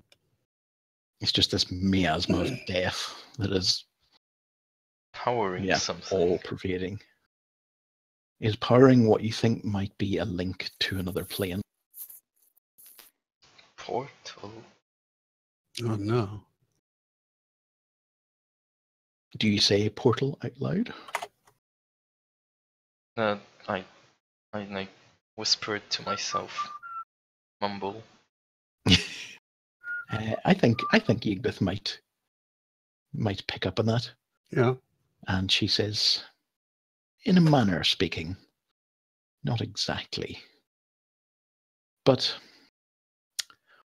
S1: It's just this miasma of death that is
S2: Powering something.
S1: all pervading. Is powering what you think might be a link to another plane.
S2: Portal.
S4: Oh no.
S1: Do you say portal out loud?
S2: I like whisper it to myself. Mumble.
S1: I think Yigbeth might pick up on that.
S4: Yeah.
S1: And she says, in a manner speaking, not exactly. But,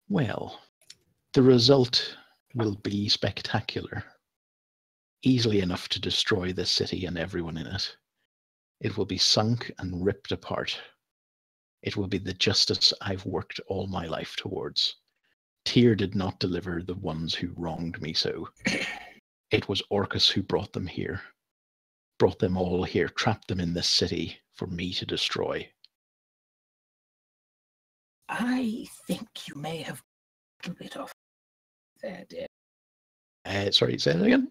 S1: well, the result will be spectacular. Easily enough to destroy this city and everyone in it. It will be sunk and ripped apart. It will be the justice I've worked all my life towards. Tyr did not deliver the ones who wronged me so. It was Orcus who brought them here. Brought them all here, trapped them in this city for me to destroy.
S6: I think you may have a little bit off there, dear.
S1: Sorry, say that again?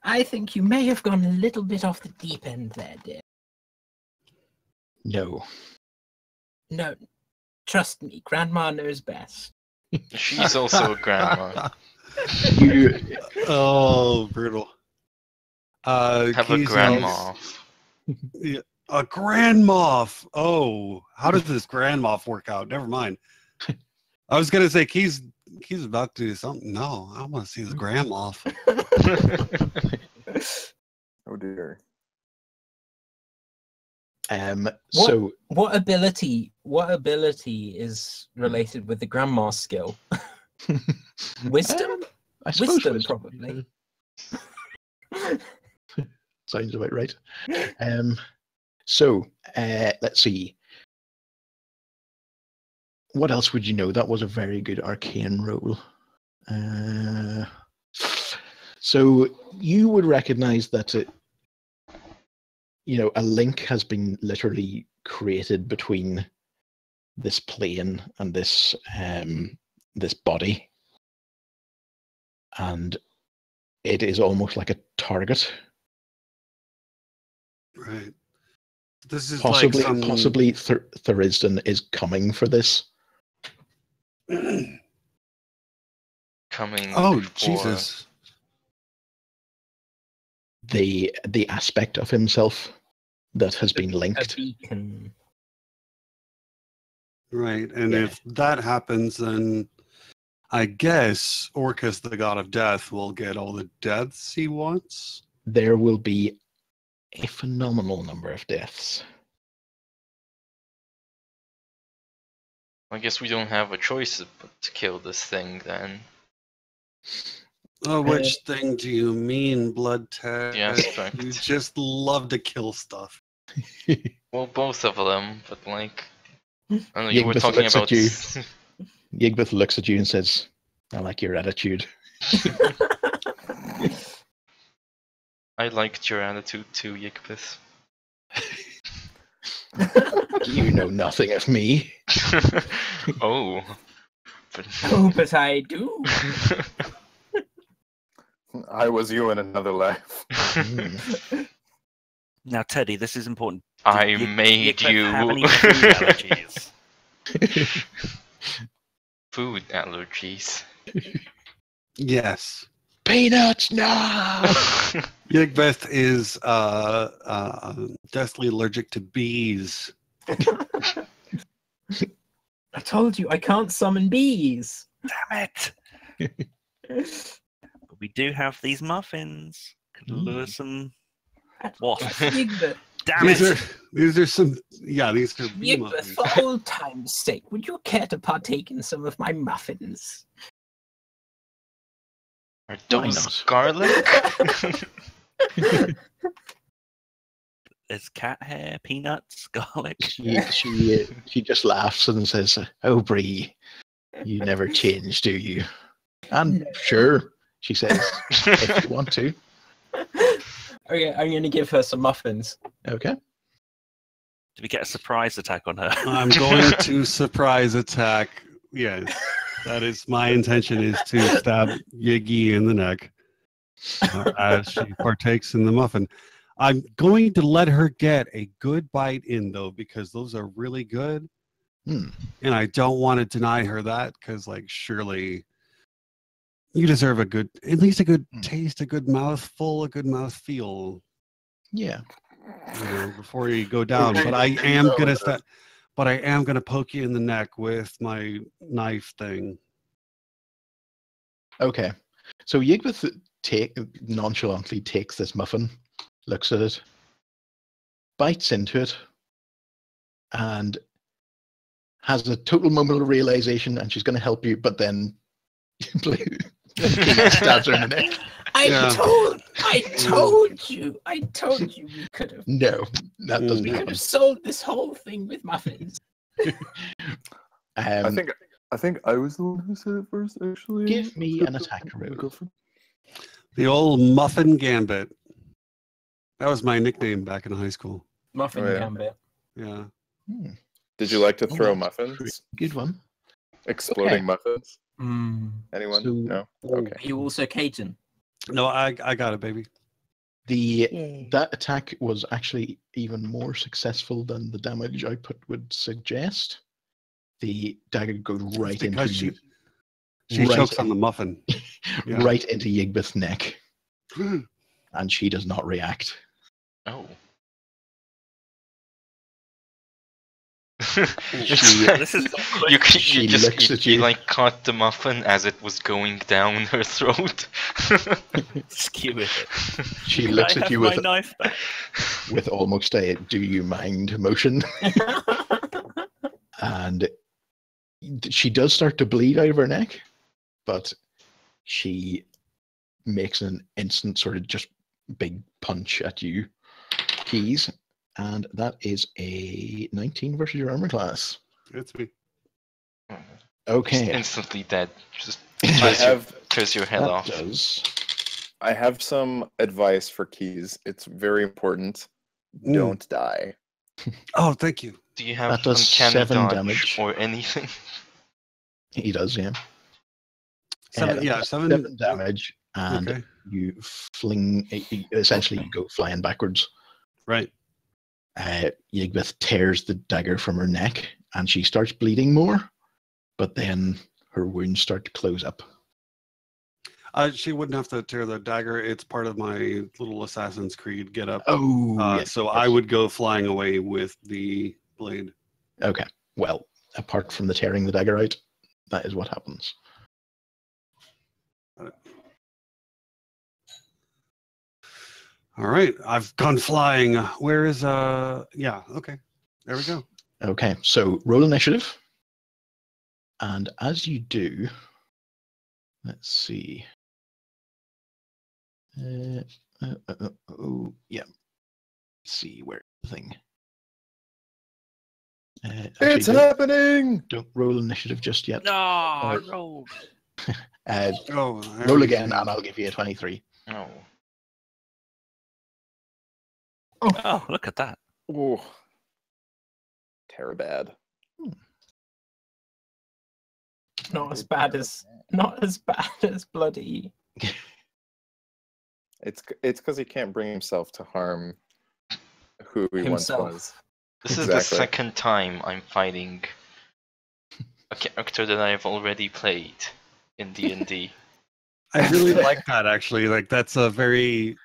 S6: I think you may have gone a little bit off the deep end there, dear.
S1: No.
S6: No, trust me, Grandma knows best.
S2: She's also a grandma.
S4: Oh, brutal.
S2: Have a grandma.
S4: Yeah, a grand moth. Oh, how does this grand moth work out? Never mind. I was gonna say Key's about to do something. No, I want to see the grand moth.
S3: Oh dear.
S1: So
S6: what ability is related with the grandma skill? Wisdom?
S1: I suppose
S6: Wisdom, probably.
S1: Sounds about right. So let's see. What else would you know? That was a very good arcane roll. So you would recognize that a link has been literally created between this plane and this body, and it is almost like a target.
S4: Right. This is
S1: Possibly,
S4: like
S1: possibly Thuristan is coming for this.
S2: Coming.
S4: Oh,
S2: for...
S4: Jesus.
S1: The aspect of himself that has been
S6: A
S1: linked.
S6: beacon.
S4: Right, and
S1: Yeah.
S4: if that happens, then I guess Orcus, the god of death, will get all the deaths he wants.
S1: There will be a phenomenal number of deaths.
S2: I guess we don't have a choice but to kill this thing then.
S4: Oh, which thing do you mean, Blood Tag?
S2: The aspect.
S4: You just love to kill stuff.
S2: Well, both of them, but like, I don't know, you were
S1: Yigbeth
S2: talking
S1: looks at
S2: about.
S1: you. Yigbeth looks at you and says, I like your attitude.
S2: I liked your attitude too, Yigbeth.
S1: You know nothing of me.
S2: Oh. But...
S6: Oh, but I do.
S3: I was you in another life.
S5: Now, Teddy, this is important.
S2: I
S5: Did
S2: made
S5: Yigbeth
S2: you.
S5: have any food allergies?
S2: Food allergies.
S4: Yes.
S1: Peanuts, no!
S4: Yigbeth is deathly allergic to bees.
S6: I told you I can't summon bees.
S5: Damn it! But we do have these muffins. Could lure some wasps.
S6: Yigbeth,
S5: Damn
S4: These
S5: it!
S4: these are some these are bee
S6: Yigbeth,
S4: muffins.
S6: for old time's sake, would you care to partake in some of my muffins?
S2: Are
S1: Why
S2: those
S1: not?
S2: garlic?
S5: There's cat hair, peanuts, garlic.
S1: She just laughs and says, "Oh, Bree, you never change, do you?" And sure, she says, if you want to.
S6: Okay, I'm going to give her some muffins.
S1: Okay.
S5: Do we get a surprise attack on her?
S4: I'm going to surprise attack. Yes, that is my intention, is to stab Yiggy in the neck as she partakes in the muffin. I'm going to let her get a good bite in, though, because those are really good. And I don't want to deny her that, because, like, surely you deserve a good, at least a good taste, a good mouthful, a good mouthfeel.
S1: Yeah.
S4: You know, before you go down. But I am gonna poke you in the neck with my knife thing.
S1: Okay. So Yigbeth nonchalantly takes this muffin, looks at it, bites into it, and has a total moment of realization, and she's going to help you, but then stabs her in the neck.
S6: I told you we could have.
S1: No, that doesn't
S6: We could
S1: happen.
S6: have solved this whole thing with muffins.
S3: I think I was the one who said it first, actually.
S1: Give me an attack roll.
S3: Go for it.
S4: The old muffin gambit. That was my nickname back in high school.
S6: Muffin
S3: Oh, yeah.
S6: gambit.
S4: Yeah.
S3: Did you like to
S1: Oh,
S3: throw
S1: that's
S3: muffins?
S1: pretty good one.
S3: Exploding
S1: Okay.
S3: muffins?
S6: Mm.
S3: Anyone?
S1: So-
S3: No? Okay.
S6: Are you also Cajun?
S4: No, I got it, baby.
S1: That attack was actually even more successful than the damage output would suggest. The dagger goes right into
S4: Because she
S1: right
S4: chokes on the muffin. Yeah.
S1: right into Yigbeth's neck, and she does not react.
S2: Oh.
S5: This is
S2: you
S1: She looks at you.
S2: like caught the muffin as it was going down her throat.
S5: skew it.
S1: She
S5: Can
S1: looks
S5: I
S1: at
S5: have
S1: you
S5: my knife back?
S1: with almost a "Do you mind?" motion, and she does start to bleed out of her neck, but she makes an instant sort of just big punch at you, Keys, and that is a 19 versus your armor class.
S4: It's me.
S2: Just
S1: Okay,
S2: instantly dead. Just
S3: I
S2: tears your head
S1: that
S2: off.
S1: does.
S3: I have some advice for Keys. It's very important.
S4: Mm.
S3: Don't die.
S4: Oh, thank you.
S2: Do you have
S1: That does
S2: uncanny
S1: 7
S2: dodge
S1: damage.
S2: or anything?
S1: He does, yeah.
S4: Seven, yeah,
S1: that's
S4: seven.
S1: 7 damage, and
S4: Okay.
S1: you fling. Essentially, you go flying backwards.
S4: Right.
S1: Yigbeth tears the dagger from her neck, and she starts bleeding more. But then her wounds start to close up.
S4: She wouldn't have to tear the dagger. It's part of my little Assassin's Creed get up.
S1: Oh, yes,
S4: So
S1: yes.
S4: I would go flying away with the blade.
S1: Okay. Well, apart from the tearing the dagger out, that is what happens.
S4: All right. I've gone flying. Where is yeah, okay. There we go.
S1: Okay, so roll initiative. And as you do, let's see. Oh, yeah. Let's see where the thing.
S3: It's
S1: Actually,
S3: happening!
S1: don't roll initiative just yet.
S5: No, I rolled.
S4: Oh,
S1: Roll again, and I'll give you a 23.
S2: No.
S5: Oh, look at that.
S3: Ooh. Terribad.
S6: Not as bad as bloody.
S3: It's because he can't bring himself to harm who he
S6: Himself.
S3: once was.
S2: This is the
S3: Exactly.
S2: second time I'm fighting a character that I have already played in D&D.
S4: I really like that actually. Like that's a very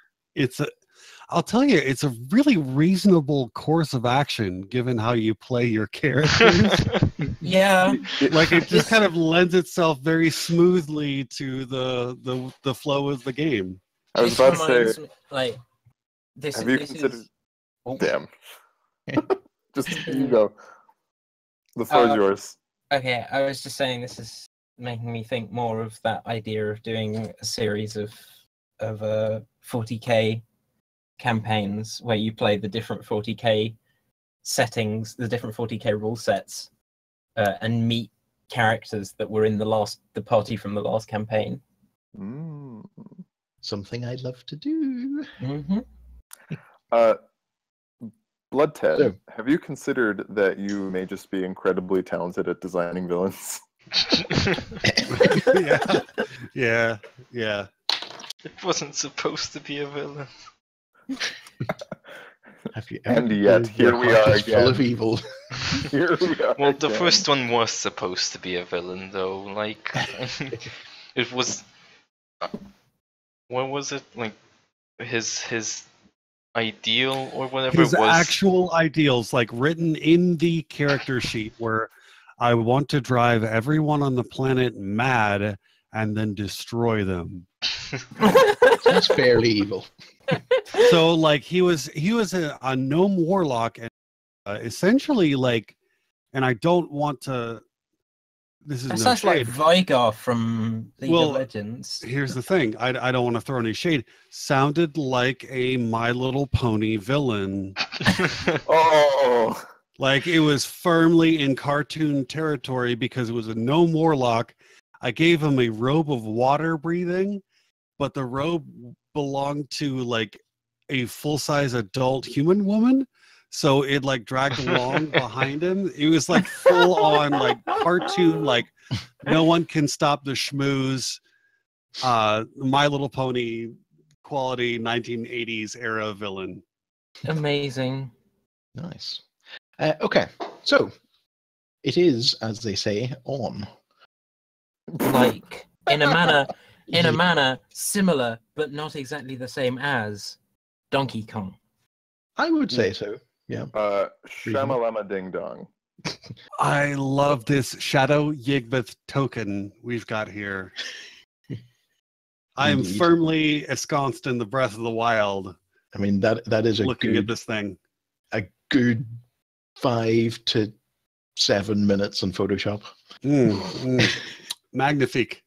S4: I'll tell you, it's a really reasonable course of action given how you play your characters.
S6: Yeah.
S4: Like it just kind of lends itself very smoothly to the flow of the game.
S3: I was
S6: This
S3: about to
S6: reminds
S3: say,
S6: me, like, this,
S3: have you
S6: this
S3: considered?
S6: is... Oh,
S3: Damn. Just you go. The floor is yours.
S6: okay, I was just saying this is making me think more of that idea of doing a series of 40k campaigns where you play the different 40k settings, the different 40k rule sets, and meet characters that were in the party from the last campaign.
S3: Mm.
S1: Something I'd love to do.
S6: Mm-hmm.
S3: Blood Ted,
S1: So-
S3: have you considered that you may just be incredibly talented at designing villains?
S4: Yeah.
S2: It wasn't supposed to be a villain.
S1: Have you
S3: And
S1: ever
S3: yet,
S1: considered
S3: here
S1: your
S3: we
S1: heart
S3: are
S1: is full of
S3: again.
S1: evil?
S3: Here we are.
S2: Well, the
S3: again.
S2: first one was supposed to be a villain, though. Like, it was. What was it like? His ideal or whatever
S4: His
S2: was.
S4: actual ideals, like written in the character sheet, were I want to drive everyone on the planet mad and then destroy them.
S1: That's fairly evil.
S4: So like he was a gnome warlock and essentially like, and I don't want to, this is
S6: That
S4: no
S6: sounds like
S4: shade.
S6: Vigar from League
S4: Well,
S6: of Legends.
S4: Here's the thing, I don't want to throw any shade. Sounded like a My Little Pony villain.
S3: Oh,
S4: Like it was firmly in cartoon territory because it was a gnome warlock. I gave him a robe of water breathing, but the robe belonged to like a full-size adult human woman. So it like dragged along behind him. It was like full on like cartoon, like no one can stop the schmooze. My Little Pony quality 1980s era villain.
S6: Amazing.
S1: Nice. Okay, so it is, as they say, on.
S6: Like in a manner similar but not exactly the same as Donkey Kong.
S1: I would say so. Yeah.
S3: Shamalama Ding Dong.
S4: I love this Shadow Yigvith token we've got here. I am
S1: Indeed.
S4: firmly ensconced in the Breath of the Wild
S1: I mean that is a
S4: looking at this thing.
S1: good 5 to 7 minutes in Photoshop.
S4: Magnifique.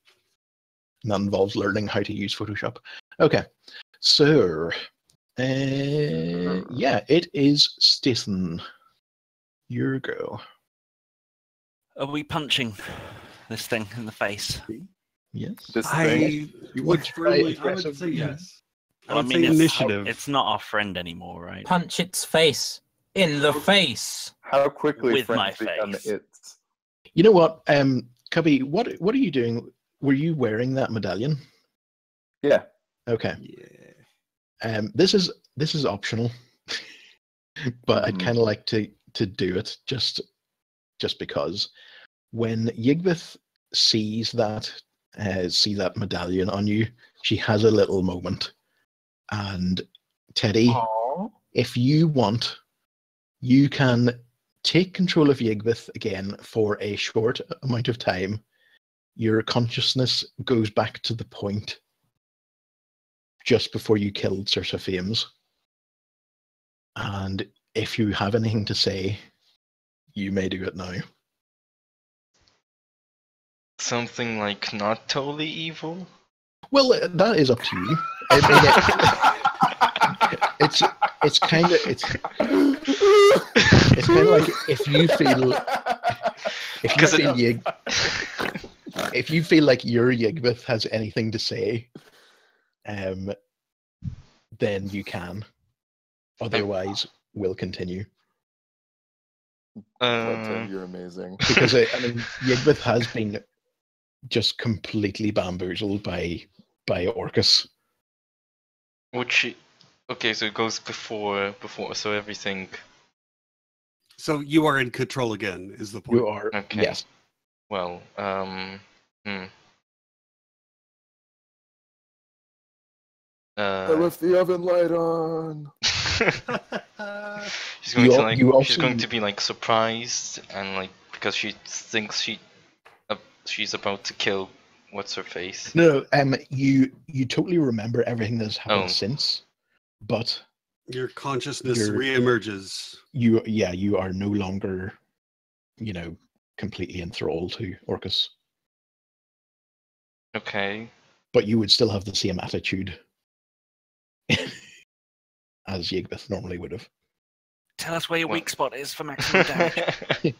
S1: And that involves learning how to use Photoshop. Okay, so yeah, it is Stethan. Your go.
S5: Are we punching this thing in the face?
S1: Yes.
S3: This thing.
S4: I
S1: You
S4: would
S1: want to try
S4: firmly, I would
S1: aggressive?
S4: say yes. I
S5: Well,
S4: would say initiative.
S5: It's not our friend anymore, right?
S6: Punch its face in the face.
S3: How quickly
S5: With
S3: friends
S5: my
S3: become
S5: face.
S3: it?
S1: You know what, Cubby, what are you doing? Were you wearing that medallion?
S3: Yeah.
S1: Okay.
S4: Yeah.
S1: This is optional, but I'd
S3: Mhm.
S1: kind of like to do it just because when Yigvith sees that medallion on you, she has a little moment. And Teddy,
S6: Aww.
S1: if you want, you can take control of Yigvith again for a short amount of time. Your consciousness goes back to the point just before you killed Sir Sophia's. And if you have anything to say, you may do it now.
S2: Something like not totally evil?
S1: Well, that is up to you. I mean, it's kind of like if you feel like your Yigvith has anything to say, then you can. Otherwise, we'll continue.
S3: Ted, you're amazing.
S1: Because I mean, Yigvith has been just completely bamboozled by Orcus.
S2: Which, okay, so it goes before, so everything.
S4: So you are in control again, is the point.
S1: You are,
S2: Okay.
S1: yes.
S2: Well, hmm.
S3: I left the oven light on.
S2: she's going to like.
S1: You
S2: She's going
S1: also-
S2: to be like surprised and like because she thinks she's about to kill what's her face.
S1: No, you totally remember everything that's happened
S2: Oh.
S1: since, but
S4: Your consciousness
S1: Your-
S4: reemerges.
S1: you are no longer, completely enthralled to Orcus,
S2: Okay.
S1: but you would still have the same attitude as Yigvith normally would have.
S5: Tell us where your
S2: What?
S5: weak spot is for maximum damage.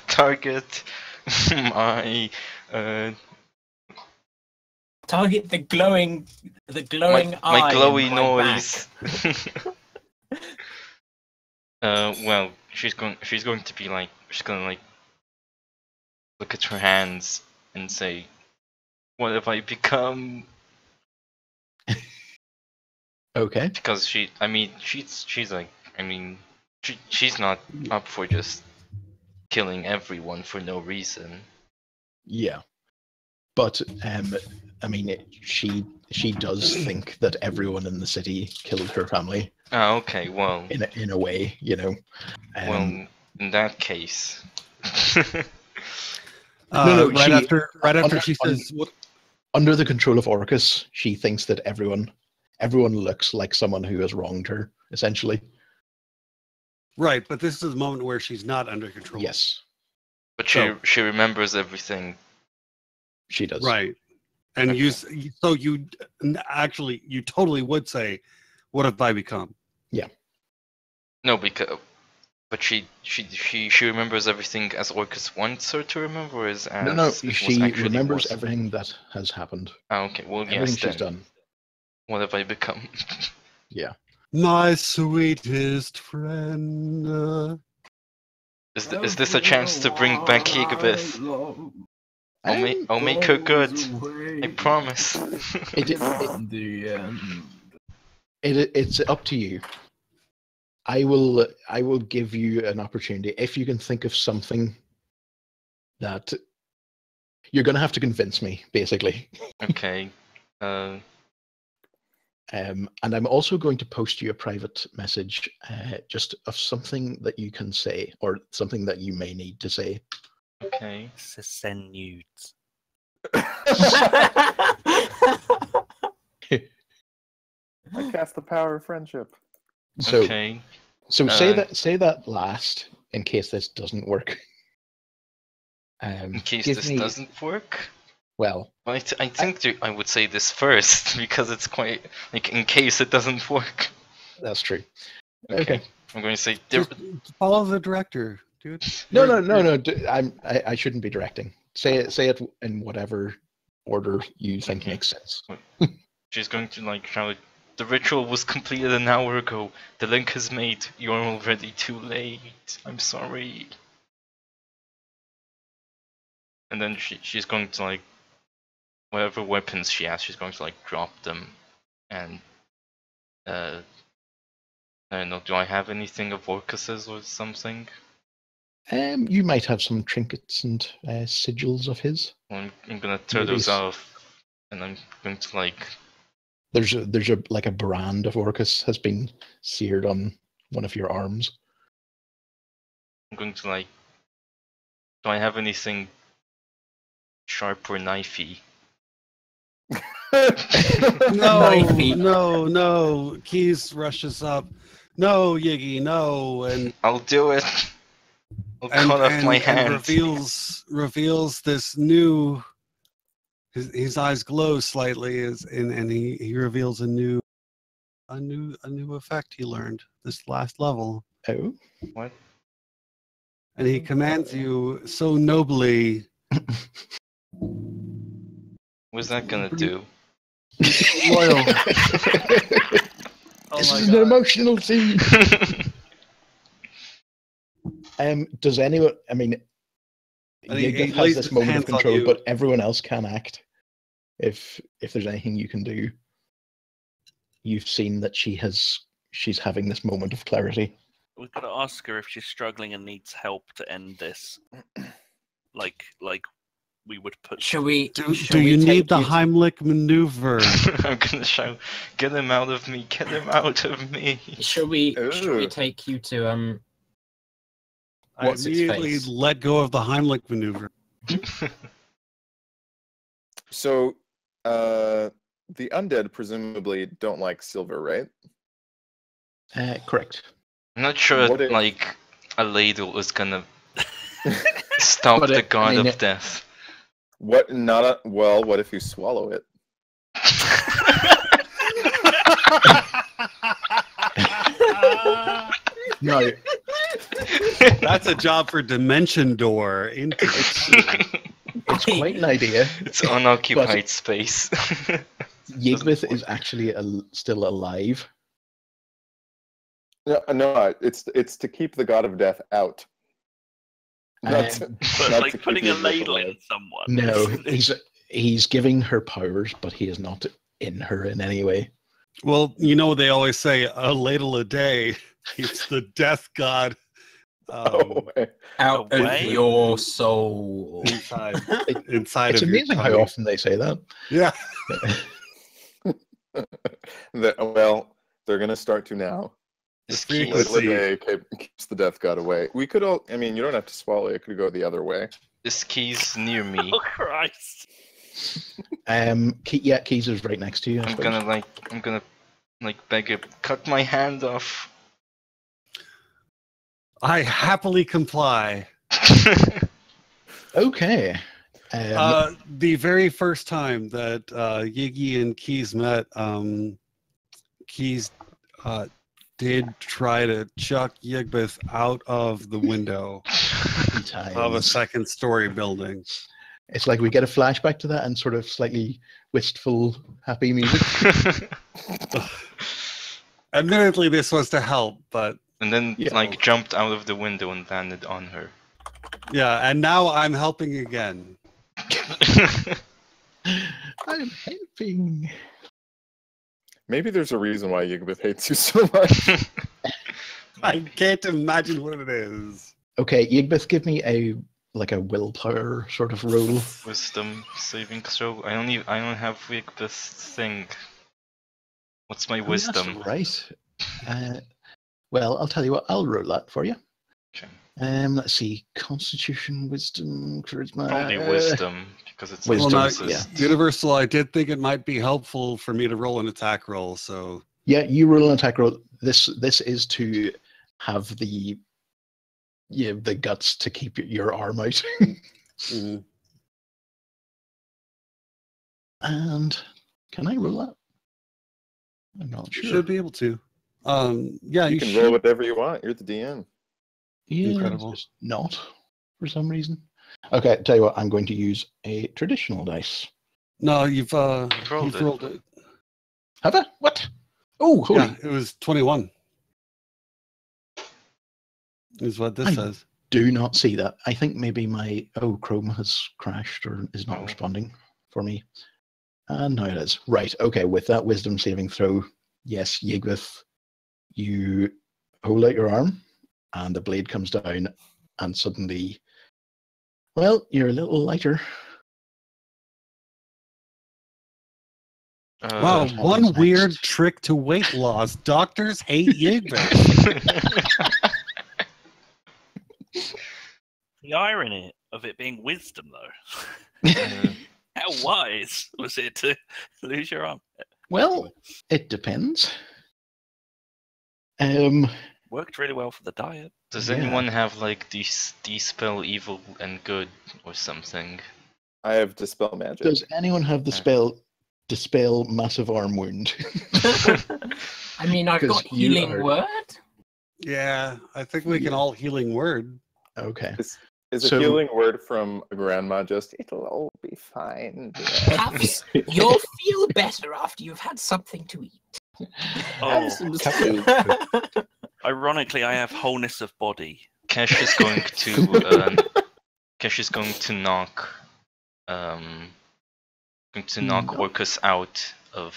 S2: Target my
S6: Target the glowing
S2: my
S6: eye. in
S2: glowy
S6: my
S2: noise.
S6: back.
S2: Well, she's going to be like she's gonna like look at her hands and say, "What have I become?"
S1: Okay.
S2: Because she's like she's not up for just killing everyone for no reason.
S1: Yeah, but she does think that everyone in the city killed her family
S2: Oh, okay. Well,
S1: in a way,
S2: well, in that case.
S1: No,
S4: right
S1: she-
S4: after
S1: under-
S4: she says, "What?"
S1: Under the control of Orcus, she thinks that everyone looks like someone who has wronged her, essentially.
S4: Right, but this is the moment where she's not under control.
S1: Yes,
S2: But
S4: So-
S2: she remembers everything.
S1: she does.
S4: Right, and
S2: Okay.
S4: you totally would say, "What have I become?"
S2: No, but she remembers everything as Orcus wants her to remember, or as
S1: No,
S2: it was
S1: she
S2: actually
S1: remembers
S2: was?
S1: everything that has happened.
S2: Ah, okay. Well,
S1: Everything
S2: yes.
S1: she's
S2: Then
S1: done.
S2: what have I become?
S1: Yeah.
S4: My sweetest friend.
S2: Is this a chance to bring back Yigvith? I'll make her good. I promise.
S1: It's up to you. I will give you an opportunity if you can think of something that you're going to have to convince me, basically.
S2: Okay.
S1: And I'm also going to post you a private message, just of something that you can say or something that you may need to say.
S2: Okay.
S5: Send nudes.
S3: I cast the power of friendship.
S1: So,
S2: Okay.
S1: so
S2: Uh,
S1: say that last in case this doesn't work.
S2: In case
S1: give
S2: this
S1: me-
S2: doesn't work.
S1: Well,
S2: I think I would say this first because it's quite like in case it doesn't work.
S1: that's true.
S2: Okay.
S1: Okay.
S2: I'm going to say
S4: Just follow the director, dude.
S1: No. I shouldn't be directing. Say it in whatever order you think
S2: Okay.
S1: makes sense.
S2: she's going to like shout, "The ritual was completed an hour ago. The link is made. You're already too late. I'm sorry." And then she's going to like whatever weapons she has, she's going to like drop them, and I don't know. Do I have anything of Orcus's or something?
S1: You might have some trinkets and sigils of his.
S2: Well, I'm gonna tear
S1: Maybe
S2: those
S1: s-
S2: off, and I'm going to like.
S1: There's a like a brand of Orcus has been seared on one of your arms.
S2: I'm going to like. Do I have anything sharp or knifey?
S4: No. Keys rushes up. No, Yiggy, no, and
S2: I'll do it. I'll cut off my
S4: and
S2: hand.
S4: reveals this new. His eyes glow slightly, and he reveals a new effect he learned this last level,
S1: Oh,
S2: What?
S4: and he commands you so nobly.
S2: What's that gonna do?
S4: Loyal.
S1: This
S4: my
S1: is an
S4: God.
S1: emotional scene. Does anyone? I mean,
S4: And he
S1: Yigvith
S4: lays
S1: has this
S4: his
S1: moment of
S4: hands on
S1: control,
S4: you.
S1: but everyone else can act. If there's anything you can do, you've seen that she's having this moment of clarity.
S5: We've got to ask her if she's struggling and needs help to end this. like we would put.
S6: Shall we?
S4: Do
S6: shall
S4: you
S6: we
S4: need
S6: take
S4: the
S6: you to-
S4: Heimlich maneuver?
S2: I'm gonna shout, "Get him out of me! Get him out of me!"
S6: Shall we
S3: Ooh.
S6: take you to
S4: I
S6: What's its
S4: immediately
S6: face?
S4: let go of the Heimlich maneuver.
S3: So, the undead presumably don't like silver, right?
S1: Correct.
S2: I'm not sure,
S3: What if-
S2: like, a ladle is gonna stop
S1: But
S2: the
S1: it- I
S2: god
S1: mean,
S2: of death.
S3: What? Not a. Well, what if you swallow it?
S1: No,
S4: That's a job for Dimension Door.
S1: it's quite an idea.
S2: It's unoccupied space.
S1: Yigvith is actually still alive.
S3: No, it's to keep the god of death out. Not to-
S1: Um,
S5: But
S3: not
S5: like
S3: to keep
S5: putting a
S3: Yigvith
S5: ladle in
S3: alive.
S5: someone.
S1: No, he's giving her powers, but he is not in her in any way.
S4: Well, you know they always say a ladle a day keeps the death god
S3: Oh,
S6: out
S5: Away?
S6: of your soul?
S4: inside
S1: It's
S4: of your
S1: amazing how
S4: tummy.
S1: often they say that.
S4: Yeah.
S3: well, they're gonna start to now.
S2: This
S4: Let's
S2: key
S3: Ladle a
S4: see.
S3: day keeps the death god away. We could all. I mean, you don't have to swallow it. It could go the other way.
S2: this key's near me.
S5: Oh Christ!
S1: Keys is right next to you. I
S2: I'm
S1: suppose.
S2: gonna beg him, cut my hand off.
S4: I happily comply.
S1: Okay.
S4: The very first time that Yiggy and Keys met, Keys did try to chuck Yigbeth out of the window of a second story building.
S1: It's like we get a flashback to that and sort of slightly wistful, happy music.
S4: Admittedly, this was to help, but
S2: And then
S1: Yeah.
S2: jumped out of the window and landed on her.
S4: yeah, and now I'm helping again.
S1: I'm helping.
S3: Maybe there's a reason why Yigvith hates you so much.
S4: I can't imagine what it is.
S1: Okay, Yigbeth, give me a willpower sort of roll.
S2: Wisdom saving throw. I only have this thing. What's my wisdom?
S1: That's right. Well, I'll tell you what. I'll roll that for you.
S2: Okay.
S1: Let's see. Constitution, Wisdom, Charisma.
S2: Probably wisdom because it's
S1: Wisdom,
S4: Well,
S2: wisdom.
S1: yeah.
S4: Universal, I did think it might be helpful for me to roll an attack roll, so
S1: Yeah, you roll an attack roll. This is to have the guts to keep your arm out. And can I roll that? I'm not
S4: you
S1: sure.
S4: should be able to. Yeah,
S3: You can roll whatever you want. You're the DM.
S1: Yeah,
S4: Incredible.
S1: it's just not for some reason. Okay, tell you what, I'm going to use a traditional dice.
S4: No, you've
S2: rolled
S4: you've
S2: it.
S4: rolled it.
S1: Have I? What? Oh, holy.
S4: Yeah, it was 21. Is what this
S1: I-
S4: says.
S1: Do not see that. I think maybe my Chrome has crashed or is not
S2: Oh.
S1: responding for me. And now it is. Right, okay, with that wisdom saving throw, yes, Yigvith, you hold out your arm and the blade comes down and suddenly, well, you're a little lighter.
S4: Wow,
S1: What
S4: one
S1: happens
S4: weird
S1: next?
S4: trick to weight loss. Doctors hate Yigbeth.
S5: The irony of it being wisdom, though. How wise was it to lose your arm?
S1: Well, it depends.
S5: Worked really well for the diet.
S2: Does
S1: Yeah.
S2: anyone have dispel evil and good or something?
S3: I have dispel magic.
S1: Does anyone have the spell Dispel Massive Arm Wound?
S6: I mean, I've
S1: Because
S6: got
S1: you
S6: healing
S1: are-
S6: word.
S4: Yeah, I think we can all healing word.
S1: Okay.
S3: Is a
S1: So-
S3: healing word from a grandma just, it'll all be fine.
S6: You'll feel better after you've had something to eat.
S5: Oh,
S3: Soup.
S5: ironically, I have wholeness of body.
S2: Kesh is going to knock
S1: No.
S2: Orcus out of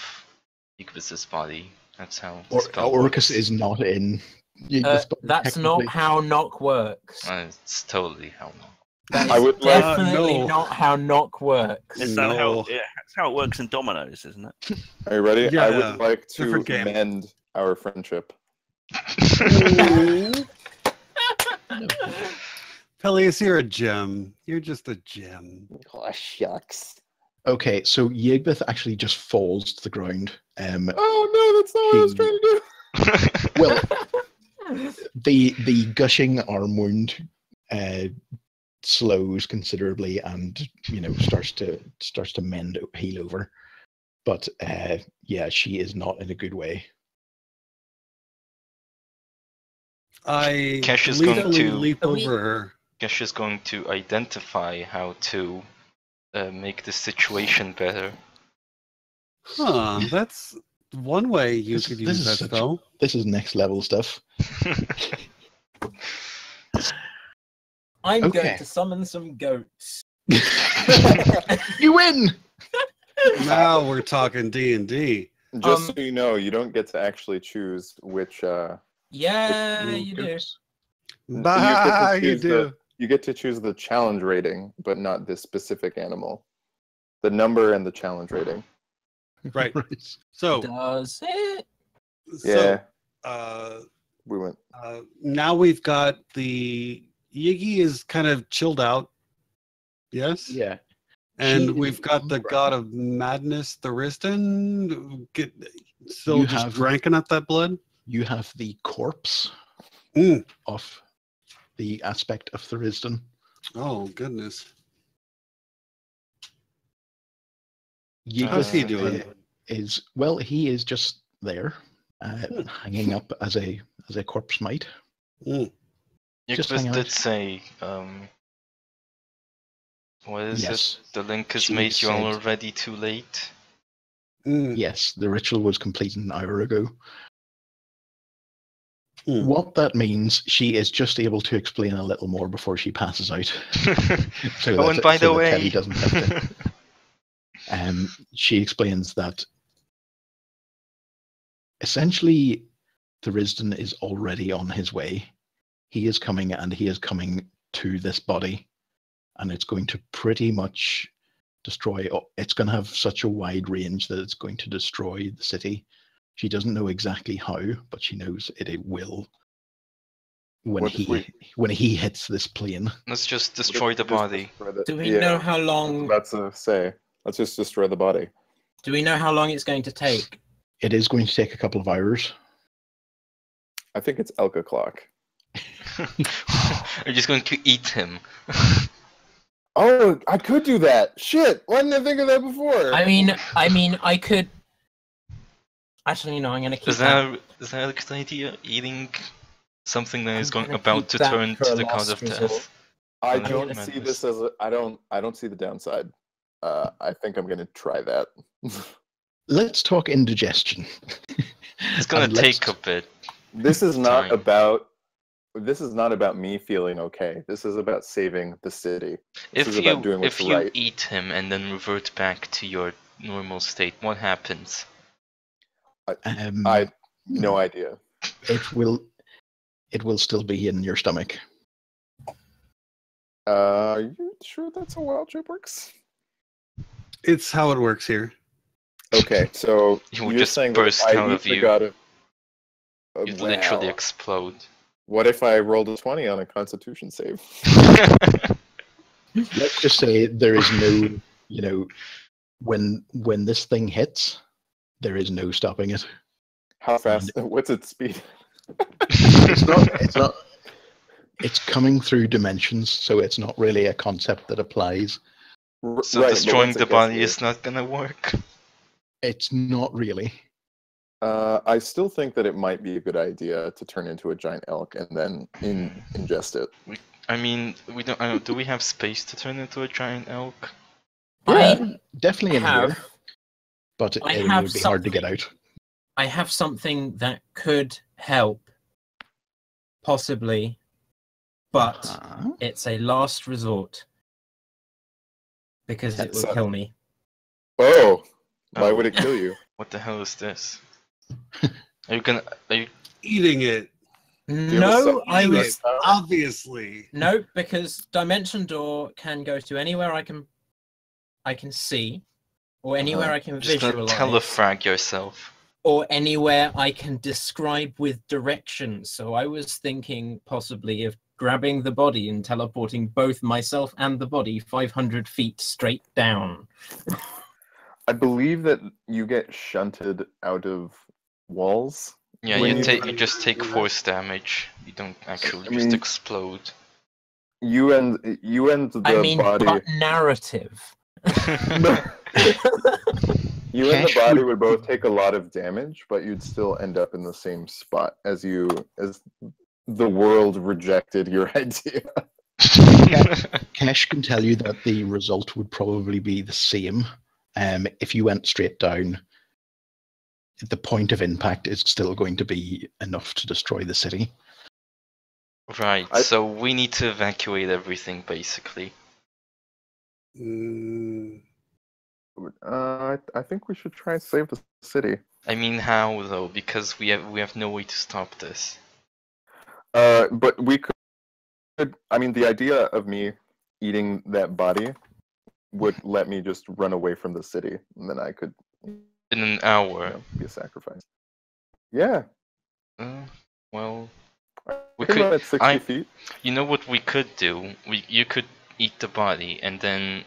S2: Igvis's body. That's how the
S1: Or
S2: spell
S1: Orcus
S2: works.
S1: is not in. Yigvith's body,
S6: That's not
S1: technically.
S6: how knock works.
S2: It's totally how not.
S6: That
S3: I
S6: is
S3: would like-
S6: definitely
S4: No.
S6: not how knock works.
S5: Is that
S4: No.
S5: that's how it works in dominoes, isn't it?
S3: Are you ready?
S4: Yeah,
S3: I
S4: yeah.
S3: would like to
S4: Different game.
S3: mend our friendship.
S4: Peleus, you're a gem. You're just a gem.
S3: Oh, shucks.
S1: Okay, so Yigbeth actually just falls to the ground.
S3: Oh no, that's not what I was trying to do.
S1: Well, the gushing arm wound slows considerably, and starts to heal over. But yeah, she is not in a good way.
S4: I
S2: Kesh is going
S4: gleefully
S2: to-
S4: leap over her.
S2: Kesh is going to identify how to make the situation better.
S4: Huh, that's one way you
S1: This-
S4: could
S1: this
S4: use
S1: is
S4: that
S1: such-
S4: spell.
S1: This is next level stuff.
S6: I'm
S1: Okay.
S6: going to summon some goats.
S1: You win.
S4: Now we're talking D&D.
S3: Just so you know, you don't get to actually choose which.
S6: Yeah,
S3: Ooh,
S6: you do.
S4: Bah, you
S3: choose
S4: do.
S3: You get to choose the challenge rating, but not this specific animal. The number and the challenge rating.
S4: Right. So,
S6: Does it?
S3: Yeah,
S4: uh,
S3: we went.
S4: now we've got the Yiggy is kind of chilled out. Yes?
S1: Yeah.
S4: And
S1: She
S4: we've
S1: is
S4: got the
S1: right.
S4: god of madness, Thuristan, still
S1: You
S4: just
S1: have-
S4: drinking at that blood.
S1: You have the corpse
S4: Mm.
S1: of the aspect of Thuristan.
S4: Oh, goodness.
S1: How's
S4: he doing?
S1: He is just there, hanging up as a corpse might.
S4: Mm.
S1: Just
S2: Yigvis
S1: hang out.
S2: did say, what is
S1: Yes.
S2: it? The link has
S1: She
S2: made you
S1: said-
S2: already too late.
S4: Mm.
S1: Yes, the ritual was completed an hour ago.
S4: Hmm.
S1: What that means, she is just able to explain a little more before she passes out. So
S2: Oh, and by the
S1: that Teddy
S2: way,
S1: doesn't have to. She explains that essentially Thuristan is already on his way. He is coming, and he is coming to this body, and it's going to pretty much destroy. It's going to have such a wide range that it's going to destroy the city. She doesn't know exactly how, but she knows it will when
S3: What if
S1: he hits this plane.
S2: let's just destroy the body.
S6: Do we know how long?
S3: That's to say. Let's just destroy the body.
S6: Do we know how long it's going to take?
S1: It is going to take a couple of hours.
S3: I think it's Elka clock.
S2: Are you just going to eat him?
S3: Oh, I could do that. Shit! Why didn't I think of that before?
S6: I mean, I could. Actually, no. I'm going to keep
S2: Is
S6: that.
S2: that a good idea? Eating something that
S6: I'm
S2: is
S6: gonna
S2: about
S6: keep
S2: to
S6: that
S2: turn
S6: for
S2: to
S6: a
S2: the god
S6: last
S2: of
S6: resort.
S2: death.
S3: I
S2: I'm
S3: don't
S2: gonna
S3: see
S2: recommend
S3: this as a. I don't see the downside. I think I'm gonna try that.
S1: Let's talk indigestion.
S2: It's gonna
S1: And
S2: take a bit.
S3: This is not
S2: Time.
S3: about. This is not about me feeling okay. This is about saving the city. This is about doing what's
S2: If you
S3: right.
S2: eat him and then revert back to your normal state, what happens?
S3: I no idea.
S1: It will still be in your stomach.
S3: Are you sure that's how wild shape works?
S4: It's how it works here.
S3: Okay, so
S2: You would
S3: you're
S2: just
S3: saying that
S2: burst
S3: if I
S2: out
S3: eat
S2: of
S3: the
S2: you.
S3: god of.
S2: You'd literally
S3: Wow.
S2: explode.
S3: What if I rolled a 20 on a Constitution save?
S1: Let's just say there is no, when this thing hits, there is no stopping it.
S3: How fast? What's its speed?
S1: It's not. It's coming through dimensions, so it's not really a concept that applies.
S2: So
S3: Right, but
S2: destroying
S3: once
S2: the
S3: it gets
S2: body
S3: here-
S2: is not gonna work.
S1: It's not really.
S3: I still think that it might be a good idea to turn into a giant elk and then ingest it.
S2: I mean, we don't. I don't do we have space to turn into a giant elk?
S6: I
S1: Definitely in
S6: have.
S1: here, but
S6: I
S1: it
S6: have
S1: would be hard to get
S6: something.
S1: out.
S6: I have something that could help, possibly, but
S1: Uh-huh.
S6: it's a last resort because it
S3: That's
S6: will kill me.
S3: Oh, why
S2: Oh.
S3: would it kill you?
S2: What the hell is this? Are you gonna? Are you?
S4: Eating it.
S6: No, I was
S4: Yes, obviously.
S6: no, because Dimension Door can go to anywhere I can see, or anywhere I can
S2: Just gonna
S6: visualize,
S2: telefrag yourself.
S6: or anywhere I can describe with directions. So I was thinking possibly of grabbing the body and teleporting both myself and the body 500 feet straight down.
S3: I believe that you get shunted out of walls.
S2: Yeah,
S3: When
S2: you just take force damage. You don't actually
S3: I
S2: just
S3: mean-
S2: explode.
S3: You and the
S6: I mean,
S3: body.
S6: but narrative.
S3: You and the
S1: Cash
S3: body
S1: would-
S3: would both take a lot of damage, but you'd still end up in the same spot as the world rejected your idea.
S1: Cash can tell you that the result would probably be the same. If you went straight down, the point of impact is still going to be enough to destroy the city.
S2: Right,
S3: I-
S2: so we need to evacuate everything, basically.
S4: Mm,
S3: I think we should try and save the city.
S2: I mean, how though? Because we have no way to stop this.
S3: But we could. I mean, the idea of me eating that body would let me just run away from the city, and then I could,
S2: In an hour.
S3: be a sacrifice. Yeah,
S2: Well,
S3: I
S2: We
S3: can
S2: could-
S3: run at 60 feet.
S2: you know what we could do? You could eat the body and then.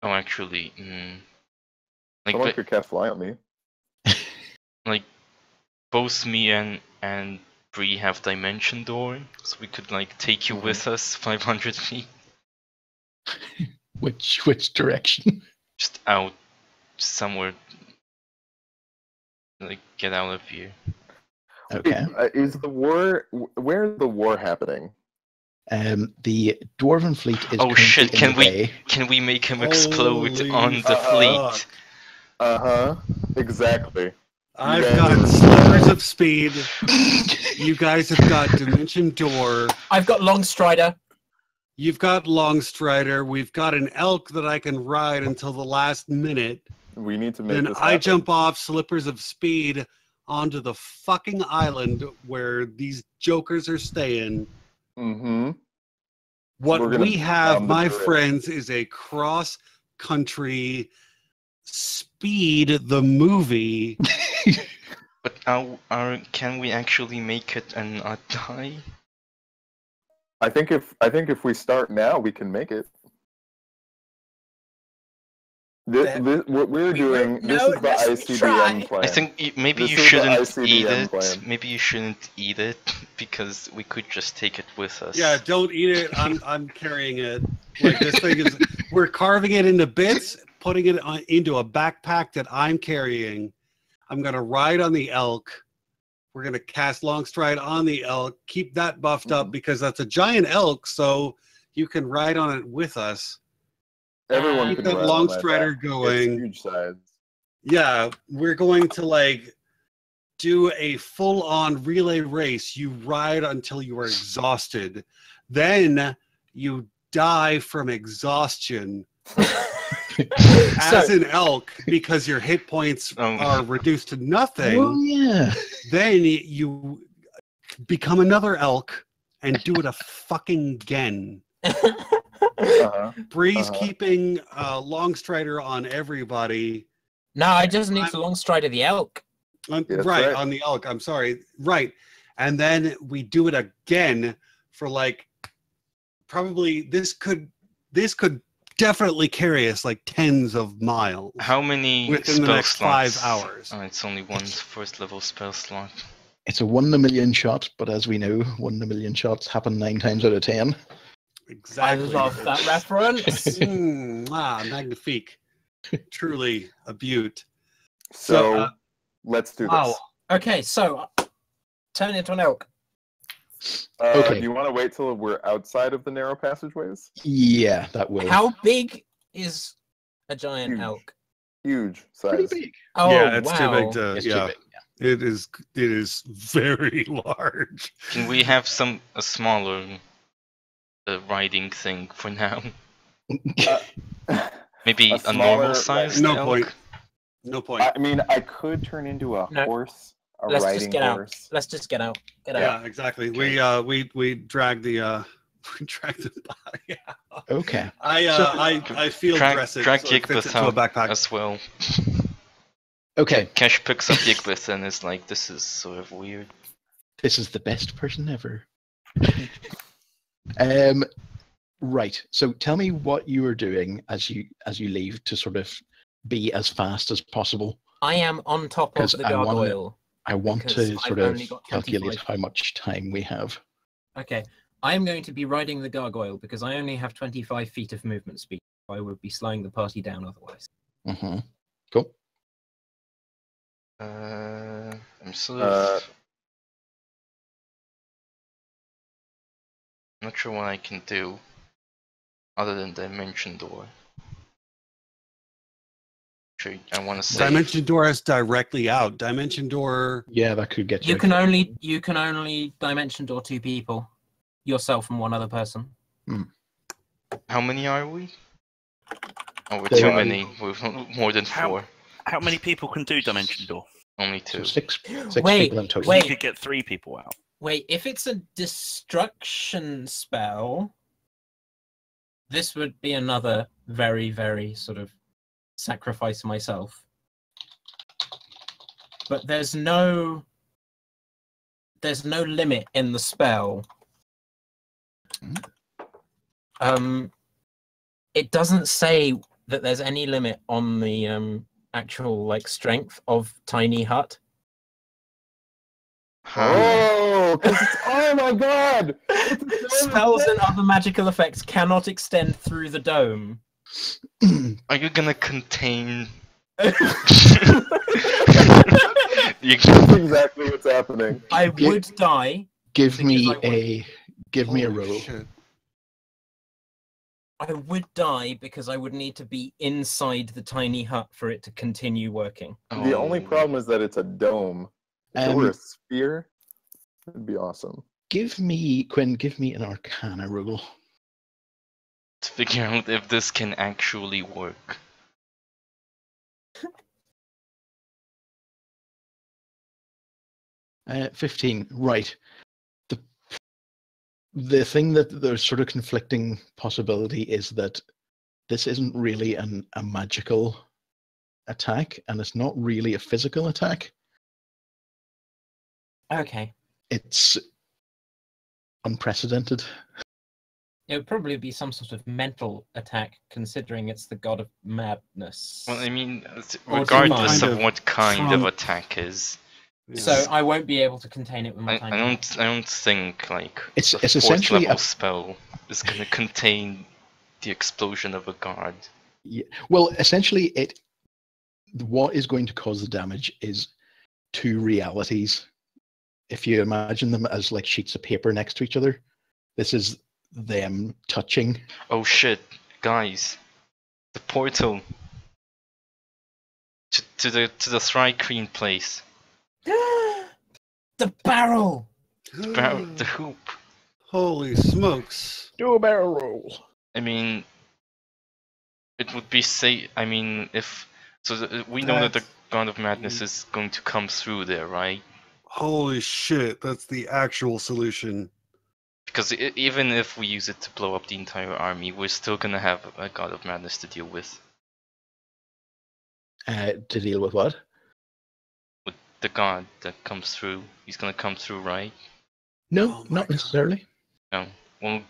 S2: Oh, actually, like
S3: Someone
S2: but-
S3: could cast fly on me.
S2: like both me and Bree have dimension door, so we could like take you with us 500 feet,
S1: Which direction?
S2: just out somewhere. Like get out of here.
S1: Okay.
S3: Is the war? Where is the war happening?
S1: The dwarven fleet is
S2: Oh, shit,
S1: currently in
S2: can
S1: the
S2: we-
S1: bay.
S2: Can we make him explode
S4: Holy
S2: on the fleet?
S4: fuck.
S3: Exactly.
S4: I've
S3: Yeah.
S4: got slivers of speed. You guys have got Dimension Door.
S6: I've got Long Strider.
S4: You've got Longstrider. We've got an elk that I can ride until the last minute.
S3: We need to make
S4: Then
S3: this
S4: I
S3: happen.
S4: jump off Slippers of Speed onto the fucking island where these jokers are staying.
S3: Mm-hmm.
S4: What
S3: We're gonna
S4: we have,
S3: bomb the
S4: my
S3: turret.
S4: friends, is a cross-country Speed the movie.
S2: But can we actually make it and not die?
S3: I think if we start now, we can make it. What we're doing. This
S6: no,
S3: is the
S6: let's try.
S3: ICBM plan.
S2: I think maybe
S3: This
S2: you
S3: is the
S2: shouldn't
S3: ICBM
S2: eat it.
S3: plan.
S2: Maybe you shouldn't eat it because we could just take it with us.
S4: Yeah, don't eat it. I'm carrying it. Like this thing is. We're carving it into bits, putting it into a backpack that I'm carrying. I'm gonna ride on the elk. We're gonna cast Longstride on the elk. Keep that buffed up because that's a giant elk, so you can ride on it with us.
S3: Everyone
S4: Keep
S3: can
S4: that
S3: ride on
S4: long
S3: that
S4: strider
S3: back.
S4: going.
S3: It's huge size.
S4: Yeah, we're going to like do a full-on relay race. You ride until you are exhausted. Then you die from exhaustion as
S6: So-
S4: an elk because your hit points are reduced to nothing.
S1: Oh yeah.
S4: Then you become another elk and do it a fucking again.
S3: Uh-huh.
S4: Bree's
S3: Uh-huh.
S4: keeping Longstrider on everybody.
S6: No, I just need to Long Strider the elk.
S3: That's
S4: Right,
S3: right.
S4: on the elk. I'm sorry. Right. And then we do it again for like probably this could definitely carry us like tens of miles
S2: How many
S4: within
S2: spell
S4: the next 5
S2: slots?
S4: hours.
S2: Oh, it's only one first level spell slot.
S1: It's a 1 in a million shot, but as we know, 1 in a million shots happen 9 times out of 10.
S6: I
S4: Exactly.
S6: love that reference.
S4: Magnifique. Truly a beaut.
S3: So let's do
S6: Wow.
S3: this.
S6: Okay, so turn it on elk.
S1: Okay.
S3: Do you want to wait till we're outside of the narrow passageways?
S1: Yeah, that will.
S6: How big is a giant
S3: Huge.
S6: elk?
S3: Huge
S1: Pretty
S3: size.
S1: big.
S6: Oh,
S4: yeah, it's
S6: wow.
S4: too big to
S1: It's too
S4: yeah.
S1: big.
S4: It is very large.
S2: Can we have a smaller riding thing for now? Maybe
S3: A
S2: a normal
S3: smaller
S2: size
S4: No
S2: elk?
S4: point. No point.
S3: I mean, I could turn into a
S6: No.
S3: horse A
S6: Let's
S3: riding
S6: just get out.
S3: horse.
S6: Let's just get out. Get out.
S4: Yeah, exactly. We drag the we drag the body out.
S1: Okay.
S4: I field
S2: Drag
S4: dress it
S2: drag
S4: so it fits
S2: Yigbeth
S4: into a
S2: out
S4: backpack.
S2: as well.
S1: Okay.
S2: Cash picks up Yigbeth and is like, this is sort of weird.
S1: This is the best person ever. Right. So tell me what you are doing as you leave to sort of be as fast as possible.
S6: I am on top of
S1: 'Cause
S6: the
S1: I wanna-
S6: gargoyle.
S1: I want
S6: Because
S1: to
S6: I've
S1: sort of
S6: only got
S1: calculate
S6: 25.
S1: how much time we have.
S6: Okay. I am going to be riding the gargoyle because I only have 25 feet of movement speed. I would be slowing the party down otherwise.
S1: Mm-hmm. Cool.
S2: I'm sort of not sure what I can do other than Dimension Door. Actually, I want to say
S4: Dimension Door is directly out. Dimension Door.
S1: Yeah, that could get you.
S6: You can only dimension door 2 people. Yourself and one other person.
S2: how many are we? Oh, we're
S1: There
S2: too
S1: are-
S2: many. We're more than
S5: How-
S2: 4.
S5: How many people can do Dimension Door?
S2: Only
S1: So
S2: 2.
S1: six
S6: Wait,
S1: people in total.
S6: wait.
S5: You could get 3 people out.
S6: Wait, if it's a destruction spell, this would be another very, very sort of sacrifice myself. But there's no limit in the spell. It doesn't say that there's any limit on the actual like strength of Tiny Hut.
S3: Oh, oh my god! It's a dome
S6: Spells
S3: of
S6: and other magical effects cannot extend through the dome.
S2: Are you gonna contain? You
S3: That's exactly what's happening.
S6: I would die.
S1: Give me
S6: Because I
S1: a roll.
S4: Shit.
S6: I would die because I would need to be inside the tiny hut for it to continue working.
S3: The only problem is that it's a dome. If it were a sphere, it'd be awesome.
S1: Give me an Arcana roll.
S2: to figure out if this can actually work.
S1: 15. Right. The thing that there's sort of conflicting possibility is that this isn't really a magical attack, and it's not really a physical attack.
S6: Okay.
S1: It's unprecedented.
S6: It would probably be some sort of mental attack, considering it's the god of madness.
S2: Well, I mean,
S6: Or
S2: regardless
S4: kind
S2: of
S4: of
S2: what kind of
S4: from-
S2: attack is,
S6: So I won't be able to contain it with my
S2: I
S6: tiny hut.
S2: don't think like
S1: It's
S2: a fourth
S1: essentially
S2: level
S1: a
S2: spell is gonna contain the explosion of a guard.
S1: Yeah. Well, essentially, what is going to cause the damage is two realities. If you imagine them as like sheets of paper next to each other, this is them touching.
S2: Oh shit, guys! The portal to the Thry-Kreen place.
S6: The barrel!
S2: The hoop.
S4: Holy smokes.
S1: Do a barrel roll.
S2: I mean, it would be safe. I mean, we know that the God of Madness is going to come through there, right?
S4: Holy shit, that's the actual solution.
S2: Because even if we use it to blow up the entire army, we're still gonna have a God of Madness to deal with.
S1: To deal with what?
S2: With the God that comes through, he's gonna come through, right?
S1: No,
S4: Oh my
S1: not
S4: God.
S1: necessarily.
S2: No. Well,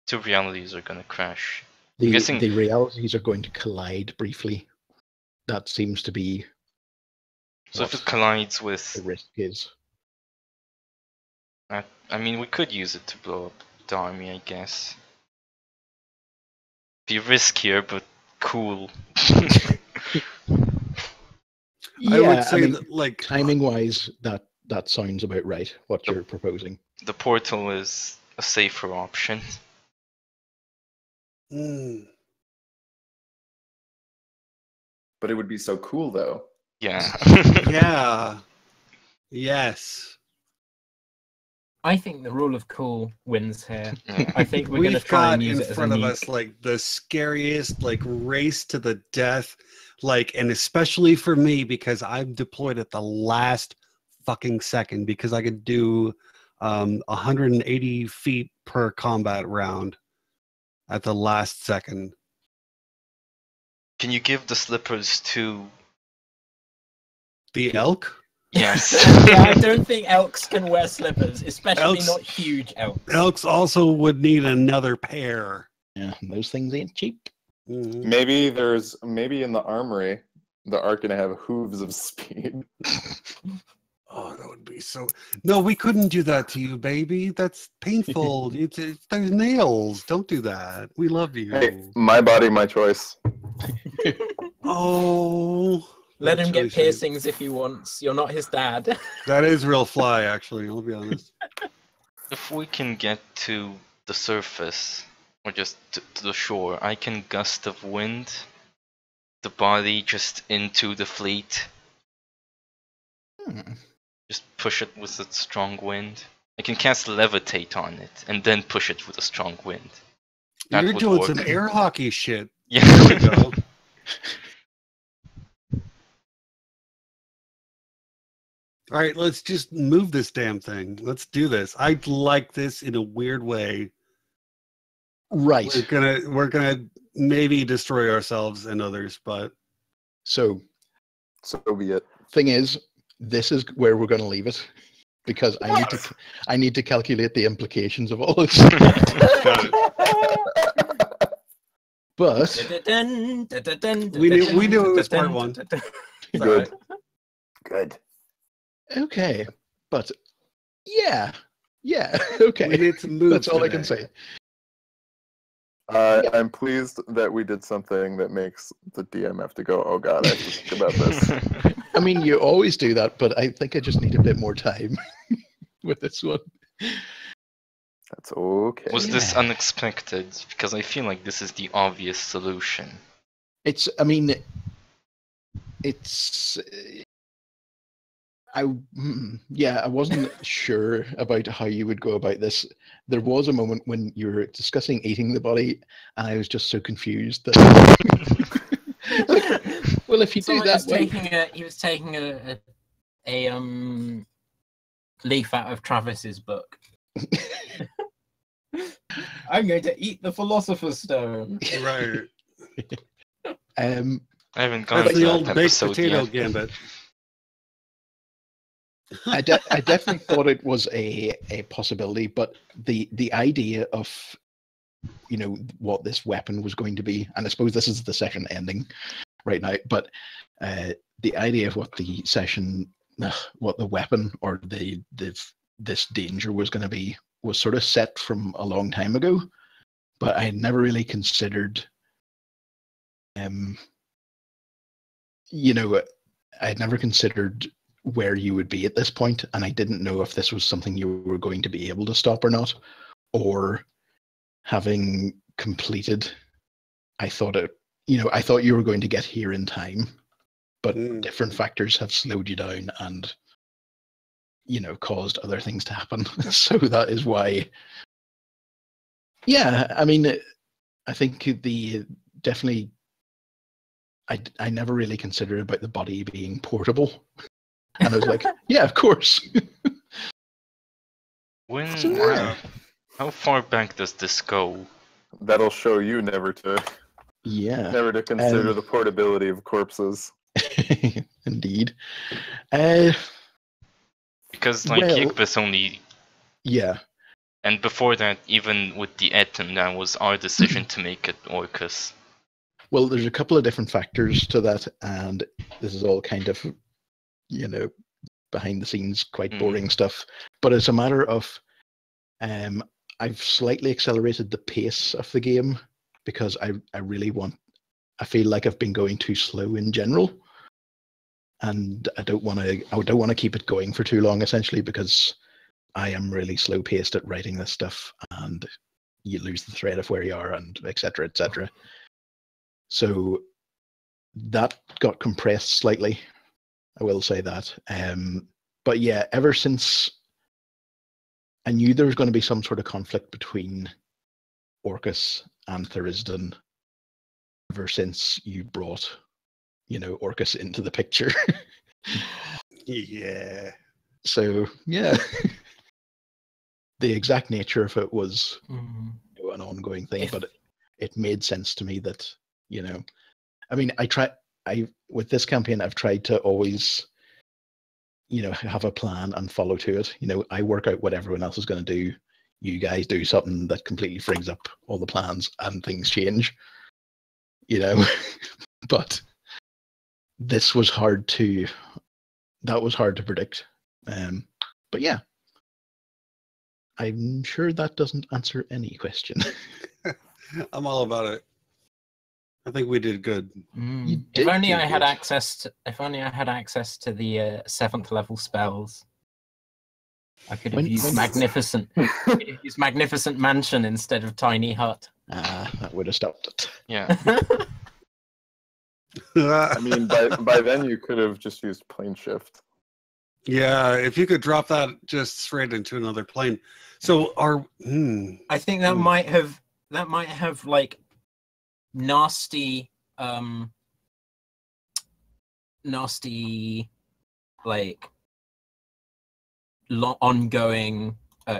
S2: two realities are gonna crash.
S1: The,
S2: guessing-
S1: the realities are going to collide briefly. That seems to be
S2: So if
S1: what
S2: it collides
S1: the
S2: with,
S1: risk is.
S2: I mean, we could use it to blow up the army, I guess. Be riskier, but cool.
S4: I would say
S1: mean,
S4: that, like,
S1: timing-wise, that sounds about right. What you're proposing.
S2: The portal is a safer option.
S4: mm,
S3: But it would be so cool, though.
S2: Yeah.
S4: yeah. Yes.
S6: I think the rule of cool wins here.
S2: Yeah.
S6: I think we're going to
S4: We've
S6: try
S4: got
S6: and use
S4: in
S6: it as a
S4: front of
S6: nuke.
S4: us like the scariest like race to the death, like, and especially for me because I'm deployed at the last fucking second because I could do 180 feet per combat round at the last second.
S2: Can you give the slippers to?
S4: The elk?
S2: Yes.
S6: Yeah, I don't think elks can wear slippers, especially
S4: Elks-
S6: not huge elks.
S4: Elks also would need another pair.
S1: Yeah, those things ain't cheap.
S4: Mhm.
S3: Maybe in the armory, the Ark gonna have hooves of speed.
S4: Oh, that would be so. No, we couldn't do that to you, baby. That's painful. There's nails. Don't do that. We love you.
S3: Hey, my body, my choice.
S4: Oh.
S6: Let him get
S4: Actually,
S6: piercings if he wants. You're not his dad.
S4: That is real fly, actually. I'll be honest.
S2: If we can get to the surface, or just to the shore, I can gust of wind the body just into the fleet.
S1: Hmm.
S2: Just push it with a strong wind. I can cast levitate on it and then push it with a strong wind. That
S4: You're
S2: would
S4: doing
S2: work.
S4: some air hockey shit.
S2: Yeah.
S4: There we go. All right, let's just move this damn thing. Let's do this. I like this in a weird way.
S1: Right.
S4: We're gonna maybe destroy ourselves and others, but
S1: So,
S3: So be it.
S1: thing is, this is where we're going to leave it because I need to calculate the implications of all this. But
S4: we knew it was part one.
S3: Good. Good.
S1: okay, but yeah, okay.
S4: We need to move.
S1: That's all I can
S4: today.
S1: say.
S3: I'm pleased that we did something that makes the DM have to go, oh god, I have to think about this.
S1: I mean, you always do that, but I think I just need a bit more time with this one.
S3: That's okay.
S2: Was this
S1: Yeah.
S2: unexpected? Because I feel like this is the obvious solution.
S1: I mean, it's. I wasn't sure about how you would go about this. There was a moment when you were discussing eating the body, and I was just so confused that. Like, well, if you do
S6: Someone
S1: that,
S6: was he was taking a leaf out of Travis's book. I'm going to eat the Philosopher's Stone.
S4: Right.
S2: I haven't gone
S4: That's
S2: to
S4: the
S2: that
S4: old baked
S2: episode
S4: potato
S2: yet.
S4: gambit.
S1: I definitely thought it was a possibility, but the idea of, you know, what this weapon was going to be, and I suppose this is the session ending right now, but the idea of what the weapon or this danger was going to be was sort of set from a long time ago, but I had never really considered, you know, I had never considered where you would be at this point, and I didn't know if this was something you were going to be able to stop or not, or having completed, I thought you were going to get here in time, but different factors have slowed you down and, you know, caused other things to happen. So that is why. Yeah, I mean, I think definitely. I never really considered about the body being portable. And I was like, yeah, of course.
S2: How far back does this go?
S3: That'll show you never to
S1: Yeah.
S3: consider the portability of corpses.
S1: Indeed.
S2: Because like
S1: Well-
S2: Yigba's only,
S1: Yeah.
S2: and before that, even with the Eton, that was our decision to make it Orcus.
S1: Well, there's a couple of different factors to that, and this is all kind of, you know, behind the scenes, quite boring stuff. But it's a matter of, I've slightly accelerated the pace of the game because I really I feel like I've been going too slow in general, and I don't want to keep it going for too long, essentially, because I am really slow paced at writing this stuff, and you lose the thread of where you are, and etc. etc. So that got compressed slightly. I will say that. But yeah, ever since I knew there was going to be some sort of conflict between Orcus and Thurisdan, ever since you brought, you know, Orcus into the picture.
S4: Yeah.
S1: So yeah, the exact nature of it was an ongoing thing, but it made sense to me that, you know, I mean, with this campaign, I've tried to always, you know, have a plan and follow to it. You know, I work out what everyone else is going to do. You guys do something that completely frigs up all the plans and things change, you know. But that was hard to predict. But yeah, I'm sure that doesn't answer any question.
S4: I'm all about it. I think we did good.
S6: If only I had access to the 7th level spells. I could have used magnificent mansion instead of tiny hut.
S1: That would have stopped it.
S2: Yeah.
S3: I mean, by then you could have just used plane shift.
S4: Yeah, if you could drop that just straight into another plane. So
S6: I think that might have like nasty like ongoing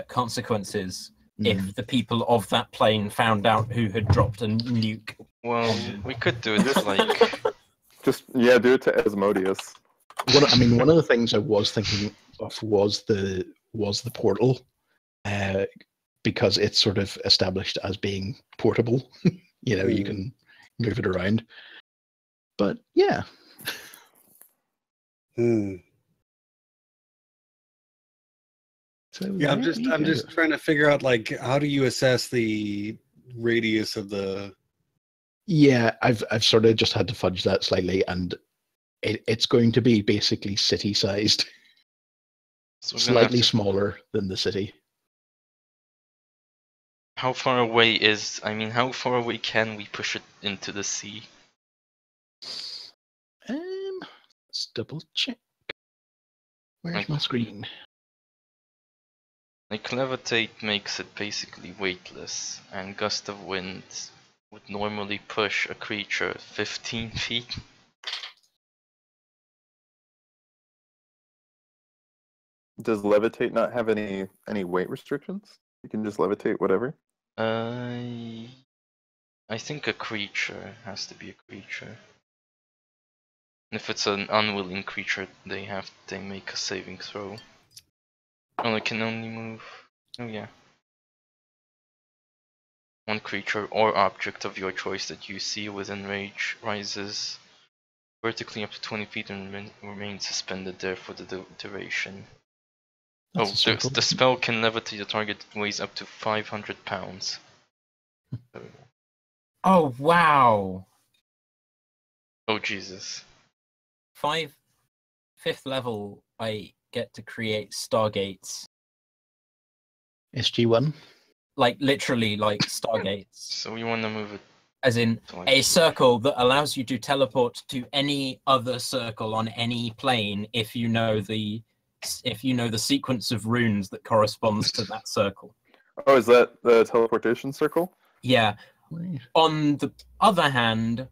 S6: consequences if the people of that plane found out who had dropped a nuke.
S2: Well, we could do it like
S3: do it to Asmodeus.
S1: One of the things I was thinking of was the portal, because it's sort of established as being portable. You know, you can move it around. But yeah. So,
S4: yeah, I'm just trying to figure out, like, how do you assess the radius of the?
S1: Yeah, I've sort of just had to fudge that slightly, and it's going to be basically city-sized,
S2: so
S1: slightly smaller than the city.
S2: How far away how far away can we push it into the sea?
S1: Let's double check. Where's my screen?
S2: Like, levitate makes it basically weightless, and gust of wind would normally push a creature 15 feet.
S3: Does levitate not have any weight restrictions? You can just levitate whatever?
S2: I think a creature has to be a creature. And if it's an unwilling creature, they make a saving throw. Oh, they can only move. Oh yeah. One creature or object of your choice that you see within range rises vertically up to 20 feet and remains suspended there for the duration. The spell can levitate a target that weighs up to 500 pounds.
S6: Oh, wow.
S2: Oh, Jesus.
S6: 5th level, I get to create stargates.
S1: SG1?
S6: Like, literally, like, stargates.
S2: So we want to move it.
S6: As in, a circle that allows you to teleport to any other circle on any plane if you know the sequence of runes that corresponds to that circle.
S3: Oh, is that the teleportation circle?
S6: Yeah. On the other hand,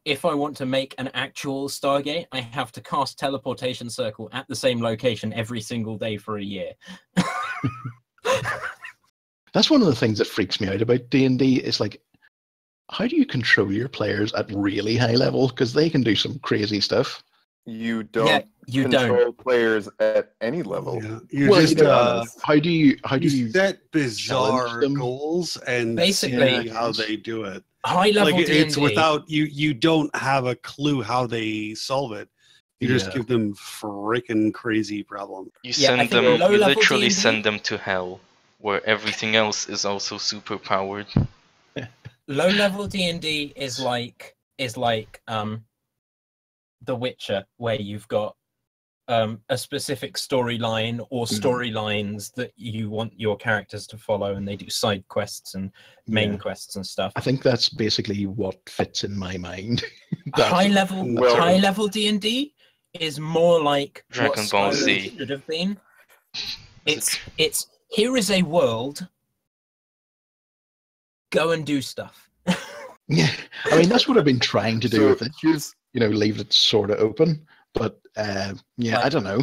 S6: if I want to make an actual Stargate, I have to cast Teleportation Circle at the same location every single day for a year.
S1: That's one of the things that freaks me out about D&D. Is like, how do you control your players at really high level? Because they can do some crazy stuff.
S3: You don't control players at any level.
S1: Yeah. How do you
S4: set bizarre goals and
S6: basically
S4: see how they do it?
S6: High level
S4: like
S6: D&D.
S4: It's without you don't have a clue how they solve it. You just give them freaking crazy problem.
S2: You literally send them to hell, where everything else is also super powered.
S6: Low level D&D is like The Witcher, where you've got a specific storyline or storylines that you want your characters to follow, and they do side quests and main quests and stuff.
S1: I think that's basically what fits in my mind.
S6: High level D&D is more like
S2: Dragon Ball Z
S6: should have been. It's here is a world. Go and do stuff.
S1: Yeah, I mean that's what I've been trying to do with it. Leave it sort of open, but I don't know.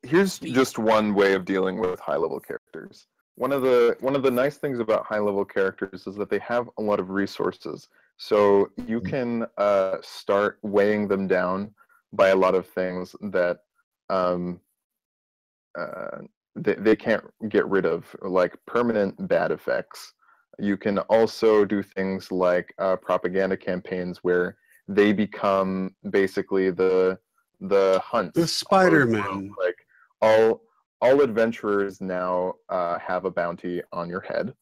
S3: here's just one way of dealing with high level characters. One of the nice things about high level characters is that they have a lot of resources. So you can start weighing them down by a lot of things that they can't get rid of, like permanent bad effects. You can also do things like propaganda campaigns where they become basically the hunt.
S4: The Spider-Man.
S3: Like all adventurers now have a bounty on your head,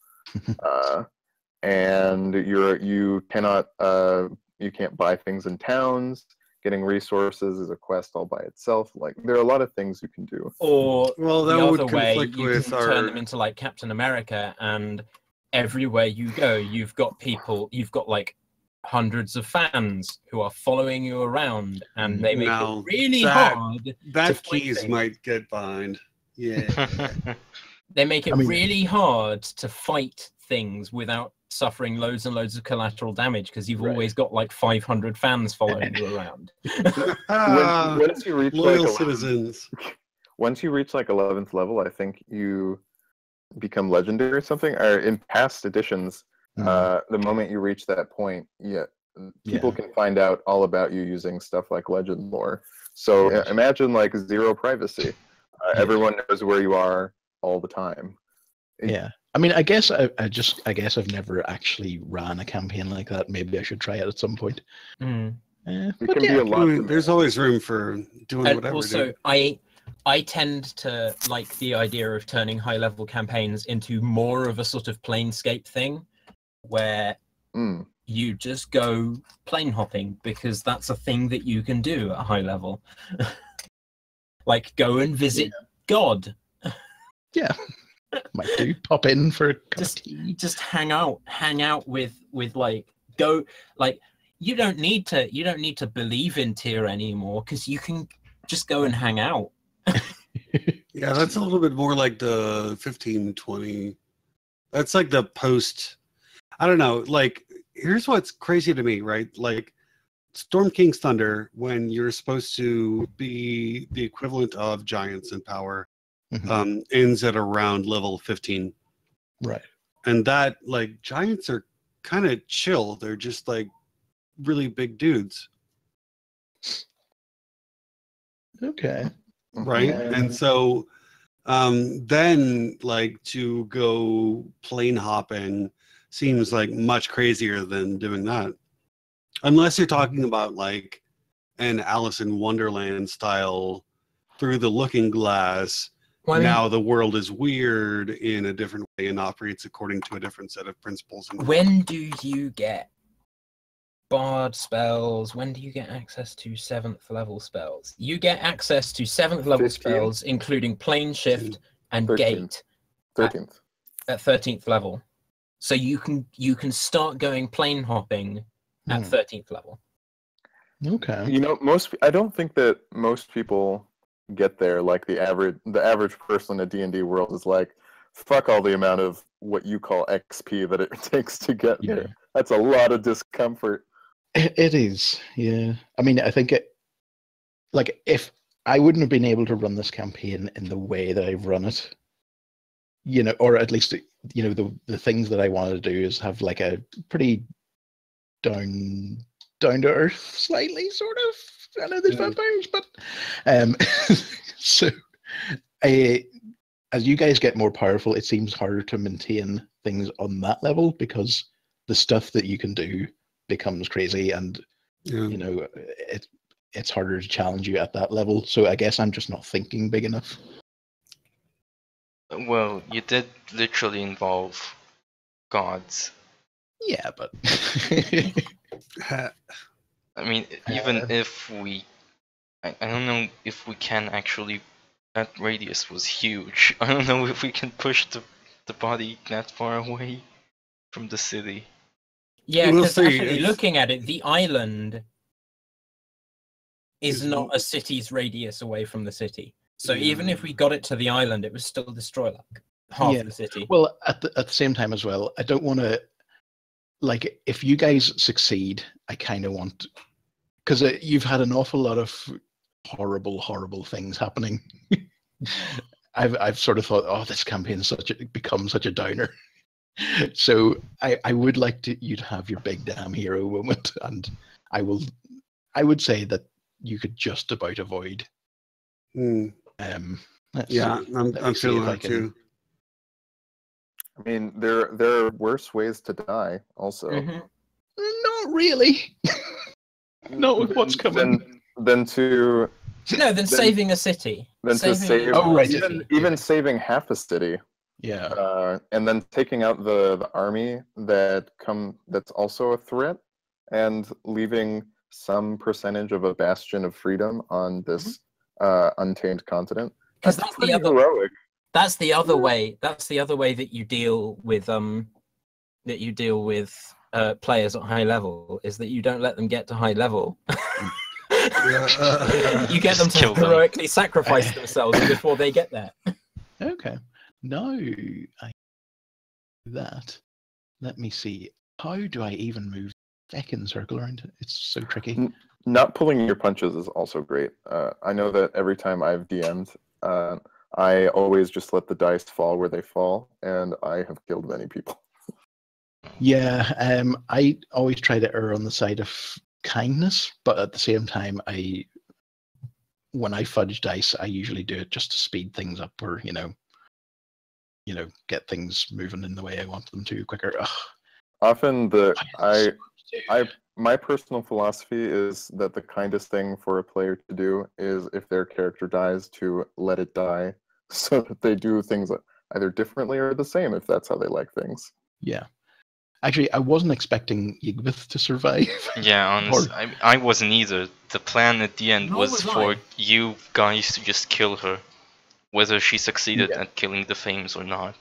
S3: and you can't buy things in towns. Getting resources is a quest all by itself. Like there are a lot of things you can do.
S6: Or
S4: Well, that
S6: the
S4: would
S6: other way,
S4: conflict
S6: you
S4: with
S6: can
S4: our.
S6: turn them into like Captain America, and everywhere you go, you've got like hundreds of fans who are following you around, and they make
S4: Now,
S6: it really
S4: that-
S6: hard. to
S4: That
S6: fight
S4: keys
S6: things.
S4: might get behind. Yeah.
S6: They make it
S1: I mean-
S6: really hard to fight things without suffering loads and loads of collateral damage, because you've
S1: Right.
S6: always got like 500 fans following you around.
S3: Once you reach
S4: Loyal
S3: like 11th
S4: citizens.
S3: once you reach like 11th level, I think you become legendary or something. Or in past editions, the moment you reach that point, people can find out all about you using stuff like legend lore. So
S1: Right.
S3: imagine like zero privacy. Everyone knows where you are all the time.
S1: Yeah. I mean, I guess I've never actually ran a campaign like that. Maybe I should try it at some point.
S6: Mm.
S3: It
S1: But
S3: can
S1: yeah,
S3: be a lot.
S4: There's always room for doing
S6: And
S4: whatever.
S6: also,
S4: dude.
S6: I tend to like the idea of turning high level campaigns into more of a sort of planescape thing, where
S3: Mm.
S6: you just go plane hopping, because that's a thing that you can do at high level. Like go and visit God.
S1: yeah, might do. Pop in for a cup of tea.
S6: Just hang out with like go like you don't need to believe in Tyr anymore, because you can just go and hang out.
S4: Yeah, that's a little bit more like the 1520. That's like the post. I don't know. Like, here's what's crazy to me, right? Like, Storm King's Thunder, when you're supposed to be the equivalent of giants in power,
S1: Mhm.
S4: ends at around level 15.
S1: Right.
S4: And that, like, giants are kind of chill. They're just like really big dudes,
S1: Okay.
S4: right?
S3: Yeah.
S4: And so then, like, to go plane hopping seems like much crazier than doing that. Unless you're talking about like an Alice in Wonderland style through the looking glass.
S6: Well, I mean,
S4: Now the world is weird in a different way and operates according to a different set of principles. And
S6: when do you get bard spells? When do you get access to 7th level spells? You get access to 7th level
S3: 15?
S6: spells, including plane shift and
S3: 13.
S6: gate
S3: 13th.
S6: at 13th level. So you can start going plane hopping at
S1: Hmm.
S6: 13th level.
S1: Okay.
S3: You know, I don't think that most people get there. Like the average person in a D&D world is like, fuck all the amount of what you call XP that it takes to get
S1: Yeah.
S3: there. That's a lot of discomfort.
S1: It is, yeah. I mean, I think if I wouldn't have been able to run this campaign in the way that I've run it, or at least, the things that I want to do is have like a pretty down to earth, slightly sort of. I know there's vampires, but so as you guys get more powerful, it seems harder to maintain things on that level, because the stuff that you can do becomes crazy, and
S4: yeah.
S1: it's harder to challenge you at that level. So I guess I'm just not thinking big enough.
S2: Well, you did literally involve gods.
S1: Yeah, but
S2: I mean, even if we... I don't know if we can actually... That radius was huge. I don't know if we can push the body that far away from the city.
S6: Yeah,
S4: We'll
S6: because
S4: see.
S6: actually
S4: It's-
S6: looking at it, the island is
S4: Is
S6: not a city's radius away from the city. So
S4: Yeah.
S6: even if we got it to the island, it would still destroy like half
S1: Yeah.
S6: the city.
S1: well, at the same time as well, I don't want to, like, if you guys succeed, I kind of want, because you've had an awful lot of horrible things happening I've sort of thought, oh, this campaign becomes such a downer. So I would like you to have your big damn hero moment, and I would say that you could just about avoid.
S4: Hmm.
S1: Let's
S4: Yeah,
S1: see.
S4: I'm
S1: Let me see
S4: feeling
S1: if I
S4: that
S1: can-
S4: too.
S3: I mean, there are worse ways to die. Also,
S6: Mhm.
S1: Not really. Not with what's coming.
S3: Then to
S6: No, then saving a city.
S3: then to
S6: Saving
S3: save
S6: an
S1: Oh, right.
S6: entire
S3: even
S6: city.
S3: even saving half a city,
S1: Yeah.
S3: and then taking out the army that's also a threat, and leaving some percentage of a bastion of freedom on this untamed continent.
S6: Because
S3: That's
S6: that's
S3: pretty
S6: the other.
S3: heroic.
S6: That's the other way. That's the other way that you deal with players at high level, is that you don't let them get to high level. You get them
S2: Just
S6: to
S2: kill them.
S6: heroically sacrifice themselves before they get there.
S1: Okay. Now I do that. Let me see. How do I even move second circle around it? It's so tricky.
S3: Not pulling your punches is also great. I know that every time I've DM'd, I always just let the dice fall where they fall, and I have killed many people.
S1: Yeah, I always try to err on the side of kindness, but at the same time, when I fudge dice, I usually do it just to speed things up, or get things moving in the way I want them to quicker. Ugh,
S3: Often
S1: why is
S3: my personal philosophy is that the kindest thing for a player to do is, if their character dies, to let it die, so that they do things either differently or the same, if that's how they like things.
S1: Yeah. Actually, I wasn't expecting Yigvith to survive.
S2: Yeah, honestly, I wasn't either. The plan at the end
S6: Nor
S2: was
S6: was
S2: for
S6: I.
S2: you guys to just kill her, whether she succeeded
S1: Yeah.
S2: at killing the Fames or not.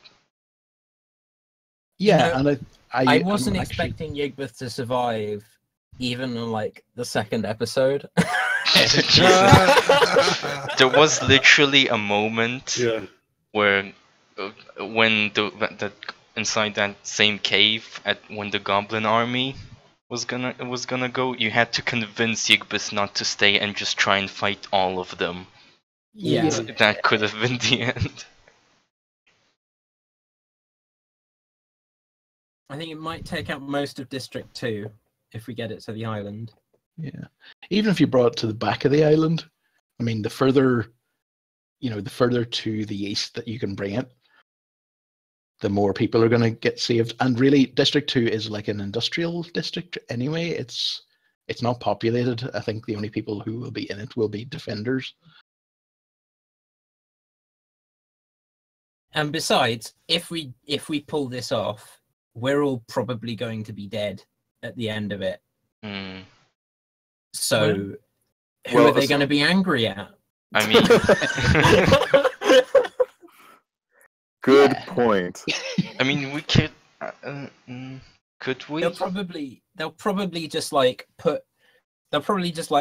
S1: Yeah,
S6: know,
S1: and
S6: I
S1: I'm
S6: wasn't
S1: actually-
S6: expecting Yigvith to survive, even in like the second episode.
S2: There was literally a moment
S4: Yeah.
S2: where, when the inside that same cave, when the Goblin army was gonna go, you had to convince Yigvith not to stay and just try and fight all of them.
S6: Yeah.
S2: So that could have been the end.
S6: I think it might take out most of District 2 if we get it to the island.
S1: Yeah. Even if you brought it to the back of the island, I mean, the further to the east that you can bring it, the more people are going to get saved. And really, District 2 is like an industrial district anyway. It's not populated. I think the only people who will be in it will be defenders.
S6: And besides, if we pull this off, we're all probably going to be dead at the end of it.
S2: Hmm.
S6: So who
S3: Well,
S6: are they going to be angry at?
S2: I mean,
S3: Good
S1: Yeah.
S3: point.
S2: I mean, we could. Could we?
S6: They'll probably just like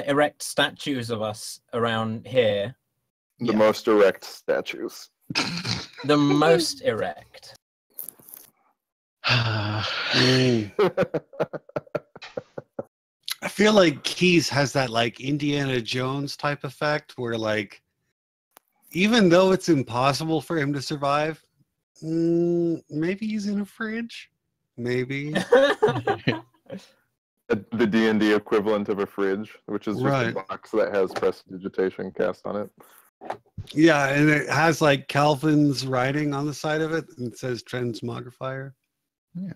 S6: erect statues of us around here.
S3: The
S1: Yeah.
S3: most erect statues.
S6: The most erect.
S4: Mm. I feel like Keyes has that like Indiana Jones type effect where like even though it's impossible for him to survive, maybe he's in a fridge. Maybe.
S3: The D&D equivalent of a fridge, which is just
S4: Right.
S3: a box that has prestidigitation cast on it.
S4: Yeah, and it has like Calvin's writing on the side of it and it says transmogrifier.
S1: Yeah.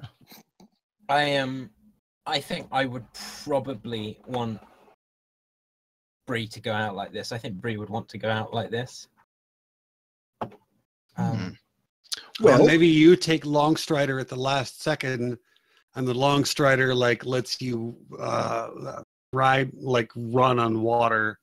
S6: I think I would probably want Bree to go out like this. I think Bree would want to go out like this.
S1: Hmm.
S4: Well,
S1: Well-
S4: maybe you take Longstrider at the last second, and the Longstrider like lets you run on water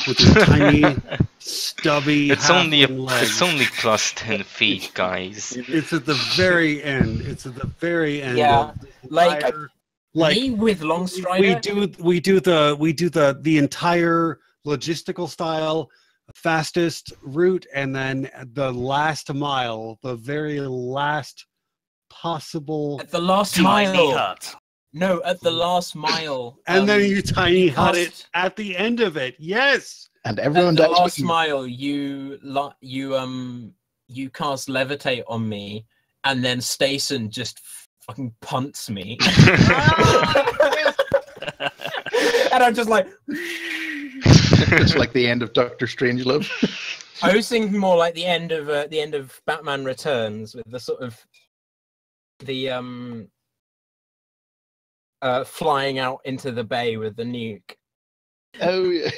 S4: with your tiny, stubby.
S2: It's only
S4: halfling legs.
S2: it's only plus 10 feet, guys.
S4: It's at the very end. It's at the very end.
S6: Yeah,
S4: of the
S6: like-
S4: entire- like
S6: Me with Longstrider.
S4: we do the entire logistical style fastest route, and then the last mile, the very last possible,
S6: At the last
S5: Tiny
S6: mile.
S5: hut.
S6: No, at the last mile.
S4: and then you tiny hut it
S6: cost-
S4: at the end of it. Yes.
S1: And
S6: At
S1: everyone
S6: the
S1: dies. but
S6: last
S1: you.
S6: mile, you cast levitate on me, and then Stason just fucking punts me, and I'm just like.
S1: It's like the end of Doctor Strangelove.
S6: I was thinking more like the end of Batman Returns with the sort of the flying out into the bay with the nuke.
S1: Oh yeah.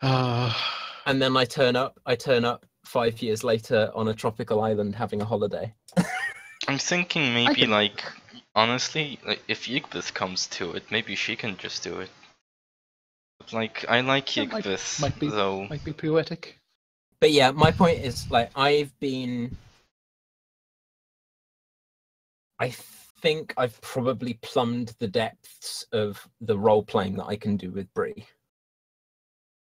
S1: Ah.
S6: And then I turn up 5 years later on a tropical island having a holiday.
S2: I'm thinking maybe
S1: can-
S2: like honestly, like if Yigbyth comes to it, maybe she can just do it. But, like I like
S1: That
S2: Yigbyth
S1: might be
S2: though.
S1: might be poetic.
S6: But yeah, my point is like I think I've probably plumbed the depths of the role playing that I can do with Bree.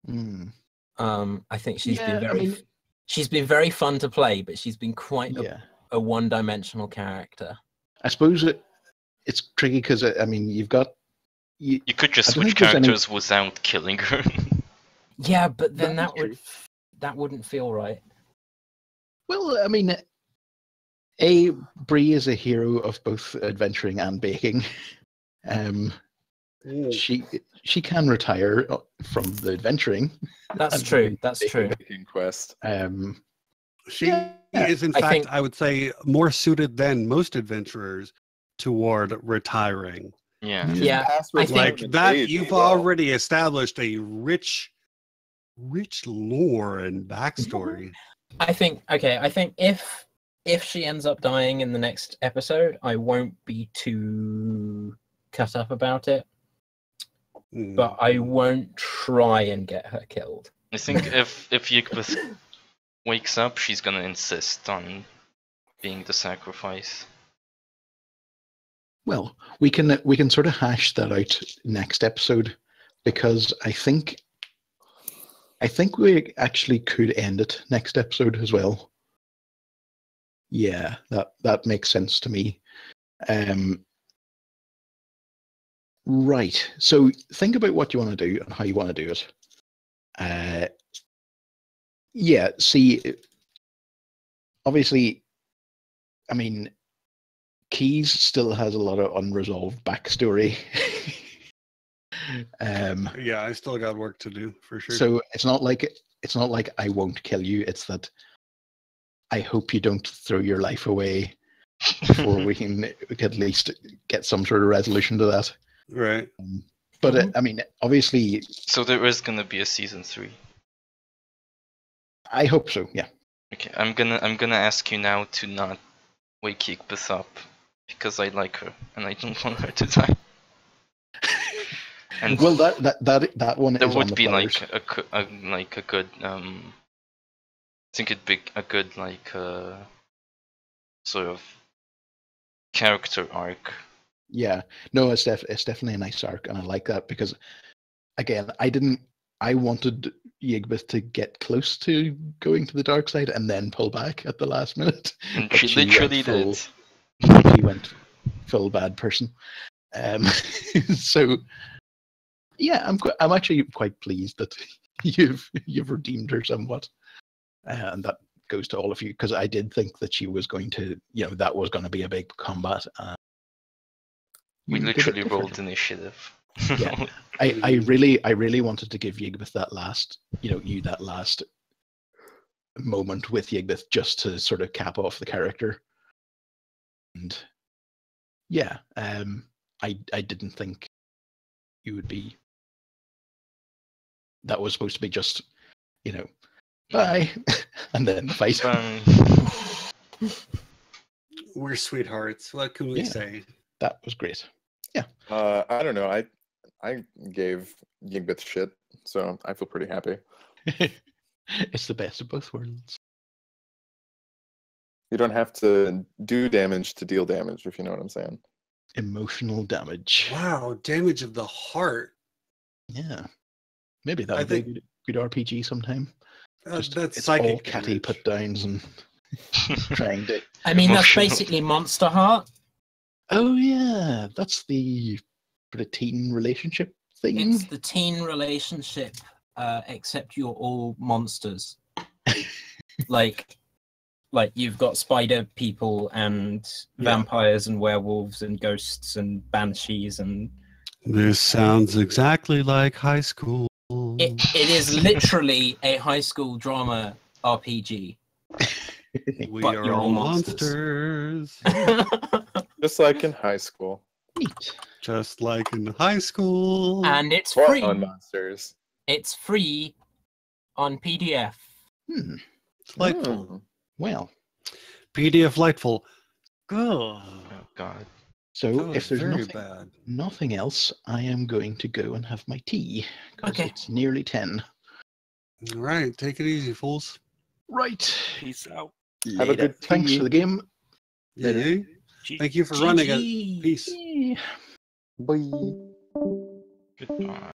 S1: Mm.
S6: I think she's
S1: Yeah,
S6: been she's been very fun to play, but she's been quite
S1: Yeah.
S6: a one-dimensional character.
S1: I suppose it's tricky because I mean you've got
S2: You could just
S1: I don't
S2: switch
S1: think there's any-
S2: characters without killing her.
S6: Yeah, but then
S1: That is
S6: that wouldn't feel right.
S1: well, I mean, Bree is a hero of both adventuring and baking. She can retire from the adventuring.
S6: That's
S1: And
S6: true. That's true.
S3: Baking quest.
S4: She
S1: Yeah,
S4: is, in
S6: I
S4: fact,
S6: think-
S4: I would say, more suited than most adventurers toward retiring.
S2: Yeah.
S6: Yeah,
S3: Past
S6: I think-
S4: Like
S3: retirement
S4: that,
S3: age
S4: you've
S3: as well.
S4: already established a rich lore and backstory.
S6: I think if she ends up dying in the next episode, I won't be too cut up about it, but I won't try and get her killed.
S2: I think if Yigbyth wakes up, she's gonna insist on being the sacrifice.
S1: Well, we can sort of hash that out next episode because I think we actually could end it next episode as well. Yeah, that makes sense to me. Right. So think about what you want to do and how you want to do it. Yeah, see, obviously, I mean, Keys still has a lot of unresolved backstory.
S4: Yeah, I still got work to do for sure.
S1: So it's not like I won't kill you. It's that I hope you don't throw your life away before we can at least get some sort of resolution to that.
S4: Right.
S1: But I mean, obviously,
S2: So there is gonna be a season 3.
S1: I hope so. Yeah.
S2: Okay, I'm gonna ask you now to not wake Yigbyth up because I like her and I don't want her to die. And
S1: Well, that one
S2: there
S1: is on
S2: would
S1: the
S2: be
S1: flowers.
S2: like a good I think it'd be a good like sort of character arc.
S1: Yeah, no, it's definitely a nice arc, and I like that because, again, I wanted Yigbyth to get close to going to the dark side and then pull back at the last minute.
S2: And
S1: But
S2: she
S1: she went
S2: literally
S1: full-
S2: did.
S1: She went full bad person. So, yeah, I'm actually quite pleased that you've redeemed her somewhat, and that goes to all of you because I did think that she was going to, that was going to be a big combat.
S2: We
S1: you did it
S2: literally
S1: different.
S2: rolled initiative.
S1: Yeah. I really wanted to give Yigbyth that last, that last moment with Yigbyth just to sort of cap off the character. And yeah, I didn't think you would be. That was supposed to be just, bye, and then the fight.
S4: We're sweethearts. What can we
S1: Yeah.
S4: say?
S1: That was great.
S3: I don't know. I gave Yigbyth shit, so I feel pretty happy.
S1: It's the best of both worlds.
S3: You don't have to do damage to deal damage, if you know what I'm saying.
S1: Emotional damage.
S4: Wow, damage of the heart.
S1: Yeah. Maybe that
S4: I
S1: would be a
S4: think-
S1: good RPG sometime. Just,
S4: That's
S1: it's all
S4: psychic
S1: catty
S4: damage.
S1: put downs and trying to.
S6: I mean, that's
S2: Emotional.
S6: basically Monster Heart.
S1: Oh yeah, that's the sort of teen relationship thing.
S6: It's the teen relationship, except you're all monsters. like you've got spider people and vampires and werewolves and ghosts and banshees and.
S4: This sounds exactly like high school.
S6: It is literally a high school drama RPG.
S4: We
S6: But
S4: are
S6: you're
S4: all
S6: all
S4: monsters.
S3: Just like in high school.
S1: Neat.
S4: Just like in high school.
S6: And it's
S3: What
S6: free.
S3: on monsters?
S6: It's free on PDF.
S1: Hmm.
S4: Delightful.
S3: Hmm.
S1: Well,
S4: PDF Lightful. Good.
S2: Oh God.
S1: so
S4: That was
S1: if there's
S4: very
S1: nothing,
S4: bad.
S1: nothing else, I am going to go and have my tea. 'Cause
S6: Okay.
S1: it's nearly 10.
S4: All right, take it easy, fools.
S1: Right.
S5: Peace out.
S3: Have a good
S1: Thanks
S3: tea.
S1: for the game.
S4: Yeah. Thank you for running it. Peace.
S1: Yeah.
S3: Bye.
S2: Goodbye.